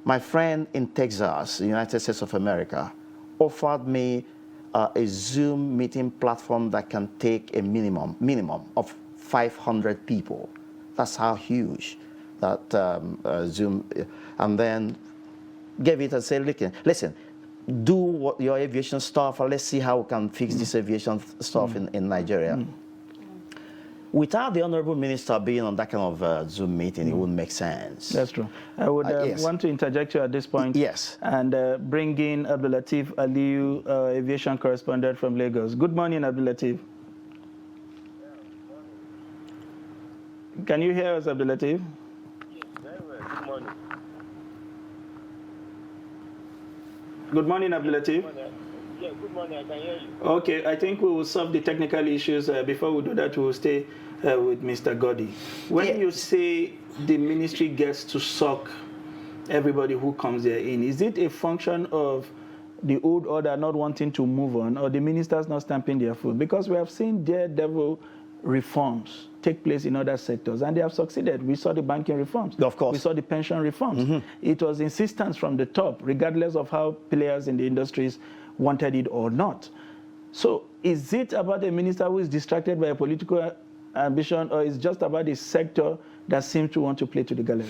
my friend in Texas, the United States of America, offered me a Zoom meeting platform that can take a minimum of 500 people. That's how huge that Zoom, and then gave it and said, listen, do what your aviation stuff, and let's see how we can fix this aviation stuff in Nigeria. Without the Honorable Minister being on that kind of Zoom meeting, it wouldn't make sense. That's true. I would want to interject you at this point. Yes. And bring in Abdulateef Aliyu, aviation correspondent from Lagos. Good morning, Abdulateef. Can you hear us, Abdulateef? Yes, very well. Good morning. Good morning, Abdulateef. Yeah, good morning. I can hear you. Okay, I think we will solve the technical issues. Before we do that, we will stay with Mr. Godi. When you say the ministry gets to suck everybody who comes there in, is it a function of the old order not wanting to move on, or the ministers not stamping their foot? Because we have seen daredevil reforms take place in other sectors, and they have succeeded. We saw the banking reforms. Of course. We saw the pension reforms. It was insistence from the top, regardless of how players in the industries wanted it or not. So is it about a minister who is distracted by a political ambition, or is it just about the sector that seems to want to play to the gallery?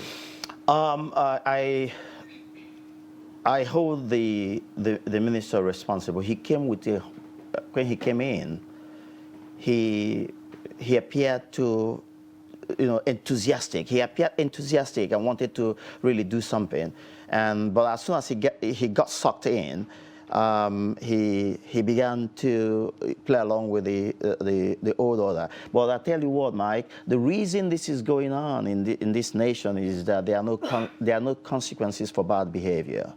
I hold the minister responsible. He came with when he came in, he appeared to, enthusiastic. He appeared enthusiastic and wanted to really do something. But as soon as he got sucked in, he began to play along with the old order. But I tell you what, Mike, the reason this is going on in this nation is that there are no consequences for bad behavior.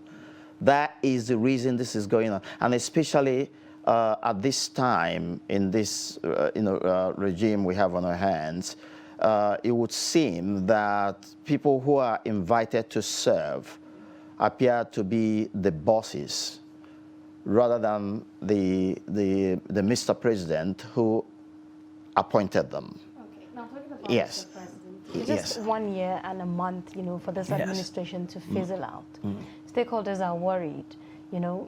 That is the reason this is going on, and especially at this time in this regime we have on our hands, it would seem that people who are invited to serve appear to be the bosses, rather than the Mr. President who appointed them. Okay. Now, Yes. It's just 1 year and a month, for this Yes. administration to fizzle out. Stakeholders are worried,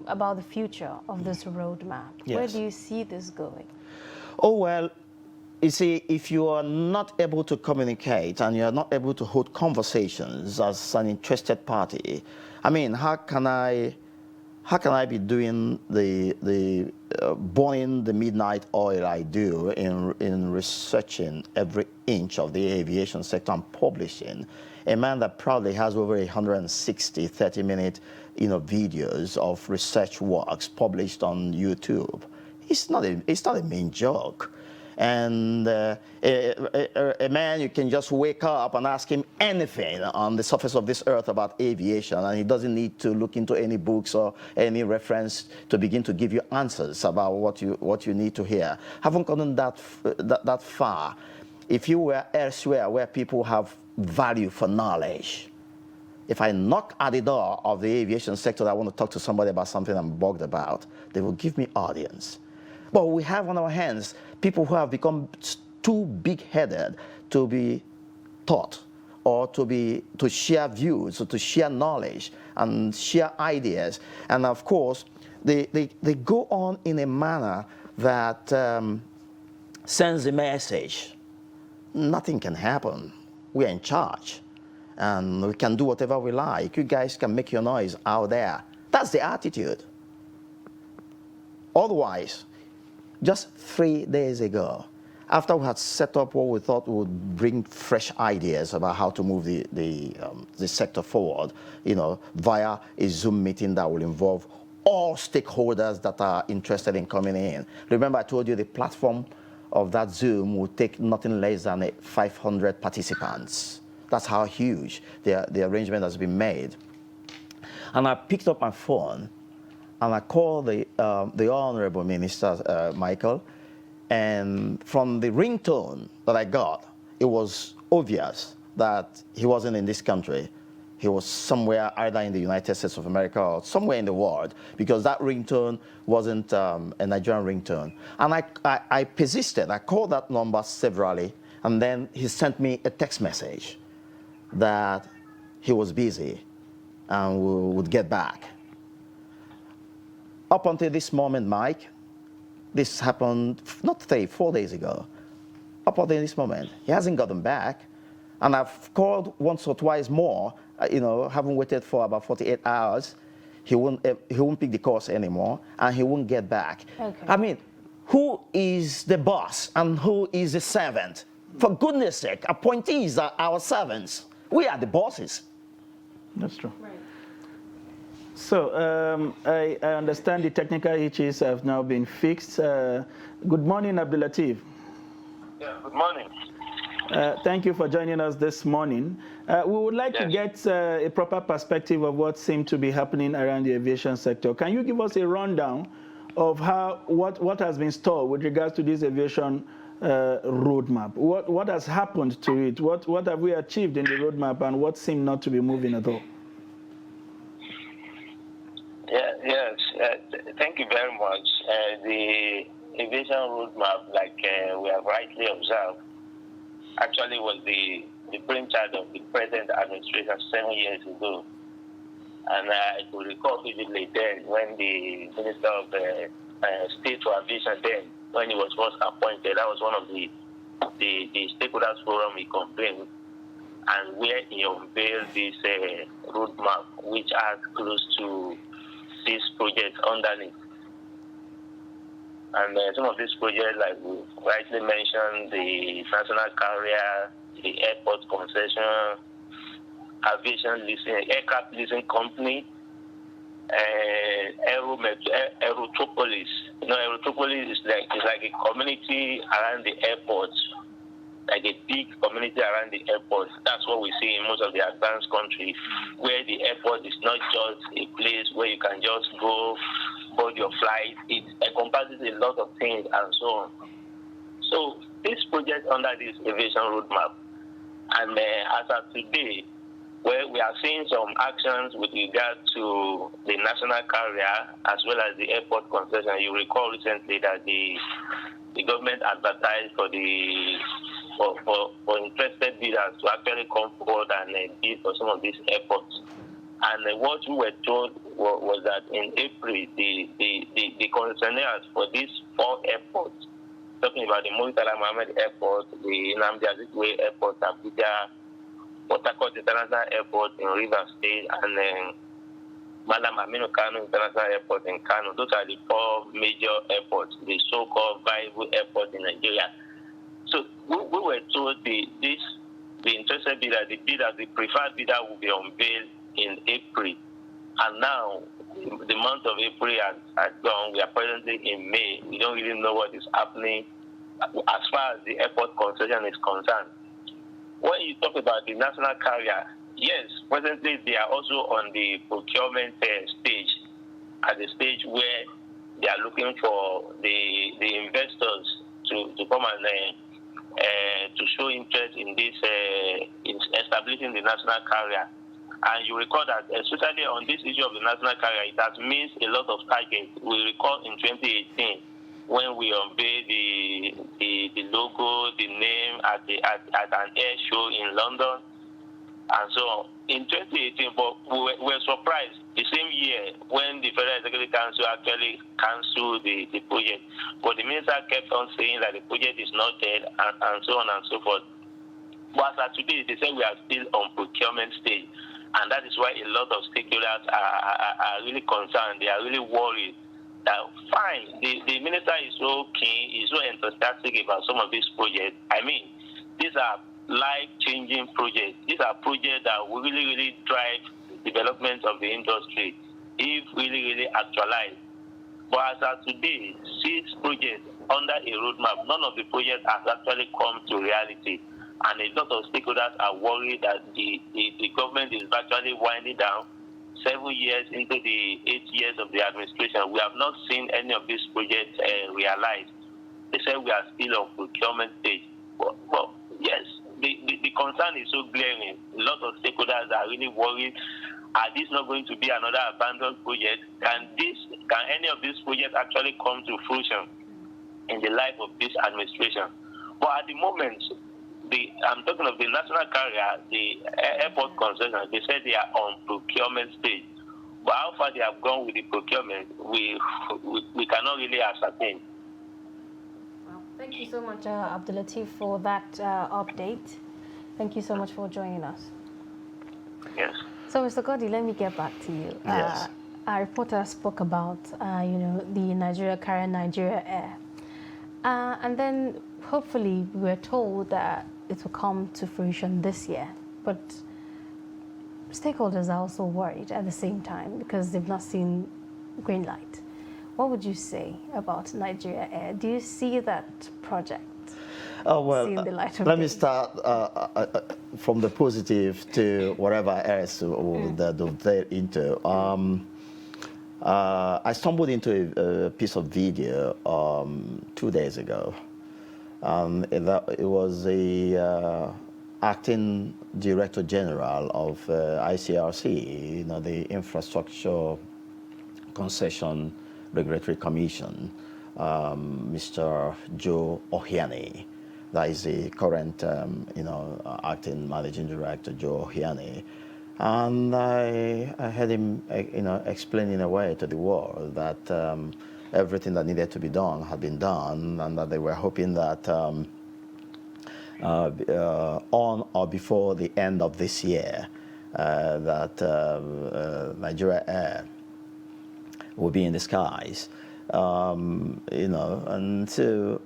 about the future of this roadmap. Where Yes. do you see this going? Oh, well, you see, if you are not able to communicate and you are not able to hold conversations as an interested party, I mean, how can I be doing the burning the midnight oil I do in researching every inch of the aviation sector and publishing? A man that probably has over 160 30-minute videos of research works published on YouTube. It's not a mean joke. And a man, you can just wake up and ask him anything on the surface of this earth about aviation, and he doesn't need to look into any books or any reference to begin to give you answers about what you need to hear. Haven't gotten that far. If you were elsewhere where people have value for knowledge, if I knock at the door of the aviation sector, I want to talk to somebody about something I'm bugged about, they will give me audience. But we have on our hands people who have become too big-headed to be taught or to share views or to share knowledge and share ideas. And of course, they go on in a manner that sends a message. Nothing can happen. We're in charge. And we can do whatever we like. You guys can make your noise out there. That's the attitude. Otherwise, just 3 days ago, after we had set up what we thought would bring fresh ideas about how to move the sector forward, via a Zoom meeting that will involve all stakeholders that are interested in coming in. Remember, I told you the platform of that Zoom will take nothing less than 500 participants. That's how huge the arrangement has been made. And I picked up my phone and I called the Honorable Minister, Michael, and from the ringtone that I got, it was obvious that he wasn't in this country. He was somewhere either in the United States of America or somewhere in the world, because that ringtone wasn't a Nigerian ringtone. And I persisted. I called that number severally, and then he sent me a text message that he was busy and would get back. Up until this moment, Mike, this happened not 4 days ago. Up until this moment, he hasn't gotten back. And I've called once or twice more, haven't waited for about 48 hours. He won't pick the calls anymore, and he won't get back. Okay. I mean, who is the boss and who is the servant? For goodness sake, appointees are our servants. We are the bosses. That's true. Right. So I understand the technical issues have now been fixed. Good morning, Abdul Latif. Yeah, good morning. Thank you for joining us this morning. We would like to get a proper perspective of what seemed to be happening around the aviation sector. Can you give us a rundown of what has been stalled with regards to this aviation roadmap? What has happened to it? What have we achieved in the roadmap, and what seemed not to be moving at all? Thank you very much. The aviation roadmap, like we have rightly observed, actually was the brainchild of the present administration 7 years ago. And I could recall vividly then when the Minister of State for Aviation then, when he was first appointed, that was one of the stakeholders forum he convened, and where he unveiled this roadmap, which has close to 6 projects underneath. And some of these projects, like we rightly mentioned, the national carrier, the airport concession, aviation leasing, aircraft leasing company, Aerotropolis. Aerotropolis is like a community around the airport, like a big community around the airport. That's what we see in most of the advanced countries, where the airport is not just a place where you can just go board your flight. It encompasses a lot of things and so on. So this project under this aviation roadmap, and as of today, where we are seeing some actions with regard to the national carrier as well as the airport concession. You recall recently that the government advertised for the for interested bidders to actually come forward and bid for some of these airports. And what we were told was that in April, the concessionaires for these 4 airports, talking about the Murtala Mohammed Airport, the Nnamdi Azikiwe Airport, Abuja, Port Harcourt International Airport in Rivers State, and Malam Aminu Kano International Airport in Kano. Those are the 4 major airports, the so-called viable airports in Nigeria. So we were told the interested bidder, the preferred bidder will be unveiled in April. And now, the month of April has gone. We are presently in May. We don't really know what is happening as far as the airport concession is concerned. When you talk about the national carrier, yes, presently they are also on the procurement stage, at the stage where they are looking for the investors to come and to show interest in this, in establishing the national carrier. And you recall that, especially on this issue of the national carrier, it has missed a lot of targets. We recall in 2018 when we unveiled the logo, the name at an air show in London, and so on. In 2018, but we were surprised the same year when the Federal Executive Council actually canceled the project. But the minister kept on saying that the project is not dead, and so on and so forth. But as of today, they say we are still on procurement stage. And that is why a lot of stakeholders are really concerned. They are really worried that, fine, the minister is so keen, is so enthusiastic about some of these projects. I mean, these are life-changing projects. These are projects that will really, really drive the development of the industry if really actualized. But as of today, 6 projects under a roadmap, none of the projects has actually come to reality. And a lot of stakeholders are worried that the government is virtually winding down 7 years into the 8 years of the administration. We have not seen any of these projects realized. They say we are still on procurement stage. But yes, the concern is so glaring. A lot of stakeholders are really worried. Are these not going to be another abandoned project? Can any of these projects actually come to fruition in the life of this administration? But at the moment, I'm talking of the national carrier, the airport concession. They said they are on procurement stage. But how far they have gone with the procurement, we cannot really ascertain. Well, thank you so much, Abdulateef, for that update. Thank you so much for joining us. Yes. So, Mr. Gordy, let me get back to you. Yes. Our reporter spoke about, the Nigeria carrier, Nigeria Air. And then, hopefully, we were told that it will come to fruition this year. But stakeholders are also worried at the same time because they've not seen green light. What would you say about Nigeria Air? Do you see that project seeing the light of let day? me start from the positive to whatever else we'll dovetail into. I stumbled into a piece of video 2 days ago. It was the acting director general of ICRC, the Infrastructure Concession Regulatory Commission, Mr. Joe Ohiani. That is the current, acting managing director, Joe Ohiani. And I had him, explain in a way to the world that everything that needed to be done had been done, and that they were hoping that on or before the end of this year, that Nigeria Air will be in the skies. And so,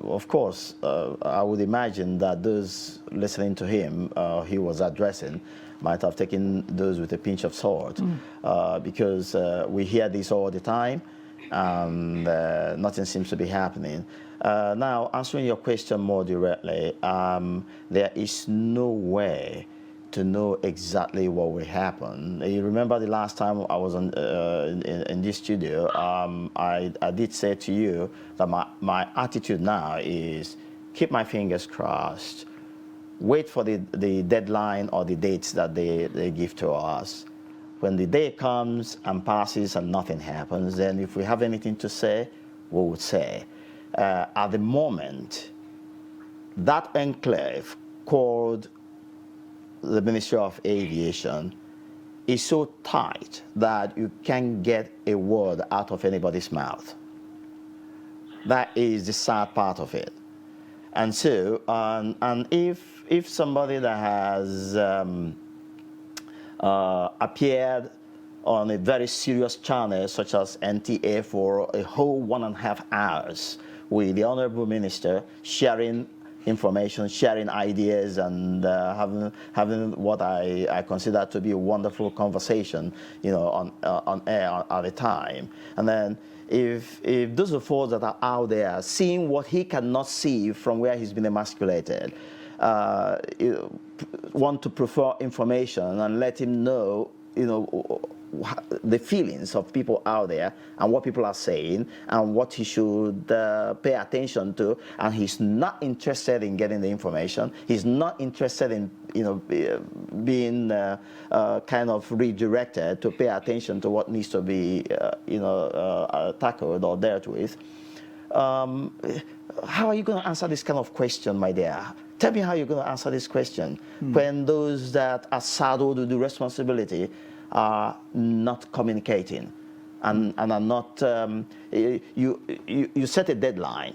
of course, I would imagine that those listening to him, he was addressing, might have taken those with a pinch of salt, because we hear this all the time, and nothing seems to be happening. Now, answering your question more directly, there is no way to know exactly what will happen. You remember the last time I was in this studio, I did say to you that my attitude now is keep my fingers crossed, wait for the deadline or the dates that they give to us. When the day comes and passes and nothing happens, then if we have anything to say, we would say. At the moment, that enclave called the Ministry of Aviation is so tight that you can't get a word out of anybody's mouth. That is the sad part of it. And so, and if somebody that has appeared on a very serious channel such as NTA for a whole 1.5 hours with the Honorable Minister, sharing information, sharing ideas, and having what I consider to be a wonderful conversation, on air at a time. And then if those of us that are out there seeing what he cannot see from where he's been emasculated, want to prefer information and let him know, the feelings of people out there and what people are saying and what he should pay attention to, and he's not interested in getting the information. He's not interested in being kind of redirected to pay attention to what needs to be tackled or dealt with. How are you going to answer this kind of question, my dear? Tell me how you're going to answer this question when those that are saddled with the responsibility are not communicating and are not, you set a deadline,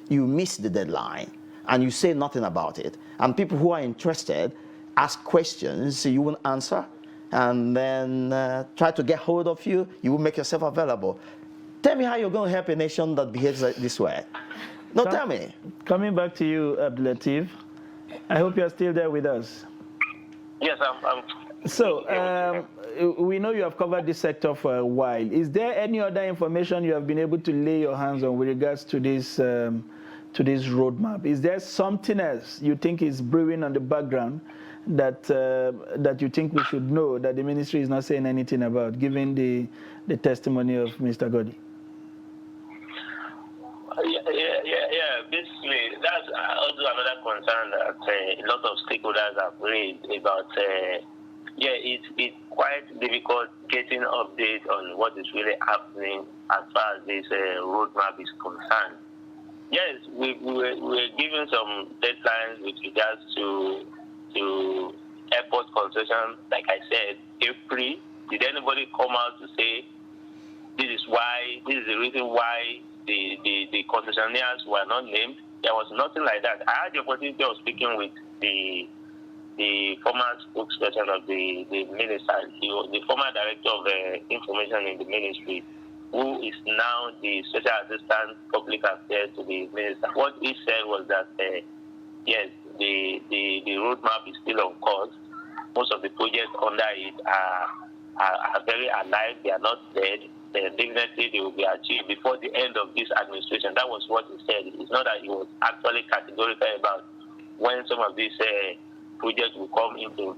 you miss the deadline, and you say nothing about it. And people who are interested ask questions, you won't answer, and then try to get hold of you, you will make yourself available. Tell me how you're going to help a nation that behaves this way. No, tell me. Coming back to you, Abdulateef, I hope you're still there with us. Yes, I'm. So, we know you have covered this sector for a while. Is there any other information you have been able to lay your hands on with regards to this roadmap? Is there something else you think is brewing on the background that you think we should know that the ministry is not saying anything about, given the testimony of Mr. Godi? Yeah. Basically, that's also another concern that a lot of stakeholders have raised about. It's quite difficult getting updates on what is really happening as far as this roadmap is concerned. Yes, we were given some deadlines with regards to airport concession. Like I said, April. Did anybody come out to say this is the reason why the concessionaires were not named? There was nothing like that. I had the opportunity of speaking with the former spokesperson of the minister, the former director of information in the ministry, who is now the special assistant public affairs to the minister. What he said was that yes, the roadmap is still on course. Most of the projects under it are very alive. They are not dead. Definitely they will be achieved before the end of this administration. That was what he said. It's not that he was actually categorical about when some of these projects will come into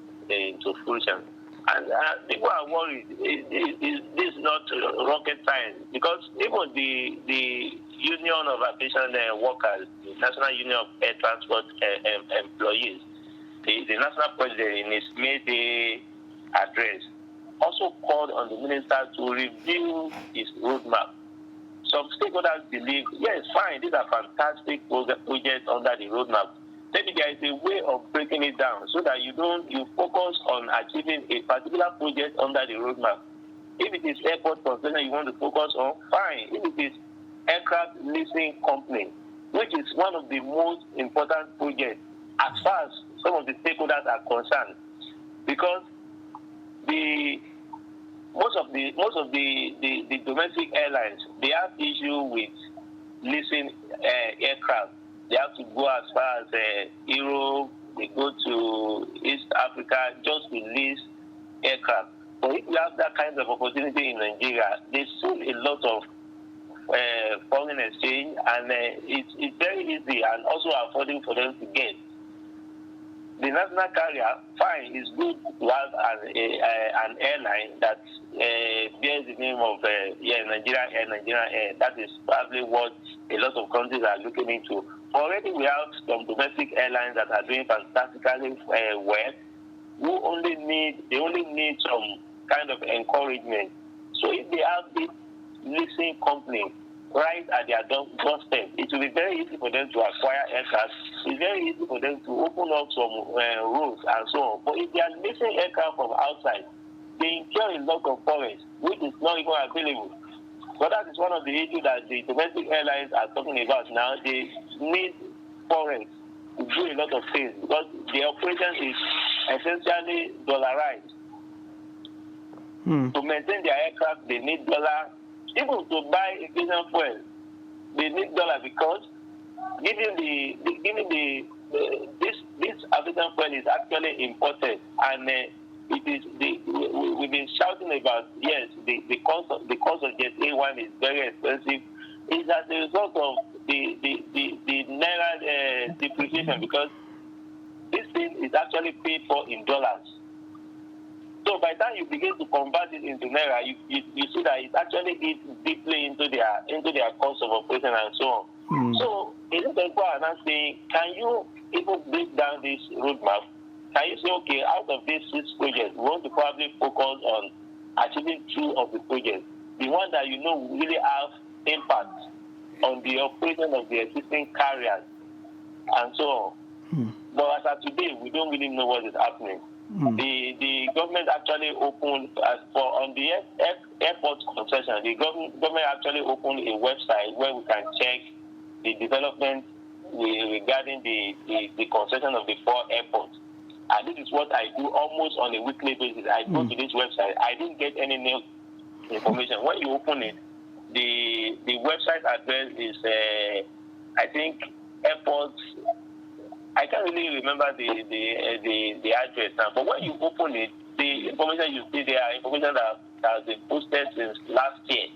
fruition. And people are worried. This is not rocket science, because even the Union of Aviation Workers, the National Union of Air Transport Employees, the national president in his May Day address also called on the minister to review his roadmap. Some stakeholders believe, yes, fine, these are fantastic projects under the roadmap. Maybe there is a way of breaking it down so that you focus on achieving a particular project under the roadmap. If it is airport concession you want to focus on, fine. If it is aircraft leasing company, which is one of the most important projects as far as some of the stakeholders are concerned, because most of the domestic airlines, they have issue with leasing aircraft. They have to go as far as Europe, they go to East Africa just to lease aircraft. But if you have that kind of opportunity in Nigeria, there's still a lot of foreign exchange, and it's very easy and also affording for them to get. The national carrier, fine, it's good to have an airline that bears the name of Nigeria Air. That is probably what a lot of countries are looking into. Already we have some domestic airlines that are doing fantastically well, who only need some kind of encouragement. So if they have this leasing company right at their doorstep. It will be very easy for them to acquire aircraft. It's very easy for them to open up some roads and so on. But if they are missing aircraft from outside, they incur a lot of forest, which is not even available. So that is one of the issues that the domestic airlines are talking about now. They need forest to do a lot of things because the operation is essentially dollarized. To maintain their aircraft, they need dollar. Even to buy aviation fuel, they need dollar because this aviation fuel is actually imported, and we've been shouting about the cost of Jet A1 is very expensive. It's as a result of the naira depreciation because this thing is actually paid for in dollars. So by the time you begin to convert it into naira, you see that it actually eats deeply into their cost of operation and so on. So is it therefore I'm saying, can you even break down this roadmap? Can you say, okay, out of these 6 projects, we want to probably focus on achieving 2 of the projects, the one that you know will really have impact on the operation of the existing carriers and so on. But as of today, we don't really know what is happening. The government actually opened on the airport concession. The government actually opened a website where we can check the development regarding the concession of the 4 airports. And this is what I do almost on a weekly basis. I go to this website. I didn't get any new information. When you open it, the website address is I think airports. I can't really remember the address now, but when you open it, the information you see there are information that has been posted since last year.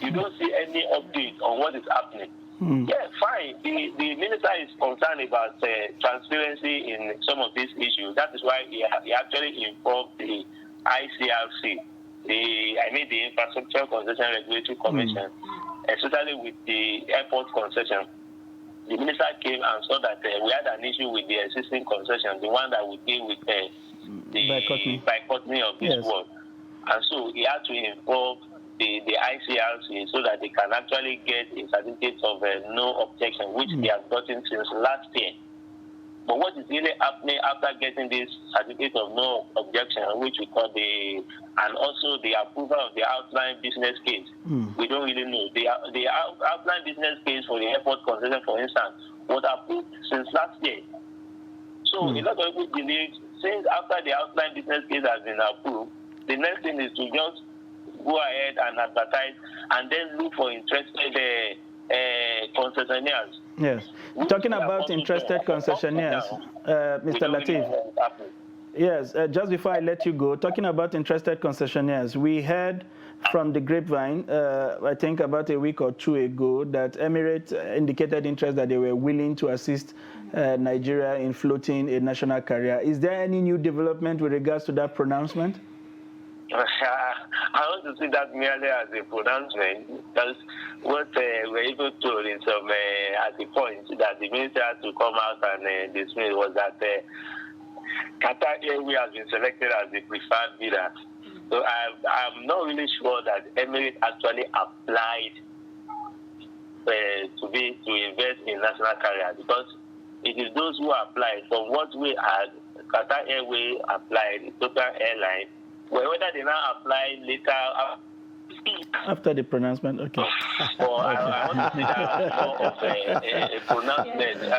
You don't see any update on what is happening. Yeah, fine. The minister is concerned about transparency in some of these issues. That is why he actually informed the ICRC, the Infrastructure Concession Regulatory Commission, especially with the airport concession. The minister came and saw that we had an issue with the existing concession, the one that would deal with the dichotomy of this world. And so he had to involve the ICRC so that they can actually get a certificate of no objection, which they have gotten since last year. But what is really happening after getting this certificate of no objection, which we call and also the approval of the outline business case, we don't really know. The outline business case for the airport concession, for instance, was approved since last year. So a lot of people believe since after the outline business case has been approved, the next thing is to just go ahead and advertise and then look for interested concessionaires. Yes. Talking about interested concessionaires, Mr. Lateef. Yes, just before I let you go, talking about interested concessionaires, we heard from the grapevine, I think about a week or 2 ago, that Emirates indicated interest that they were willing to assist Nigeria in floating a national carrier. Is there any new development with regards to that pronouncement? I want to see that merely as a pronouncement, because what we're able to in some at the point that the minister had to come out and dismiss was that Qatar Airways has been selected as the preferred bidder. So I'm not really sure that Emirates actually applied to invest in national carrier, because it is those who applied. From what we had, Qatar Airways applied, Ethiopian Airlines. Whether they now apply later after the pronouncement, okay. Well, I want to see that a pronouncement and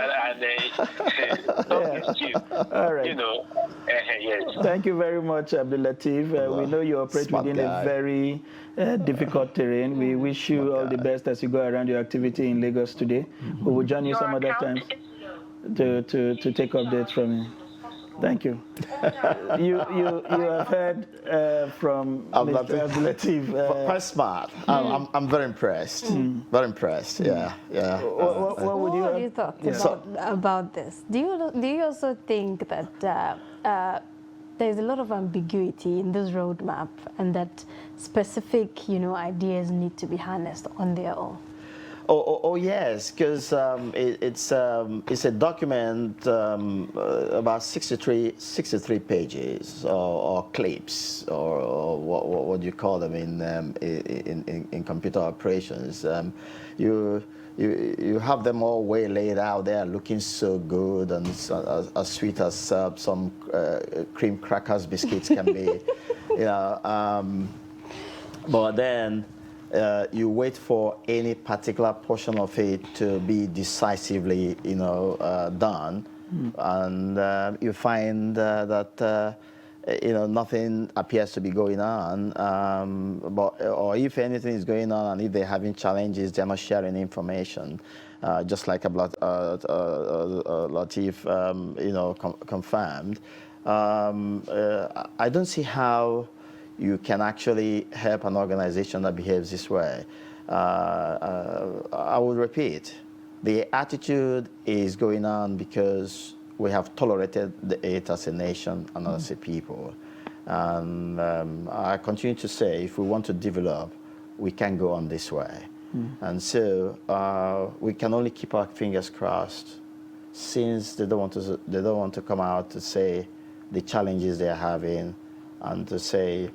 all right. You know, yes. Thank you very much, Abdul Lateef. We know you operate within a very difficult terrain. We wish you all the best as you go around your activity in Lagos today. We will join you some other time to take updates from you. Thank you. You have heard from Mr. Abdul Lateef. Quite smart. I'm very impressed. Very impressed. Yeah. What would you thought about this? Do you also think that there's a lot of ambiguity in this roadmap, and that specific ideas need to be harnessed on their own? Oh yes, because it's a document about 63 pages or clips or what do you call them in computer operations. You have them all way laid out there, looking so good and as sweet as some cream crackers biscuits can be, you know. But then you wait for any particular portion of it to be decisively, you know, done, and you find that you know, nothing appears to be going on, or if anything is going on, and if they're having challenges, they're not sharing information, just like Latif, you know, confirmed. I don't see how you can actually help an organization that behaves this way. I will repeat, the attitude is going on because we have tolerated it as a nation and as a people. And I continue to say, if we want to develop, we can go on this way. And so we can only keep our fingers crossed, since they don't want to come out to say the challenges they're having and to say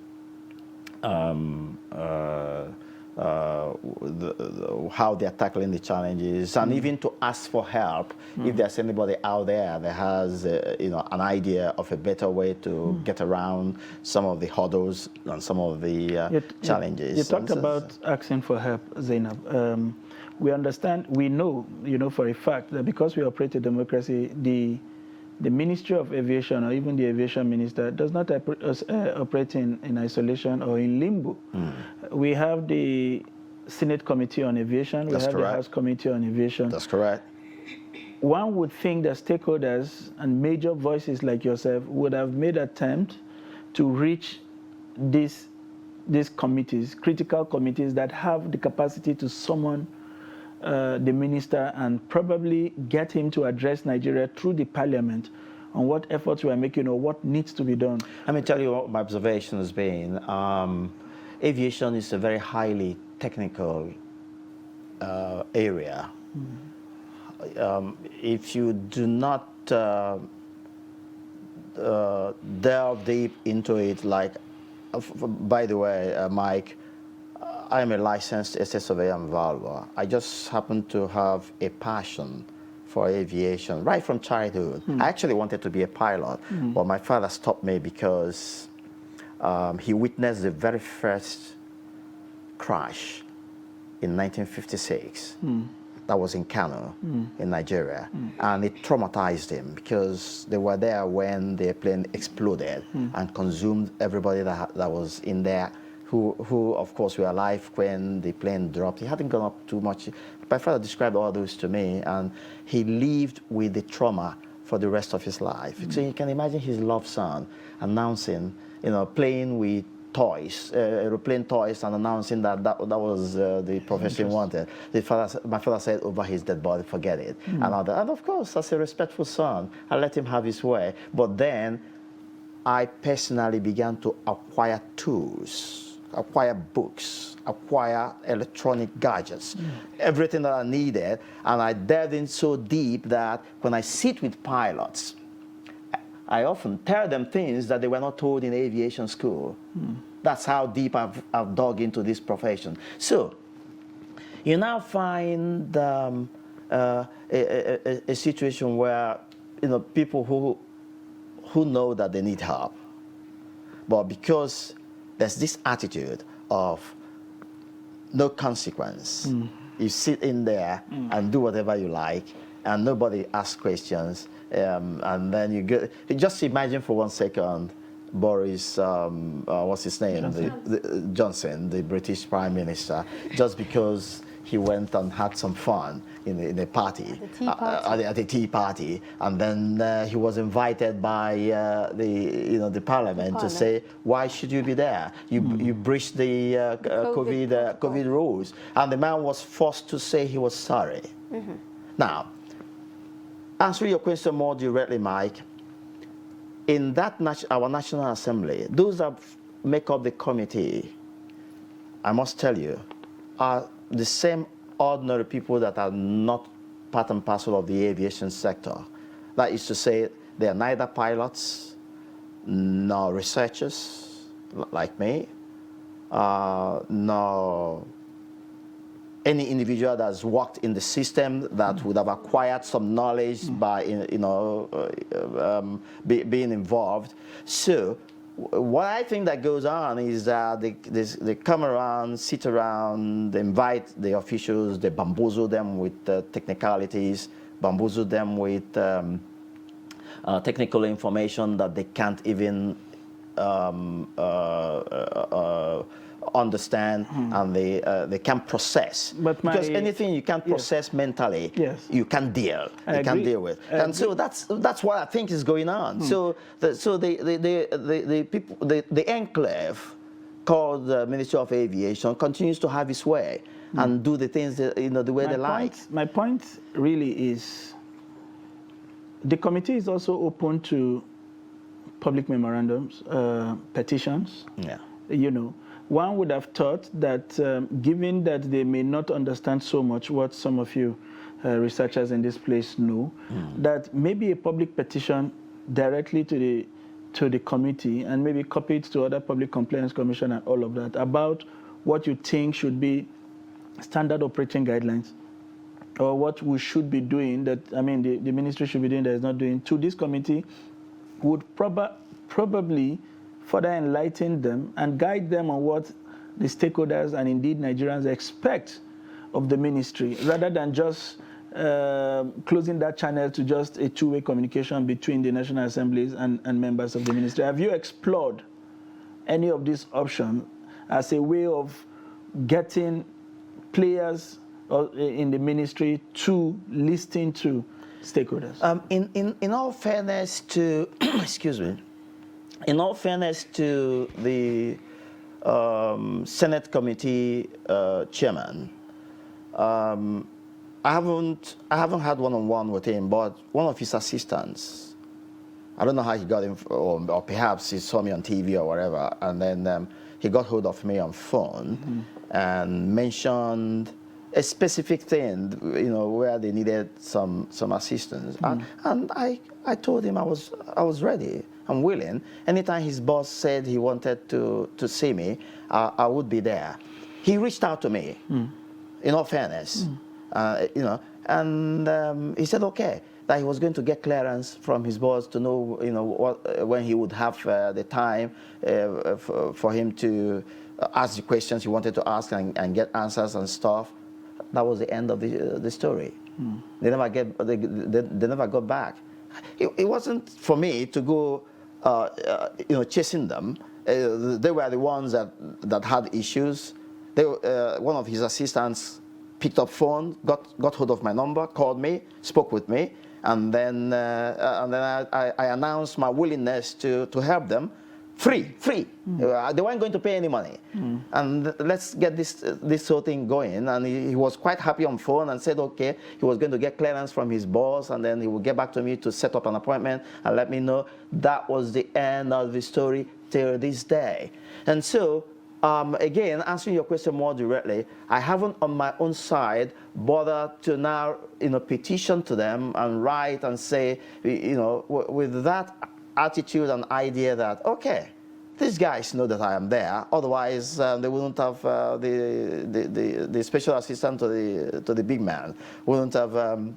how they're tackling the challenges, and even to ask for help if there's anybody out there that has you know, an idea of a better way to get around some of the hurdles and some of the challenges. You talked about asking for help, Zainab. We understand, we know, you know, for a fact that because we operate a democracy, the Ministry of Aviation or even the aviation minister does not operate in isolation or in limbo. We have the Senate Committee on Aviation. We have the House Committee on Aviation. That's correct. One would think that stakeholders and major voices like yourself would have made attempt to reach these committees, critical committees that have the capacity to summon the minister and probably get him to address Nigeria through the parliament on what efforts we are making or what needs to be done. Let me tell you what my observation has been. Aviation is a very highly technical area. If you do not delve deep into it, like, by the way, Mike, I am a licensed SS surveyor and valuer. I just happen to have a passion for aviation right from childhood. I actually wanted to be a pilot, but my father stopped me because he witnessed the very first crash in 1956. That was in Kano, in Nigeria. And it traumatized him because they were there when the plane exploded and consumed everybody that was in there, who of course were alive when the plane dropped. He hadn't gone up too much. My father described all those to me, and he lived with the trauma for the rest of his life. So you can imagine his loved son announcing, you know, playing with toys, aeroplane toys, and announcing that was the profession he wanted. My father said over his dead body, forget it. And of course, as a respectful son, I let him have his way. But then I personally began to acquire tools, acquire books, acquire electronic gadgets, everything that I needed. And I delved in so deep that when I sit with pilots, I often tell them things that they were not told in aviation school. That's how deep I've dug into this profession. So you now find a situation where, you know, people who know that they need help, but because there's this attitude of no consequence, you sit in there and do whatever you like, and nobody asks questions. And then you just imagine for 1 second Boris, what's his name? Johnson, the British Prime Minister, just because he went and had some fun in a party, at the tea party, and then he was invited by the parliament to say, why should you be there? You breached the COVID rules, and the man was forced to say he was sorry. Now, answering your question more directly, Mike, in that our National Assembly, those that make up the committee, I must tell you, are the same ordinary people that are not part and parcel of the aviation sector. That is to say, they are neither pilots nor researchers like me, nor any individual that's worked in the system that would have acquired some knowledge by, being involved. So what I think that goes on is that they come around, sit around, they invite the officials, they bamboozle them with technicalities, bamboozle them with technical information that they can't even understand, and they can't process. Because anything you can't process mentally, you can't deal. You can't deal with. And so that's what I think is going on. So the people, the enclave called the Ministry of Aviation continues to have its way and do the things that, the way they like. My point really is, the committee is also open to public memorandums, petitions. Yeah. One would have thought that given that they may not understand so much what some of you researchers in this place know, that maybe a public petition directly to the committee and maybe copy it to other public complaints commission and all of that about what you think should be standard operating guidelines, or what we should be doing that, the ministry should be doing that is not doing, to this committee would probably further enlighten them and guide them on what the stakeholders and indeed Nigerians expect of the ministry, rather than just closing that channel to just a two-way communication between the National Assemblies and members of the ministry. Have you explored any of these options as a way of getting players in the ministry to listen to stakeholders? In all fairness to, excuse me, in all fairness to the Senate committee chairman, I haven't had one-on-one with him, but one of his assistants, I don't know how he got him, or perhaps he saw me on TV or whatever, and then he got hold of me on phone and mentioned a specific thing, where they needed some assistance, and I told him I was ready. I'm willing. Anytime his boss said he wanted to see me, I would be there. He reached out to me, in all fairness, and he said okay, that he was going to get clearance from his boss to know, when he would have the time for him to ask the questions he wanted to ask and get answers and stuff. That was the end of the story. They never got back. It wasn't for me to go, chasing them. They were the ones that had issues. One of his assistants picked up phone, got hold of my number, called me, spoke with me, and then I announced my willingness to help them. Free. They weren't going to pay any money. And let's get this whole thing going. And he was quite happy on phone and said, okay, he was going to get clearance from his boss, and then he would get back to me to set up an appointment and let me know. That was the end of the story till this day. And so, again, answering your question more directly, I haven't on my own side bothered to now, petition to them and write and say, with that attitude and idea that, okay, these guys know that I am there, otherwise they wouldn't have, the special assistant to the big man wouldn't have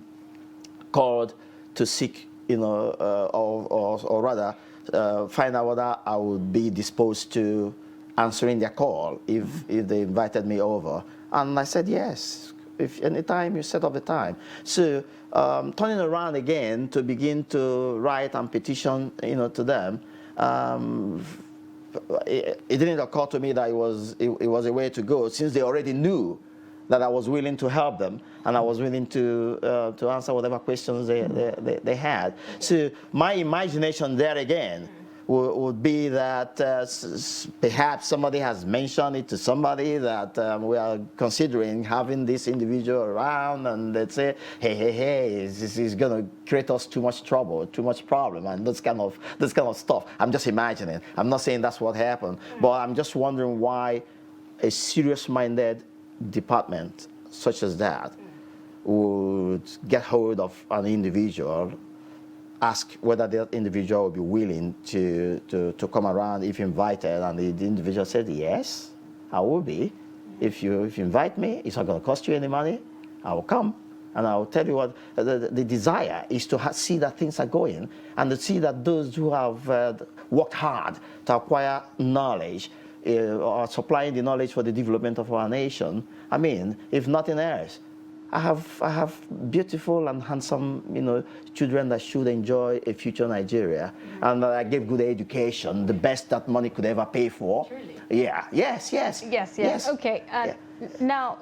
called to seek, or rather find out whether I would be disposed to answering their call if they invited me over. And I said yes, if anytime you set up the time. So turning around again to begin to write and petition, to them, it didn't occur to me that it was a way to go, since they already knew that I was willing to help them and I was willing to answer whatever questions they had. So my imagination there again would be that perhaps somebody has mentioned it to somebody that we are considering having this individual around, and they say, hey, this is going to create us too much trouble, too much problem, and this kind of stuff. I'm just imagining. I'm not saying that's what happened, but I'm just wondering why a serious-minded department such as that would get hold of an individual, ask whether that individual would be willing to come around if invited, and the individual said, yes, I will be. If you invite me, it's not going to cost you any money, I will come. And I will tell you what, the desire is to see that things are going, and to see that those who have worked hard to acquire knowledge are supplying the knowledge for the development of our nation. I mean, if nothing else, I have beautiful and handsome, children that should enjoy a future Nigeria, and I gave good education, the best that money could ever pay for. Truly. Yeah. Yes. Okay. Now,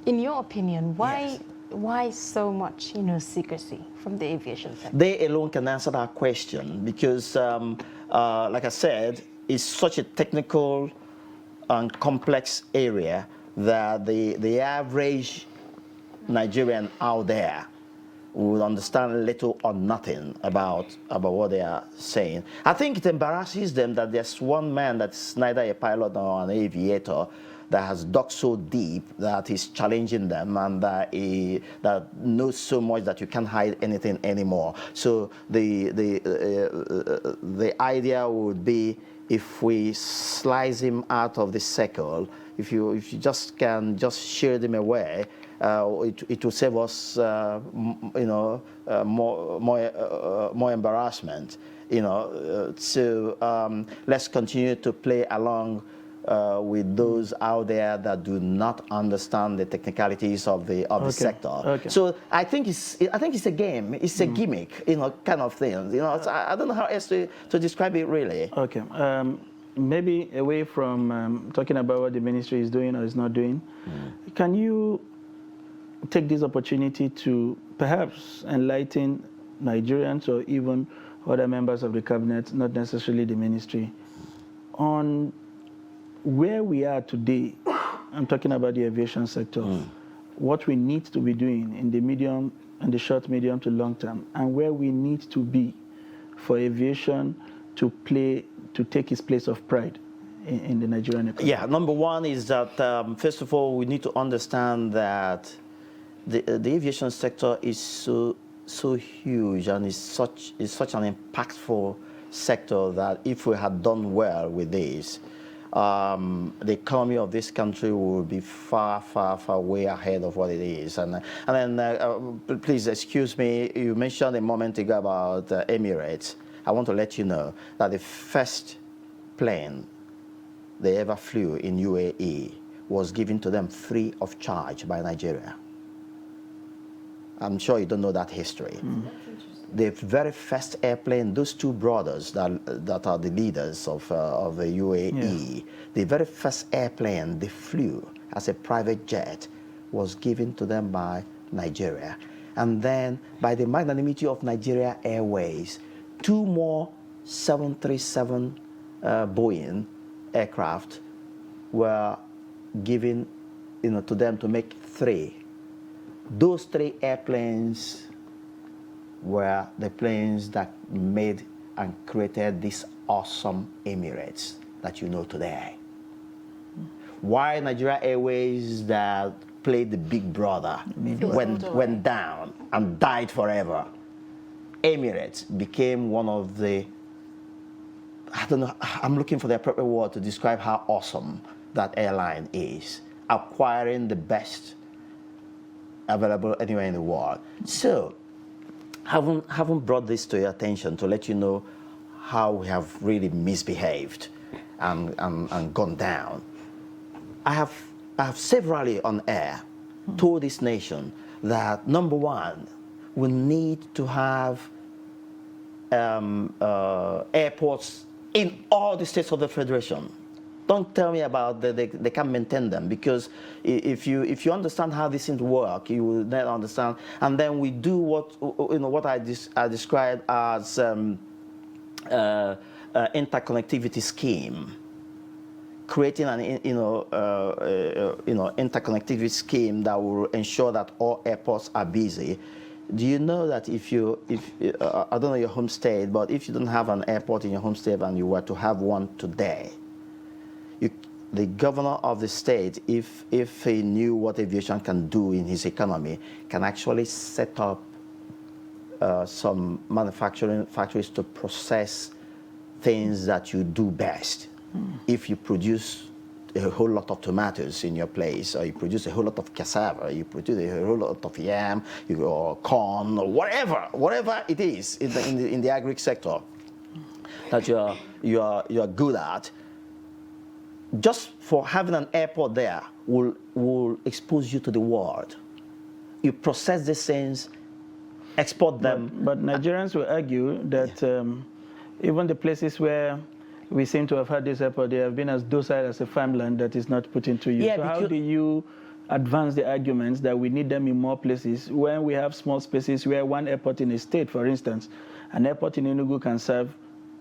in your opinion, why so much, secrecy from the aviation sector? They alone can answer that question because, like I said, it's such a technical and complex area that the average Nigerian out there would understand little or nothing about what they are saying. I think it embarrasses them that there's one man that's neither a pilot nor an aviator that has dug so deep that he's challenging them, and that knows so much that you can't hide anything anymore. So the idea would be, if we slice him out of the circle, if you just can shear them away, it will save us, more embarrassment. So let's continue to play along with those out there that do not understand the technicalities of the sector. Okay. So I think it's a game. It's a gimmick, kind of thing. I don't know how else to describe it really. Okay. Maybe away from talking about what the ministry is doing or is not doing, can you take this opportunity to perhaps enlighten Nigerians or even other members of the cabinet, not necessarily the ministry, on where we are today? I'm talking about the aviation sector, what we need to be doing in the short, medium to long term, and where we need to be for aviation to take its place of pride in the Nigerian economy. Yeah, number one is that, first of all, we need to understand that the aviation sector is so huge and is such an impactful sector that if we had done well with this, the economy of this country will be far way ahead of what it is. And then, please excuse me, you mentioned a moment ago about Emirates. I want to let you know that the first plane they ever flew in UAE was given to them free of charge by Nigeria. I'm sure you don't know that history. The very first airplane, those two brothers that are the leaders of the UAE, the very first airplane they flew as a private jet was given to them by Nigeria. And then, by the magnanimity of Nigeria Airways, 2 more 737 Boeing aircraft were given to them to make 3. Those 3 airplanes were the planes that made and created this awesome Emirates that you know today. Why Nigeria Airways, that played the big brother, went down and died forever, Emirates became one of the, I don't know, I'm looking for the appropriate word to describe how awesome that airline is, acquiring the best available anywhere in the world. So, haven't brought this to your attention to let you know how we have really misbehaved and gone down. I have severally on air told this nation that, number one, we need to have airports in all the states of the Federation. Don't tell me about they can't maintain them, because if you understand how these things work, you will then understand. And then we do what I described as interconnectivity scheme, creating an interconnectivity scheme that will ensure that all airports are busy. Do you know that if I don't know your home state, but if you don't have an airport in your home state and you were to have one today, the governor of the state, if he knew what aviation can do in his economy, can actually set up some manufacturing factories to process things that you do best. If you produce a whole lot of tomatoes in your place, or you produce a whole lot of cassava, you produce a whole lot of yam, or corn, or whatever it is in the agri sector that you are good at, just for having an airport there will expose you to the world. You process these things, export them. But Nigerians will argue that even the places where we seem to have had this airport, they have been as docile as a farmland that is not put into use. Yeah, so how do you advance the arguments that we need them in more places when we have small spaces where one airport in a state, for instance, an airport in Enugu can serve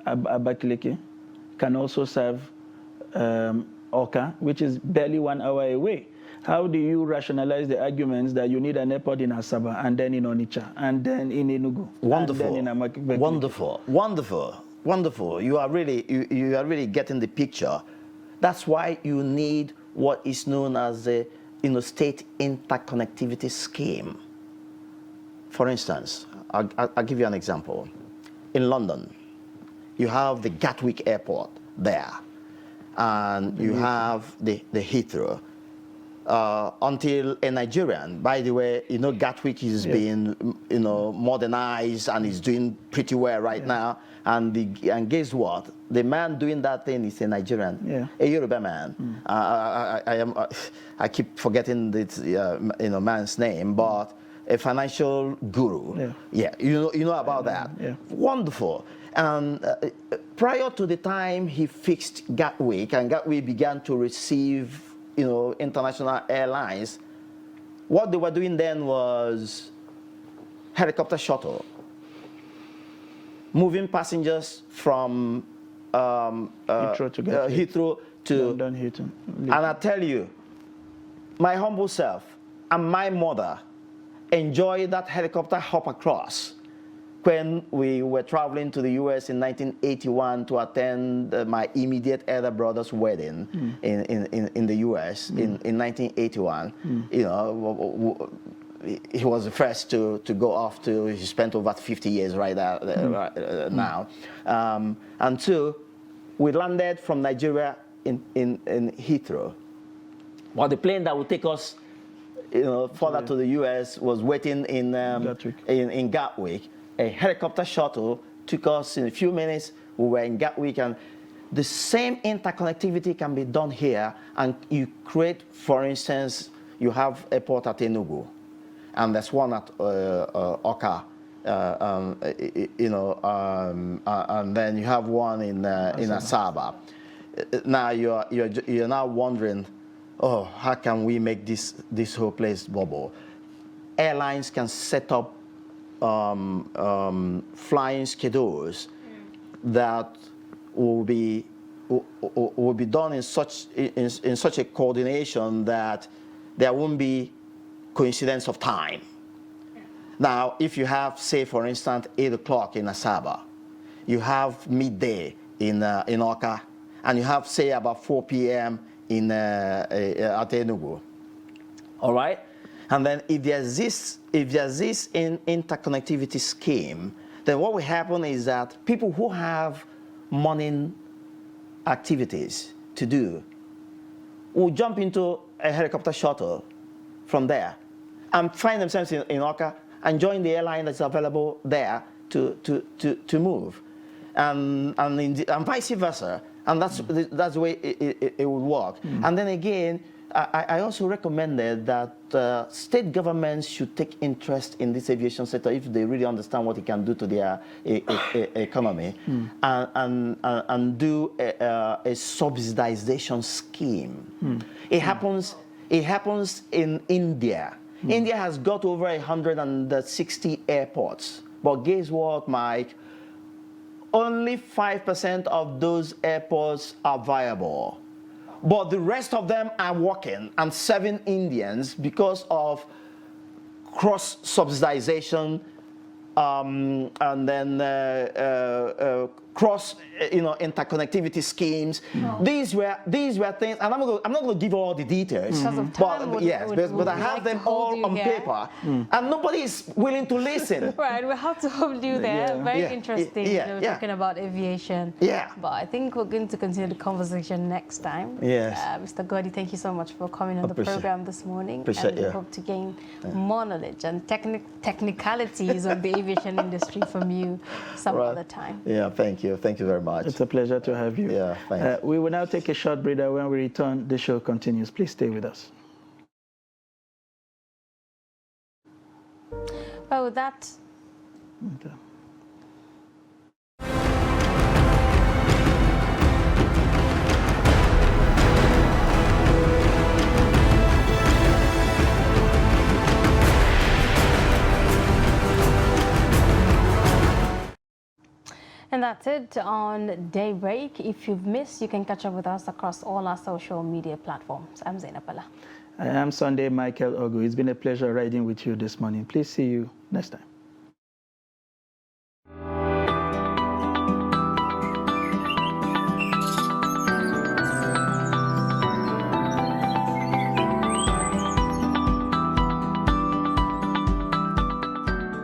Abakaliki, can also serve Oka, which is barely 1 hour away. How do you rationalize the arguments that you need an airport in Asaba, and then in Onitsha, and then in Enugu, Wonderful. and then in Abakaliki? Wonderful, wonderful, wonderful. You are really getting the picture. That's why you need what is known as the state interconnectivity scheme. For instance, I'll give you an example. In London, you have the Gatwick Airport there, and you have the Heathrow. Until a Nigerian, by the way, Gatwick is being, modernized and is doing pretty well right now. And guess what? The man doing that thing is a Nigerian, a Yoruba man. I keep forgetting this, man's name, but a financial guru. You know about that. Wonderful. And prior to the time he fixed Gatwick, and Gatwick began to receive international airlines, what they were doing then was helicopter shuttle, moving passengers from Heathrow to London Heathrow. And I tell you, my humble self and my mother enjoyed that helicopter hop across when we were traveling to the U.S. in 1981 to attend my immediate elder brother's wedding in the U.S. in 1981. He was the first to go off to. He spent over 50 years right now, and so we landed from Nigeria in Heathrow. Well, the plane that would take us, further to the U.S. was waiting in Gatwick. A helicopter shuttle took us in a few minutes. We were in Gatwick, and the same interconnectivity can be done here. And you create, for instance, you have a port at Enugu, and there's one at Oka, and then you have one in Asaba. Now you're now wondering, how can we make this whole place bubble? Airlines can set up flying schedules that will be done in such a coordination that there won't be coincidence of time. Now, if you have, say, for instance, 8 o'clock in Asaba, you have midday in Oka, and you have, say, about 4 p.m. at Enugu. All right? And then if there's this interconnectivity scheme, then what will happen is that people who have morning activities to do will jump into a helicopter shuttle from there and find themselves in Oka and join the airline that's available there to move, and vice versa. And that's the way it would work. And then again, I also recommended that state governments should take interest in this aviation sector if they really understand what it can do to their economy, and do a subsidization scheme. It happens in India. India has got over 160 airports, but guess what, Mike? Only 5% of those airports are viable. But the rest of them are working and serving Indians because of cross-subsidization and then cross, interconnectivity schemes. These were things, and I'm not going to give all the details. Because of time, but I have them all on paper, and nobody is willing to listen. Right, we have to hold you there. Very interesting. We're talking about aviation. Yeah. But I think we're going to continue the conversation next time. Yes. Mr. Gordy, thank you so much for coming on the program this morning. Appreciate we hope to gain more knowledge and technicalities of the aviation industry from you some other time. Yeah, thank you. Thank you very much. It's a pleasure to have you. Yeah, thanks. We will now take a short breather. When we return, the show continues. Please stay with us. Well, with that... Okay. And that's it on Daybreak. If you've missed, you can catch up with us across all our social media platforms. I'm Zainab Bala. I am Sunday Michael Ogu. It's been a pleasure riding with you this morning. Please see you next time.